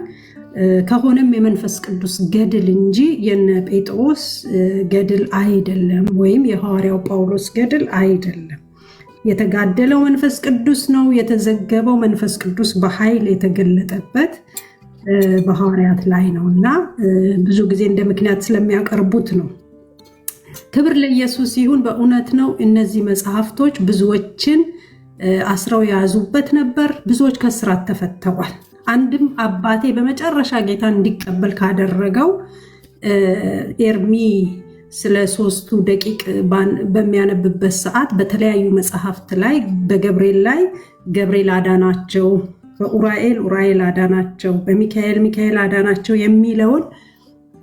ከሆነም የመንፈስ ቅዱስ ገድል እንጂ የነ ጴጥሮስ ገድል አይደለም፣ ወይም የሐዋርያው ጳውሎስ ገድል አይደለም። የተጋደለው መንፈስ ቅዱስ ነው። የተዘገበው መንፈስ ቅዱስ በኃይል የተገለጠበት በሐዋርያት ላይ ነው እና ብዙ ጊዜ እንደ ምክንያት ስለሚያቀርቡት ነው። ክብር ለኢየሱስ ይሁን። በእውነት ነው እነዚህ መጽሐፍቶች ብዙዎችን አስረው የያዙበት ነበር። ብዙዎች ከስራት ተፈተዋል። አንድም አባቴ በመጨረሻ ጌታን እንዲቀበል ካደረገው ኤርሚ ስለ 3ቱ ደቂቅ በሚያነብበት ሰዓት በተለያዩ መጽሐፍት ላይ በገብርኤል ላይ ገብርኤል አዳናቸው፣ በኡራኤል አዳናቸው፣ በሚካኤል አዳናቸው የሚለውን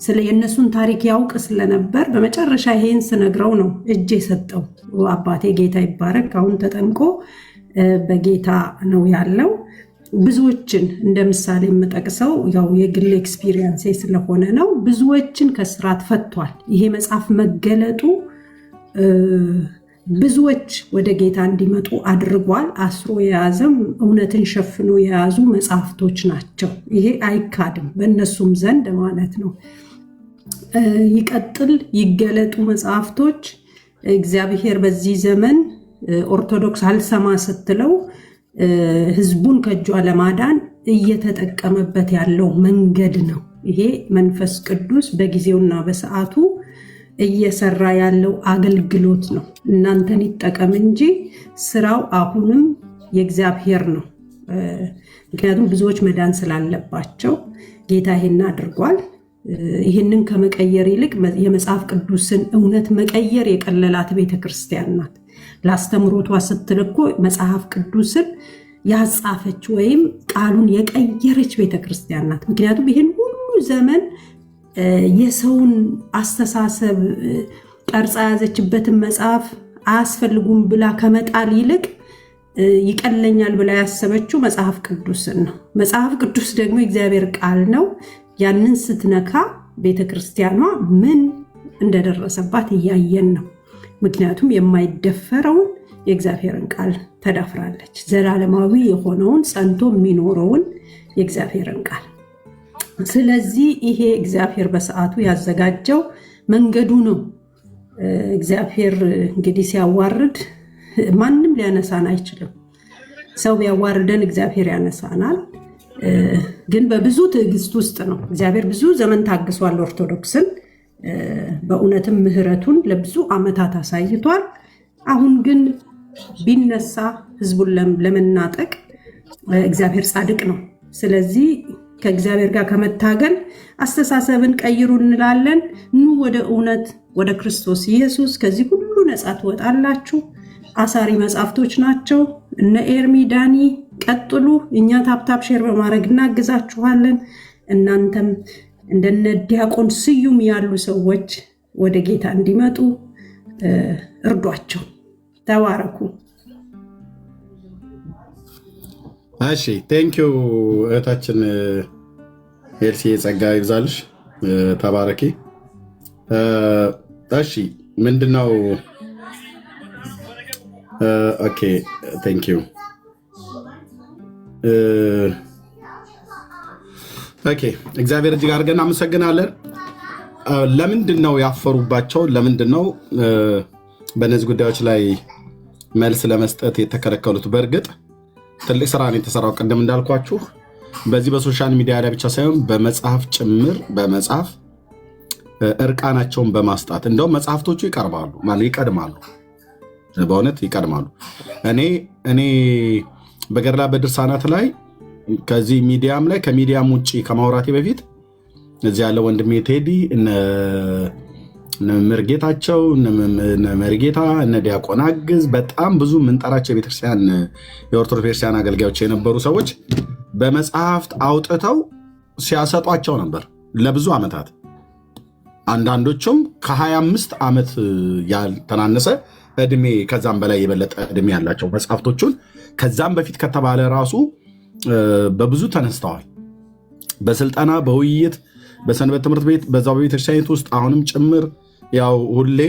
ስለ የእነሱን ታሪክ ያውቅ ስለነበር በመጨረሻ ይሄን ስነግረው ነው እጅ የሰጠው። አባቴ ጌታ ይባረክ፣ አሁን ተጠምቆ በጌታ ነው ያለው። ብዙዎችን እንደ ምሳሌ የምጠቅሰው ያው የግል ኤክስፒሪየንስ ስለሆነ ነው። ብዙዎችን ከስራት ፈቷል። ይሄ መጽሐፍ መገለጡ ብዙዎች ወደ ጌታ እንዲመጡ አድርጓል። አስሮ የያዘም እውነትን ሸፍኖ የያዙ መጽሐፍቶች ናቸው። ይሄ አይካድም፣ በእነሱም ዘንድ ማለት ነው። ይቀጥል ይገለጡ መጽሐፍቶች። እግዚአብሔር በዚህ ዘመን ኦርቶዶክስ አልሰማ ስትለው ህዝቡን ከእጇ ለማዳን እየተጠቀመበት ያለው መንገድ ነው። ይሄ መንፈስ ቅዱስ በጊዜውና በሰዓቱ እየሰራ ያለው አገልግሎት ነው። እናንተን ይጠቀም እንጂ ስራው አሁንም የእግዚአብሔር ነው። ምክንያቱም ብዙዎች መዳን ስላለባቸው ጌታ ይሄን አድርጓል። ይህንን ከመቀየር ይልቅ የመጽሐፍ ቅዱስን እውነት መቀየር የቀለላት ቤተክርስቲያን ናት። ለአስተምሮቷ ስትል እኮ መጽሐፍ ቅዱስን ያጻፈች ወይም ቃሉን የቀየረች ቤተክርስቲያን ናት። ምክንያቱም ይህን ሁሉ ዘመን የሰውን አስተሳሰብ ቀርጻ ያዘችበትን መጽሐፍ አያስፈልጉም ብላ ከመጣል ይልቅ ይቀለኛል ብላ ያሰበችው መጽሐፍ ቅዱስን ነው። መጽሐፍ ቅዱስ ደግሞ እግዚአብሔር ቃል ነው። ያንን ስትነካ ቤተክርስቲያኗ ምን እንደደረሰባት እያየን ነው። ምክንያቱም የማይደፈረውን የእግዚአብሔርን ቃል ተዳፍራለች። ዘላለማዊ የሆነውን ጸንቶ የሚኖረውን የእግዚአብሔርን ቃል። ስለዚህ ይሄ እግዚአብሔር በሰዓቱ ያዘጋጀው መንገዱ ነው። እግዚአብሔር እንግዲህ ሲያዋርድ ማንም ሊያነሳን አይችልም። ሰው ቢያዋርደን እግዚአብሔር ያነሳናል። ግን በብዙ ትዕግስት ውስጥ ነው። እግዚአብሔር ብዙ ዘመን ታግሷል ኦርቶዶክስን። በእውነትም ምሕረቱን ለብዙ ዓመታት አሳይቷል። አሁን ግን ቢነሳ ህዝቡን ለመናጠቅ እግዚአብሔር ጻድቅ ነው። ስለዚህ ከእግዚአብሔር ጋር ከመታገል አስተሳሰብን ቀይሩ እንላለን። ኑ ወደ እውነት ወደ ክርስቶስ ኢየሱስ፣ ከዚህ ሁሉ ነፃ ትወጣላችሁ። አሳሪ መጽሐፍቶች ናቸው። እነ ኤርሚ ዳኒ ቀጥሉ። እኛ ታፕታፕ ሼር በማድረግ እናግዛችኋለን። እናንተም እንደነ ዲያቆን ስዩም ያሉ ሰዎች ወደ ጌታ እንዲመጡ እርዷቸው። ተባረኩ። እሺ፣ ቴንኪው እህታችን ኤልሲ፣ ጸጋ ይብዛልሽ፣ ተባረኪ። እሺ፣ ምንድነው? ኦኬ፣ ቴንኪው። ኦኬ፣ እግዚአብሔር እጅግ አድርገን አመሰግናለን። ለምንድን ነው ያፈሩባቸው? ለምንድን ነው በእነዚህ ጉዳዮች ላይ መልስ ለመስጠት የተከለከሉት? በእርግጥ ትልቅ ስራ ነው የተሰራው። ቅድም እንዳልኳችሁ በዚህ በሶሻል ሚዲያ ላይ ብቻ ሳይሆን በመጽሐፍ ጭምር፣ በመጽሐፍ እርቃናቸውን በማስጣት እንደውም መጽሐፍቶቹ ይቀድማሉ። በእውነት ይቀድማሉ። እኔ በገድላ በድርሳናት ላይ ከዚህ ሚዲያም ላይ ከሚዲያም ውጭ ከማውራቴ በፊት እዚህ ያለ ወንድሜ ቴዲ እነ ምርጌታቸው እነ መርጌታ እነ ዲያቆን አግዝ በጣም ብዙ የምንጠራቸው የቤተክርስቲያን የኦርቶዶክስ ቤተክርስቲያን አገልጋዮች የነበሩ ሰዎች በመጽሐፍት አውጥተው ሲያሰጧቸው ነበር ለብዙ ዓመታት። አንዳንዶቹም ከ25 ዓመት ያልተናነሰ እድሜ ከዛም በላይ የበለጠ እድሜ ያላቸው መጽሐፍቶቹን ከዛም በፊት ከተባለ ራሱ በብዙ ተነስተዋል። በስልጠና በውይይት በሰንበት ትምህርት ቤት በዛው በቤተክርስቲያኒት ውስጥ አሁንም ጭምር ያው ሁሌ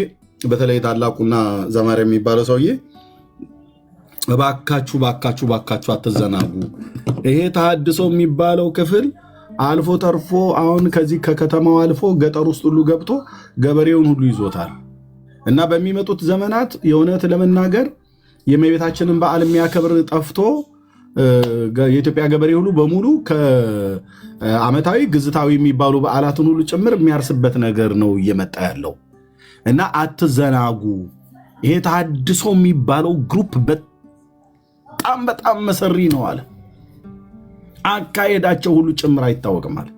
በተለይ ታላቁና ዘማሪ የሚባለው ሰውዬ እባካችሁ ባካችሁ ባካችሁ አትዘናጉ፣ ይሄ ተሐድሶ የሚባለው ክፍል አልፎ ተርፎ አሁን ከዚህ ከከተማው አልፎ ገጠር ውስጥ ሁሉ ገብቶ ገበሬውን ሁሉ ይዞታል እና በሚመጡት ዘመናት የእውነት ለመናገር የእመቤታችንን በዓል የሚያከብር ጠፍቶ የኢትዮጵያ ገበሬ ሁሉ በሙሉ ከዓመታዊ ግዝታዊ የሚባሉ በዓላትን ሁሉ ጭምር የሚያርስበት ነገር ነው እየመጣ ያለው እና አትዘናጉ። ይሄ ተሐድሶ የሚባለው ግሩፕ በጣም በጣም መሰሪ ነው አለ። አካሄዳቸው ሁሉ ጭምር አይታወቅም አለ።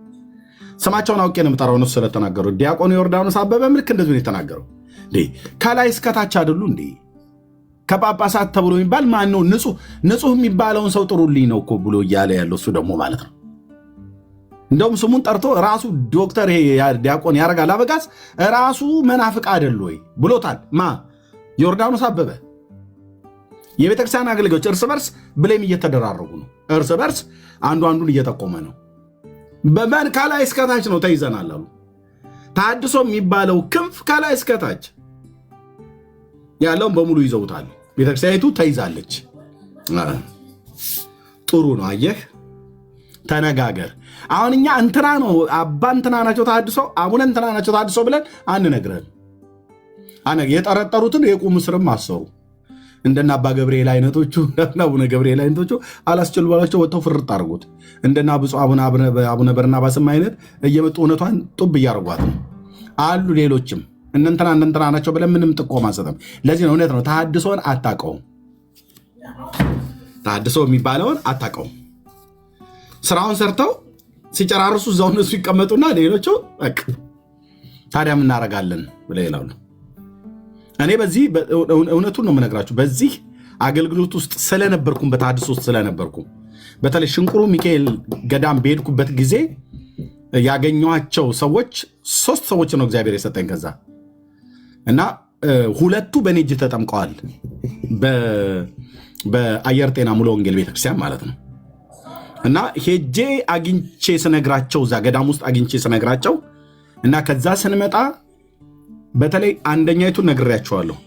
ስማቸውን አውቄ ነው የምጠራው እነሱ ስለተናገሩ። ዲያቆን ዮርዳኖስ አበበ ምልክ እንደዚህ ነው የተናገረው። ከላይ እስከታች አይደሉ እንዴ? ከጳጳሳት ተብሎ የሚባል ማን ነው? ንጹህ የሚባለውን ሰው ጥሩልኝ ነው እኮ ብሎ እያለ ያለው እሱ ደግሞ ማለት ነው። እንደውም ስሙን ጠርቶ ራሱ ዶክተር ዲያቆን ያረጋል አበጋዝ ራሱ መናፍቅ አይደል ወይ ብሎታል። ዮርዳኖስ አበበ። የቤተክርስቲያን አገልጋዮች እርስ በርስ ብሌም እየተደራረጉ ነው። እርስ በርስ አንዱ አንዱን እየጠቆመ ነው። በመን ከላይ እስከታች ነው ተይዘናል አሉ። ተሐድሶ የሚባለው ክንፍ ከላይ እስከታች ያለውን በሙሉ ይዘውታል። ቤተክርስቲያኒቱ ተይዛለች። ጥሩ ነው። አየህ፣ ተነጋገር። አሁን እኛ እንትና ነው አባ እንትና ናቸው ተሐድሶ፣ አቡነ እንትና ናቸው ተሐድሶ ብለን አንነግረን። የጠረጠሩትን የቁም እስርም አሰሩ። እንደና አባ ገብርኤል አይነቶቹ እንደና አቡነ ገብርኤል አይነቶቹ አላስችሉ ባላቸው ወጥተው ፍርጥ አድርጉት። እንደና ብፁዕ አቡነ በርናባስም አይነት እየመጡ እውነቷን ጡብ እያደረጓት ነው አሉ። ሌሎችም እነንትና ናቸው ብለን ምንም ጥቆማ አንሰጥም። ለዚህ ነው እውነት ነው ተሐድሶን አታውቀውም። ተሐድሶ የሚባለውን አታውቀውም። ስራውን ሰርተው ሲጨራርሱ እዛው እነሱ ይቀመጡና ሌሎቹ በቃ ታዲያ ምን እናደርጋለን ብለው ይላሉ። እኔ በዚህ እውነቱን ነው የምነግራችሁ። በዚህ አገልግሎት ውስጥ ስለነበርኩም በተሐድሶ ውስጥ ስለነበርኩም በተለይ ሽንቁሩ ሚካኤል ገዳም በሄድኩበት ጊዜ ያገኘኋቸው ሰዎች 3 ሰዎች ነው እግዚአብሔር የሰጠኝ ከዛ እና 2ቱ በኔ እጅ ተጠምቀዋል። በአየር ጤና ሙሉ ወንጌል ቤተክርስቲያን ማለት ነው። እና ሄጄ አግኝቼ ስነግራቸው እዛ ገዳም ውስጥ አግኝቼ ስነግራቸው እና ከዛ ስንመጣ በተለይ አንደኛይቱን ነግሬያቸዋለሁ።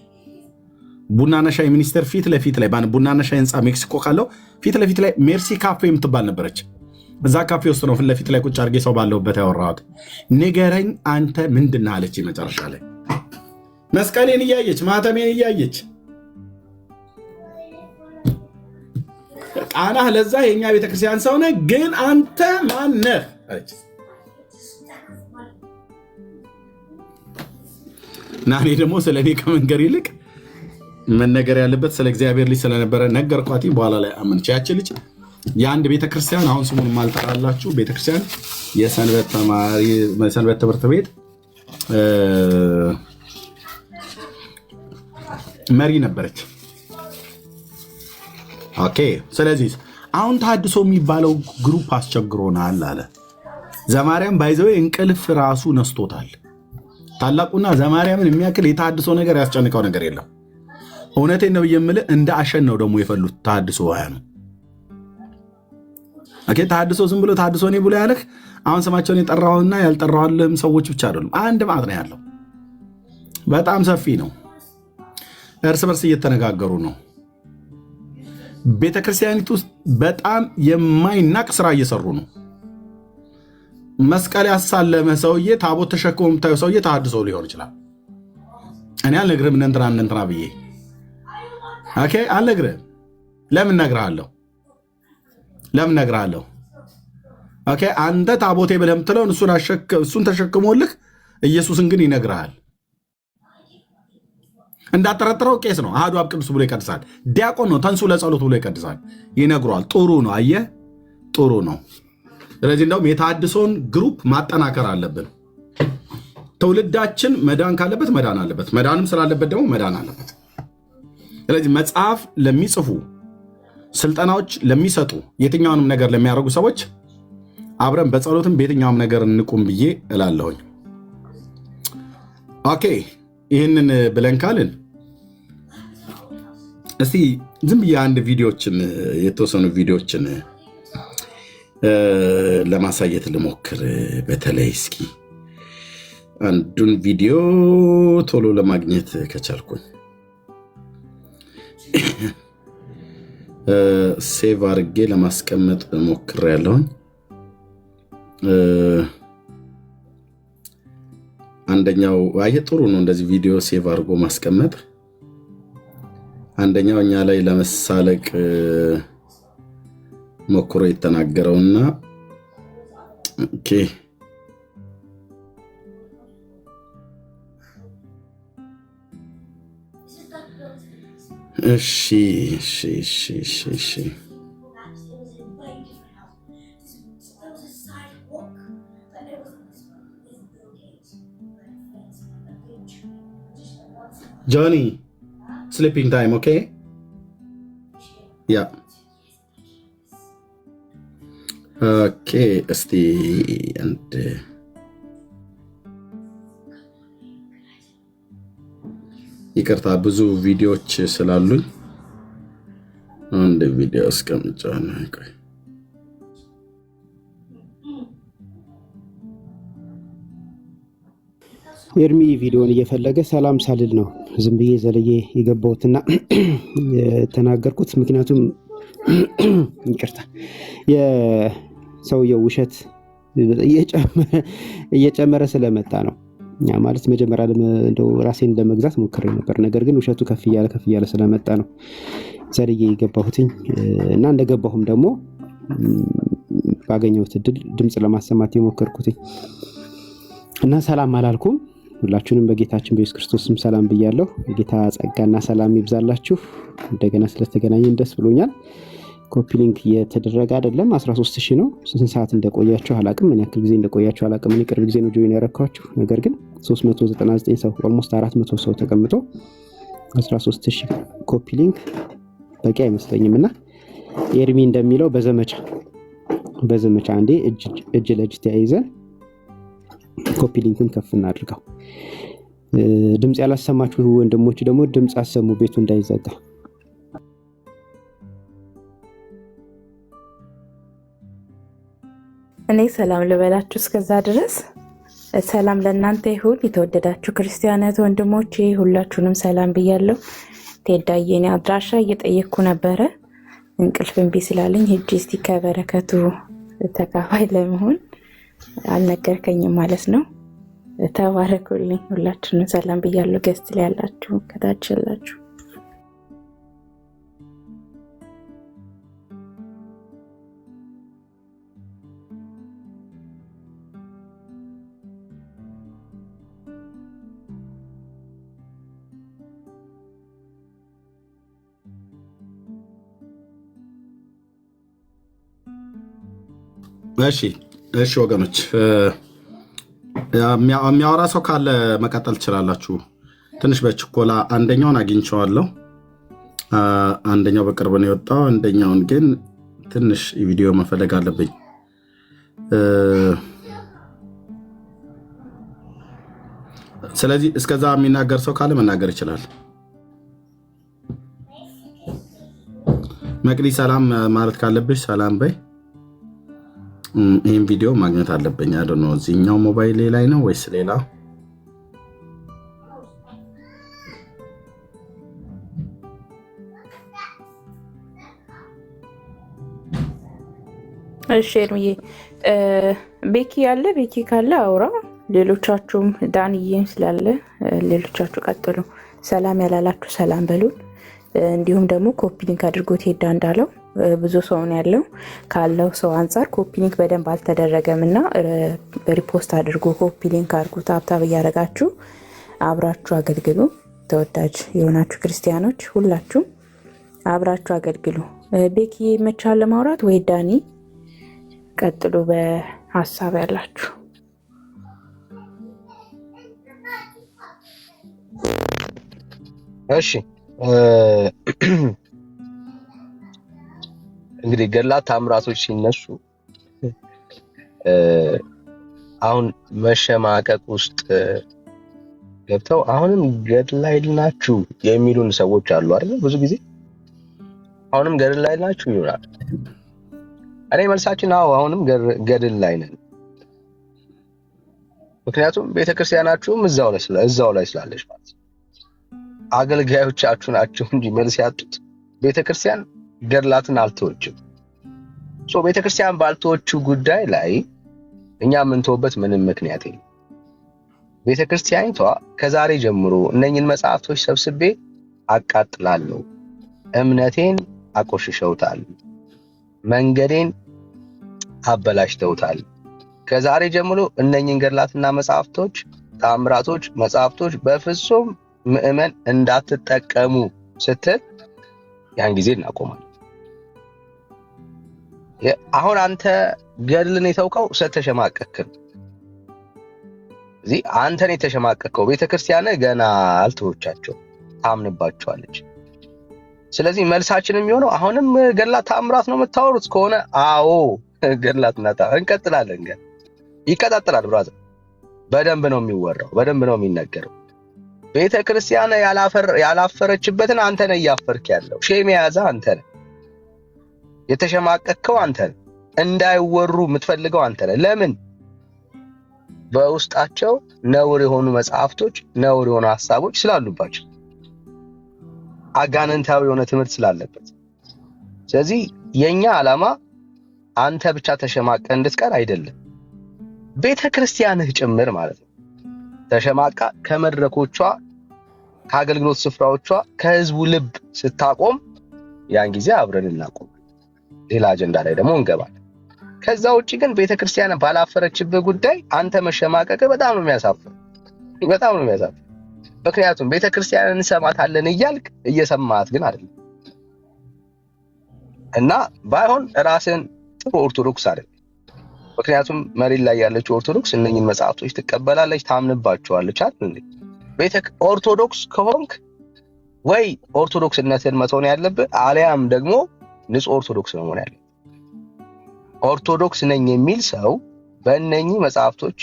ቡናና ሻይ ሚኒስቴር ፊት ለፊት ላይ ቡናና ሻይ ህንፃ ሜክሲኮ ካለው ፊት ለፊት ላይ ሜርሲ ካፌ የምትባል ነበረች። እዛ ካፌ ውስጥ ነው ፊት ለፊት ላይ ቁጭ አድርጌ ሰው ባለሁበት ያወራሁት። ንገረኝ አንተ ምንድን ነህ አለች። መጨረሻ ላይ መስቀሌን እያየች ማተሜን እያየች ቃናህ ለዛ የኛ ቤተክርስቲያን ሰው ነህ፣ ግን አንተ ማን ነህ አለች። እና እኔ ደግሞ ስለ እኔ ከመንገር ይልቅ መነገር ያለበት ስለ እግዚአብሔር ልጅ ስለነበረ ነገርኳት። በኋላ ላይ አመነች። ያቺ ልጅ የአንድ ቤተክርስቲያን አሁን ስሙን ማልጠራላችሁ ቤተክርስቲያን የሰንበት ተማሪ ሰንበት ትምህርት ቤት መሪ ነበረች። ኦኬ። ስለዚህ አሁን ተሐድሶ የሚባለው ግሩፕ አስቸግሮናል አለ ዘማርያም። ባይዘው እንቅልፍ ራሱ ነስቶታል። ታላቁና ዘማርያምን የሚያክል የተሐድሶ ነገር ያስጨንቀው ነገር የለም። እውነቴን ነው የምልህ። እንደ አሸን ነው ደግሞ የፈሉት ተሐድሶ ያ ነው። ኦኬ። ተሐድሶ ዝም ብሎ ተሐድሶ ነው ብሎ ያለህ አሁን ስማቸውን የጠራውና ያልጠራውልህም ሰዎች ብቻ አይደሉም። አንድ ማለት ነው ያለው። በጣም ሰፊ ነው። እርስ በርስ እየተነጋገሩ ነው። ቤተክርስቲያኒቱ ውስጥ በጣም የማይናቅ ስራ እየሰሩ ነው። መስቀል ያሳለመ ሰውዬ ታቦት ተሸክሞ የምታየው ሰውዬ ተሐድሶ ሊሆን ይችላል። እኔ አልነግርህም እንትና ብዬ ኦኬ፣ አልነግርህም። ለምን እነግርሃለሁ? ኦኬ፣ አንተ ታቦቴ ብለህ የምትለውን እሱን ተሸክሞልህ ኢየሱስን ግን ይነግርሃል። እንዳጠረጥረው ቄስ ነው፣ አሐዱ አብ ቅዱስ ብሎ ይቀድሳል። ዲያቆን ነው፣ ተንሱ ለጸሎት ብሎ ይቀድሳል። ይነግሯል። ጥሩ ነው። አየህ፣ ጥሩ ነው። ስለዚህ እንደውም የተሐድሶን ግሩፕ ማጠናከር አለብን። ትውልዳችን መዳን ካለበት መዳን አለበት፣ መዳንም ስላለበት ደግሞ መዳን አለበት። ስለዚህ መጽሐፍ ለሚጽፉ ስልጠናዎች ለሚሰጡ የትኛውንም ነገር ለሚያደርጉ ሰዎች አብረን በጸሎትም በየትኛውም ነገር እንቁም ብዬ እላለሁኝ። ኦኬ፣ ይህንን ብለን ካልን እስቲ ዝም ብዬ አንድ ቪዲዮችን የተወሰኑ ቪዲዮችን ለማሳየት ልሞክር። በተለይ እስኪ አንዱን ቪዲዮ ቶሎ ለማግኘት ከቻልኩኝ ሴቭ አድርጌ ለማስቀመጥ ሞክሬያለሁኝ። አንደኛው አየህ፣ ጥሩ ነው እንደዚህ ቪዲዮ ሴቭ አድርጎ ማስቀመጥ። አንደኛው እኛ ላይ ለመሳለቅ ሞክሮ የተናገረውና ኦኬ፣ እሺ ጆኒ ስሊፒንግ ታይም ኦኬ ያ ኦኬ። እስቲ አንድ ይቅርታ ብዙ ቪዲዮዎች ስላሉኝ አንድ ቪዲዮ አስቀምጫለሁ። ቆይ ኤርሚ ቪዲዮን እየፈለገ ሰላም ሳልል ነው ዝም ብዬ ዘለዬ የገባሁትና የተናገርኩት። ምክንያቱም ይቅርታ የሰውየው ውሸት እየጨመረ ስለመጣ ነው። ማለት መጀመሪያ እንደው ራሴን ለመግዛት ሞክሬ ነበር፣ ነገር ግን ውሸቱ ከፍ እያለ ስለመጣ ነው ዘለዬ የገባሁትኝ እና እንደገባሁም ደግሞ ባገኘሁት እድል ድምፅ ለማሰማት የሞከርኩትኝ እና ሰላም አላልኩም። ሁላችሁንም በጌታችን በኢየሱስ ክርስቶስ ስም ሰላም ብያለሁ። የጌታ ጸጋና ሰላም ይብዛላችሁ። እንደገና ስለተገናኘን ደስ ብሎኛል። ኮፒ ሊንክ እየተደረገ አይደለም። 13000 ነው። ስንት ሰዓት እንደቆያችሁ አላቅም፣ ምን ያክል ጊዜ እንደቆያችሁ አላቅም። እኔ ቅርብ ጊዜ ነው ጆይን ያረኳችሁ። ነገር ግን 399 ሰው ኦልሞስት 400 ሰው ተቀምጦ 13000 ኮፒ ሊንክ በቂ አይመስለኝም። እና ኤርሚ እንደሚለው በዘመቻ አንዴ እጅ ለእጅ ተያይዘን ኮፒ ሊንክን ከፍ እናድርገው። ድምጽ ያላሰማችሁ ወንድሞች ደግሞ ድምጽ አሰሙ፣ ቤቱ እንዳይዘጋ። እኔ ሰላም ልበላችሁ። እስከዛ ድረስ ሰላም ለእናንተ ይሁን። የተወደዳችሁ ክርስቲያናት ወንድሞቼ ሁላችሁንም ሰላም ብያለሁ። ቴዳዬ እኔ አድራሻ እየጠየቅኩ ነበረ፣ እንቅልፍ እምቢ ስላለኝ ሂጂ እስቲ ከበረከቱ ተካፋይ ለመሆን አልነገርከኝም ማለት ነው። ተባረኩልኝ። ሁላችሁንም ሰላም ብያለሁ። ገስት ላይ ያላችሁ ከታች ያላችሁ እሺ ወገኖች የሚያወራ ሰው ካለ መቀጠል ትችላላችሁ። ትንሽ በችኮላ አንደኛውን አግኝቼዋለሁ። አንደኛው በቅርብ ነው የወጣው። አንደኛውን ግን ትንሽ ቪዲዮ መፈለግ አለብኝ። ስለዚህ እስከዛ የሚናገር ሰው ካለ መናገር ይችላል። መቅዲ ሰላም ማለት ካለብሽ ሰላም በይ። ይህን ቪዲዮ ማግኘት አለብኝ። አዶ ነው እዚህኛው ሞባይል ላይ ነው ወይስ ሌላ? እሺ ኤርሚዬ ቤኪ ያለ ቤኪ ካለ አውራ። ሌሎቻችሁም ዳንዬም ስላለ ሌሎቻችሁ ቀጥሉ። ሰላም ያላላችሁ ሰላም በሉን። እንዲሁም ደግሞ ኮፒ ሊንክ አድርጎት ሄዳ እንዳለው ብዙ ሰው ነው ያለው። ካለው ሰው አንፃር ኮፒ ሊንክ በደንብ አልተደረገም እና ሪፖስት አድርጎ ኮፒ ሊንክ አድርጉ። ታብታብ እያደረጋችሁ አብራችሁ አገልግሉ። ተወዳጅ የሆናችሁ ክርስቲያኖች ሁላችሁም አብራችሁ አገልግሉ። ቤኪ መቻል ለማውራት ወይ ዳኒ ቀጥሉ በሀሳብ ያላችሁ። እሺ እንግዲህ ገድላት ታምራቶች ሲነሱ አሁን መሸማቀቅ ውስጥ ገብተው አሁንም ገድል ላይ ናችሁ የሚሉን ሰዎች አሉ አይደል? ብዙ ጊዜ አሁንም ገድል ላይ ናችሁ ይላል። እኔ መልሳችን አሁንም ገድል ላይ ነን። ምክንያቱም ቤተክርስቲያናችሁም እዛው ላይ ስላለች ማለት ነው። አገልጋዮቻችሁ ናቸው እንጂ መልስ ያጡት ቤተክርስቲያን ገድላትን አልተወችም። ቤተክርስቲያን ባልተወቹ ጉዳይ ላይ እኛ የምንተውበት ምንም ምክንያት የለም። ቤተክርስቲያኒቷ ከዛሬ ጀምሮ እነኝን መጽሐፍቶች ሰብስቤ አቃጥላለሁ፣ እምነቴን አቆሽሸውታል፣ መንገዴን አበላሽተውታል፣ ከዛሬ ጀምሮ እነኝን ገድላትና መጽሐፍቶች፣ ታምራቶች፣ መጽሐፍቶች በፍጹም ምእመን እንዳትጠቀሙ ስትል ያን ጊዜ እናቆማለን። አሁን አንተ ገድልን የተውከው ስለተሸማቀቅክ ነው። እዚህ አንተን የተሸማቀቅከው ቤተክርስቲያን ገና አልተወቻቸው ታምንባቸዋለች። ስለዚህ መልሳችን የሚሆነው አሁንም ገድላት ታምራት ነው የምታወሩት ከሆነ አዎ ገድላትና እንቀጥላለን። ገና ይቀጣጥላል ብራዘር። በደንብ ነው የሚወራው፣ በደንብ ነው የሚነገረው። ቤተክርስቲያን ያላፈረችበትን አንተ ነህ እያፈርክ ያለው። ሼም የያዘ አንተ ነህ፣ የተሸማቀቅከው አንተ ነህ፣ እንዳይወሩ የምትፈልገው አንተ ነህ። ለምን? በውስጣቸው ነውር የሆኑ መጽሐፍቶች፣ ነውር የሆኑ ሐሳቦች ስላሉባቸው፣ አጋንንታዊ የሆነ ትምህርት ስላለበት። ስለዚህ የኛ ዓላማ አንተ ብቻ ተሸማቀ እንድትቀር አይደለም፣ ቤተክርስቲያንህ ጭምር ማለት ነው ተሸማቃ ከመድረኮቿ ከአገልግሎት ስፍራዎቿ ከህዝቡ ልብ ስታቆም ያን ጊዜ አብረን እናቆም፣ ሌላ አጀንዳ ላይ ደግሞ እንገባለን። ከዛ ውጪ ግን ቤተክርስቲያን ባላፈረችበት ጉዳይ አንተ መሸማቀቅ በጣም ነው የሚያሳፍር፣ በጣም ነው የሚያሳፍር። ምክንያቱም ቤተክርስቲያንን እንሰማታለን እያልክ እየሰማት ግን አይደለም። እና ባይሆን ራስን ጥሩ ኦርቶዶክስ አይደል። ምክንያቱም መሬት ላይ ያለችው ኦርቶዶክስ እነኝን መጽሐፍቶች ትቀበላለች፣ ታምንባቸዋለች አይደል እንዴ? ኦርቶዶክስ ከሆንክ ወይ ኦርቶዶክስነትን መተውን ያለብህ አሊያም ደግሞ ንጹህ ኦርቶዶክስ ነው መሆን ያለብህ። ኦርቶዶክስ ነኝ የሚል ሰው በእነኚህ መጽሐፍቶች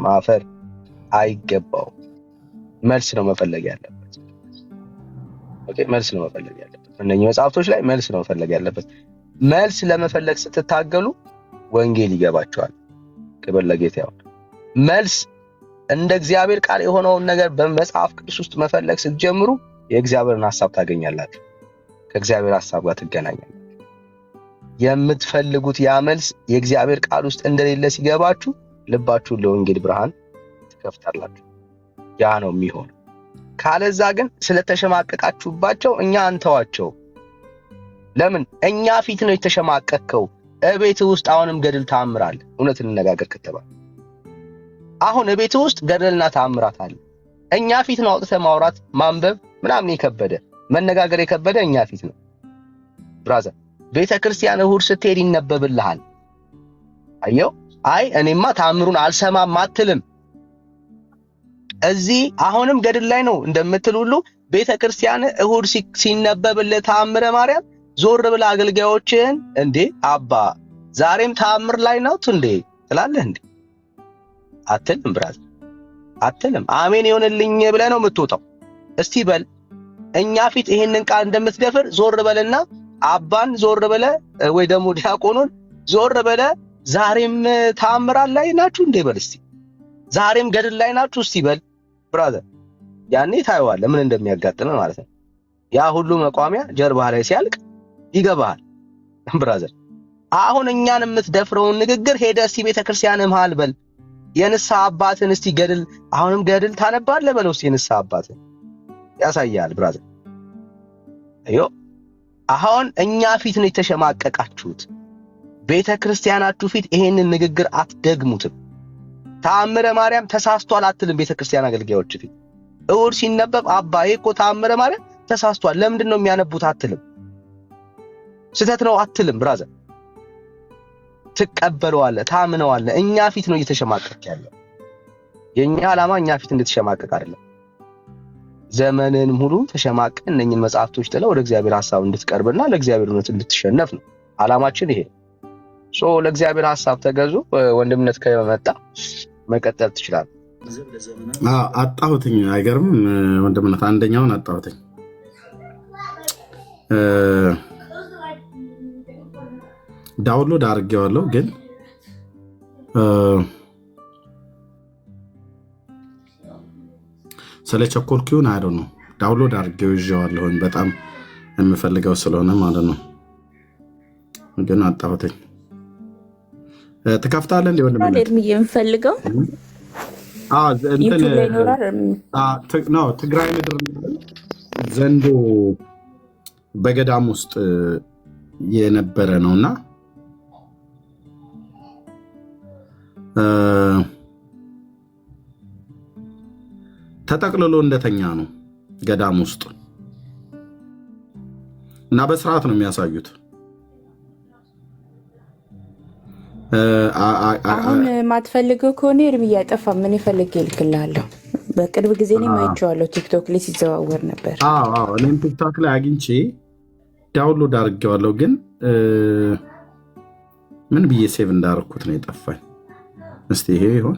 ማፈር አይገባው። መልስ ነው መፈለግ ያለበት። ኦኬ፣ መልስ ነው መፈለግ ያለበት። በእነኚህ መጽሐፍቶች ላይ መልስ ነው መፈለግ ያለበት። መልስ ለመፈለግ ስትታገሉ ወንጌል ይገባቸዋል። ክብር ለጌታ ይሁን። መልስ እንደ እግዚአብሔር ቃል የሆነውን ነገር በመጽሐፍ ቅዱስ ውስጥ መፈለግ ስትጀምሩ የእግዚአብሔርን ሐሳብ ታገኛላችሁ። ከእግዚአብሔር ሐሳብ ጋር ትገናኛላችሁ። የምትፈልጉት ያ መልስ የእግዚአብሔር ቃል ውስጥ እንደሌለ ሲገባችሁ ልባችሁን ለወንጌል ብርሃን ትከፍታላችሁ። ያ ነው የሚሆነው። ካለዛ ግን ስለተሸማቀቃችሁባቸው እኛ አንተዋቸው። ለምን እኛ ፊት ነው የተሸማቀቅከው? እቤት ውስጥ አሁንም ገድል ተአምራል። እውነት እንነጋገር ከተባለ አሁን እቤት ውስጥ ገድልና ተአምራት አለ። እኛ ፊት ነው አውጥተህ ማውራት ማንበብ ምናምን የከበደ መነጋገር የከበደ እኛ ፊት ነው። ብራዘር ቤተክርስቲያን እሁድ ስትሄድ ይነበብልሃል። አየው፣ አይ እኔማ ተአምሩን አልሰማም አትልም። እዚህ አሁንም ገድል ላይ ነው እንደምትል ሁሉ ቤተክርስቲያን እሁድ ሲነበብልህ ተአምረ ማርያም ዞር ብላ አገልጋዮችን እንዴ አባ ዛሬም ተአምር ላይ ነው እንዴ ትላለህ እንዴ? አትልም ብራዘር፣ አትልም። አሜን ይሁንልኝ ብለህ ነው የምትወጣው። እስቲ በል እኛ ፊት ይሄንን ቃል እንደምትደፍር ዞር በልና አባን ዞር በለ ወይ ደግሞ ዲያቆኑን ዞር በለ ዛሬም ተአምራን ላይ ናችሁ እንዴ በል እስቲ። ዛሬም ገድል ላይ ናችሁ እስቲ በል ብራዘር። ያኔ ታየዋለህ ምን እንደሚያጋጥም ማለት ነው። ያ ሁሉ መቋሚያ ጀርባ ላይ ሲያልቅ ይገባሃል ብራዘር። አሁን እኛን የምትደፍረውን ንግግር ሄደህ እስቲ ቤተክርስቲያን መሃል በል የንስሐ አባትን እስቲ ገድል አሁንም ገድል ታነባለህ በለው እስቲ የንስሐ አባትን ያሳያል ብራዘር። አዮ አሁን እኛ ፊት ነው የተሸማቀቃችሁት። ቤተክርስቲያናችሁ ፊት ይሄንን ንግግር አትደግሙትም። ተአምረ ማርያም ተሳስቷል አትልም። ቤተክርስቲያን አገልጋዮች ፊት እሁድ ሲነበብ አባዬ እኮ ተአምረ ማርያም ተሳስቷል ለምንድን ነው የሚያነቡት አትልም። ስተት ነው አትልም ብራዘር። ትቀበለዋለህ፣ ታምነዋለህ። እኛ ፊት ነው እየተሸማቀቅ ያለው። የኛ ዓላማ እኛ ፊት እንድትሸማቀቅ አይደለም። ዘመንን ሙሉ ተሸማቀ እነኝን መጽሐፍቶች ጥለው ወደ እግዚአብሔር ሐሳብ እንድትቀርብና ለእግዚአብሔር እውነት እንድትሸነፍ ነው ዓላማችን ይሄ። ለእግዚአብሔር ሐሳብ ተገዙ። ወንድምነት ከመጣ መቀጠል ትችላለህ። አጣሁትኝ። አይገርምም ወንድምነት? አንደኛውን አጣሁትኝ። ዳውንሎድ አድርጌዋለሁ ግን ስለ ቸኮልኩኝ አይደል ነው። ዳውንሎድ አድርጌው ይዤዋለሁኝ በጣም የምፈልገው ስለሆነ ማለት ነው። ግን አጣሁትኝ። ትከፍታለህ እንዴ ወንድም? ለድምዬ የምፈልገው ዩቲዩብ ላይ ይኖራል ነው። ትግራይ ምድር ዘንዶ በገዳም ውስጥ የነበረ ነውና ተጠቅልሎ እንደተኛ ነው ገዳም ውስጥ እና በስርዓት ነው የሚያሳዩት። አሁን ማትፈልገው ከሆነ እርምያ ያጠፋ ምን ይፈልግ ይልክልሃለሁ። በቅርብ ጊዜ እኔም አይቼዋለሁ፣ ቲክቶክ ላይ ሲዘዋወር ነበር። እኔም ቲክቶክ ላይ አግኝቼ ዳውንሎድ አድርጌዋለሁ፣ ግን ምን ብዬ ሴቭ እንዳደረኩት ነው የጠፋኝ። እስቲ ይሄ ይሆን?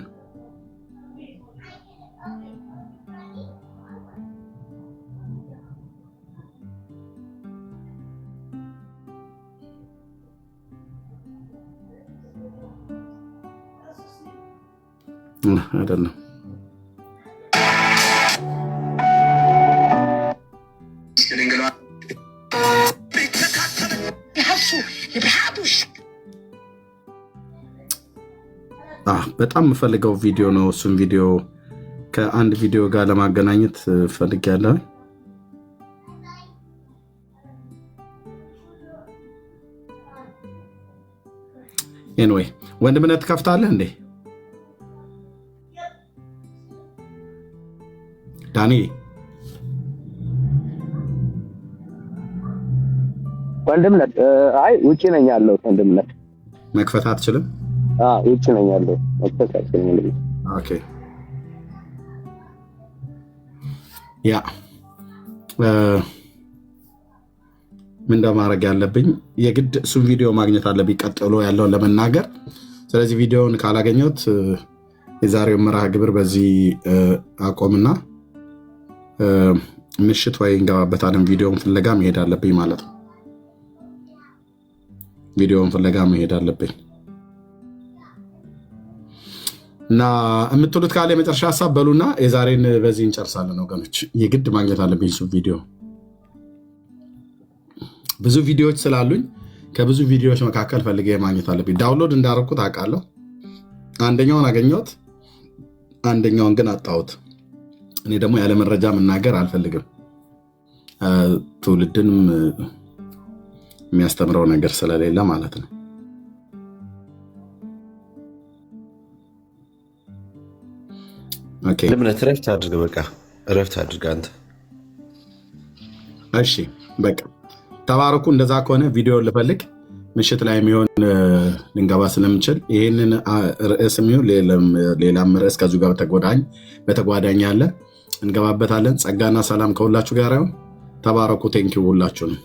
አይደለም። በጣም የምፈልገው ቪዲዮ ነው። እሱም ቪዲዮ ከአንድ ቪዲዮ ጋር ለማገናኘት ፈልጌያለሁ። ኤንዌይ ወንድምነት ትከፍታለህ እንዴ ዳኒ? ወንድምነት አይ ውጪ ነኝ ያለው ወንድምነት መክፈት አትችልም? ውጪ ነኝ ያለው መክፈት አትችልም። ኦኬ ያ ምን እንደማድረግ ያለብኝ የግድ እሱን ቪዲዮ ማግኘት አለብኝ ቀጥሎ ያለውን ለመናገር። ስለዚህ ቪዲዮውን ካላገኘሁት የዛሬው መርሃ ግብር በዚህ አቆምና ምሽት ወይ እንገባበታለን። ቪዲዮውን ፍለጋ መሄድ አለብኝ ማለት ነው። ቪዲዮውን ፍለጋ መሄድ አለብኝ እና የምትሉት ካለ የመጨረሻ ሀሳብ በሉና የዛሬን በዚህ እንጨርሳለን ወገኖች። የግድ ማግኘት አለብኝ እሱ ቪዲዮ። ብዙ ቪዲዮዎች ስላሉኝ ከብዙ ቪዲዮዎች መካከል ፈልጌ ማግኘት አለብኝ። ዳውንሎድ እንዳደረኩት አውቃለሁ። አንደኛውን አገኘሁት፣ አንደኛውን ግን አጣሁት። እኔ ደግሞ ያለ መረጃ መናገር አልፈልግም። ትውልድን የሚያስተምረው ነገር ስለሌለ ማለት ነው። ኦኬ ልምነት ረፍት አድርግ፣ በቃ ረፍት አድርግ አንተ። እሺ በቃ ተባረኩ። እንደዛ ከሆነ ቪዲዮ ልፈልግ ምሽት ላይ የሚሆን ልንገባ ስለምችል ይህንን ርዕስ የሚሆን ሌላም ርዕስ ከዚሁ ጋር በተጓዳኝ ያለ እንገባበታለን። ጸጋና ሰላም ከሁላችሁ ጋር ይሁን። ተባረኩ። ቴንኪው ሁላችሁ ነው።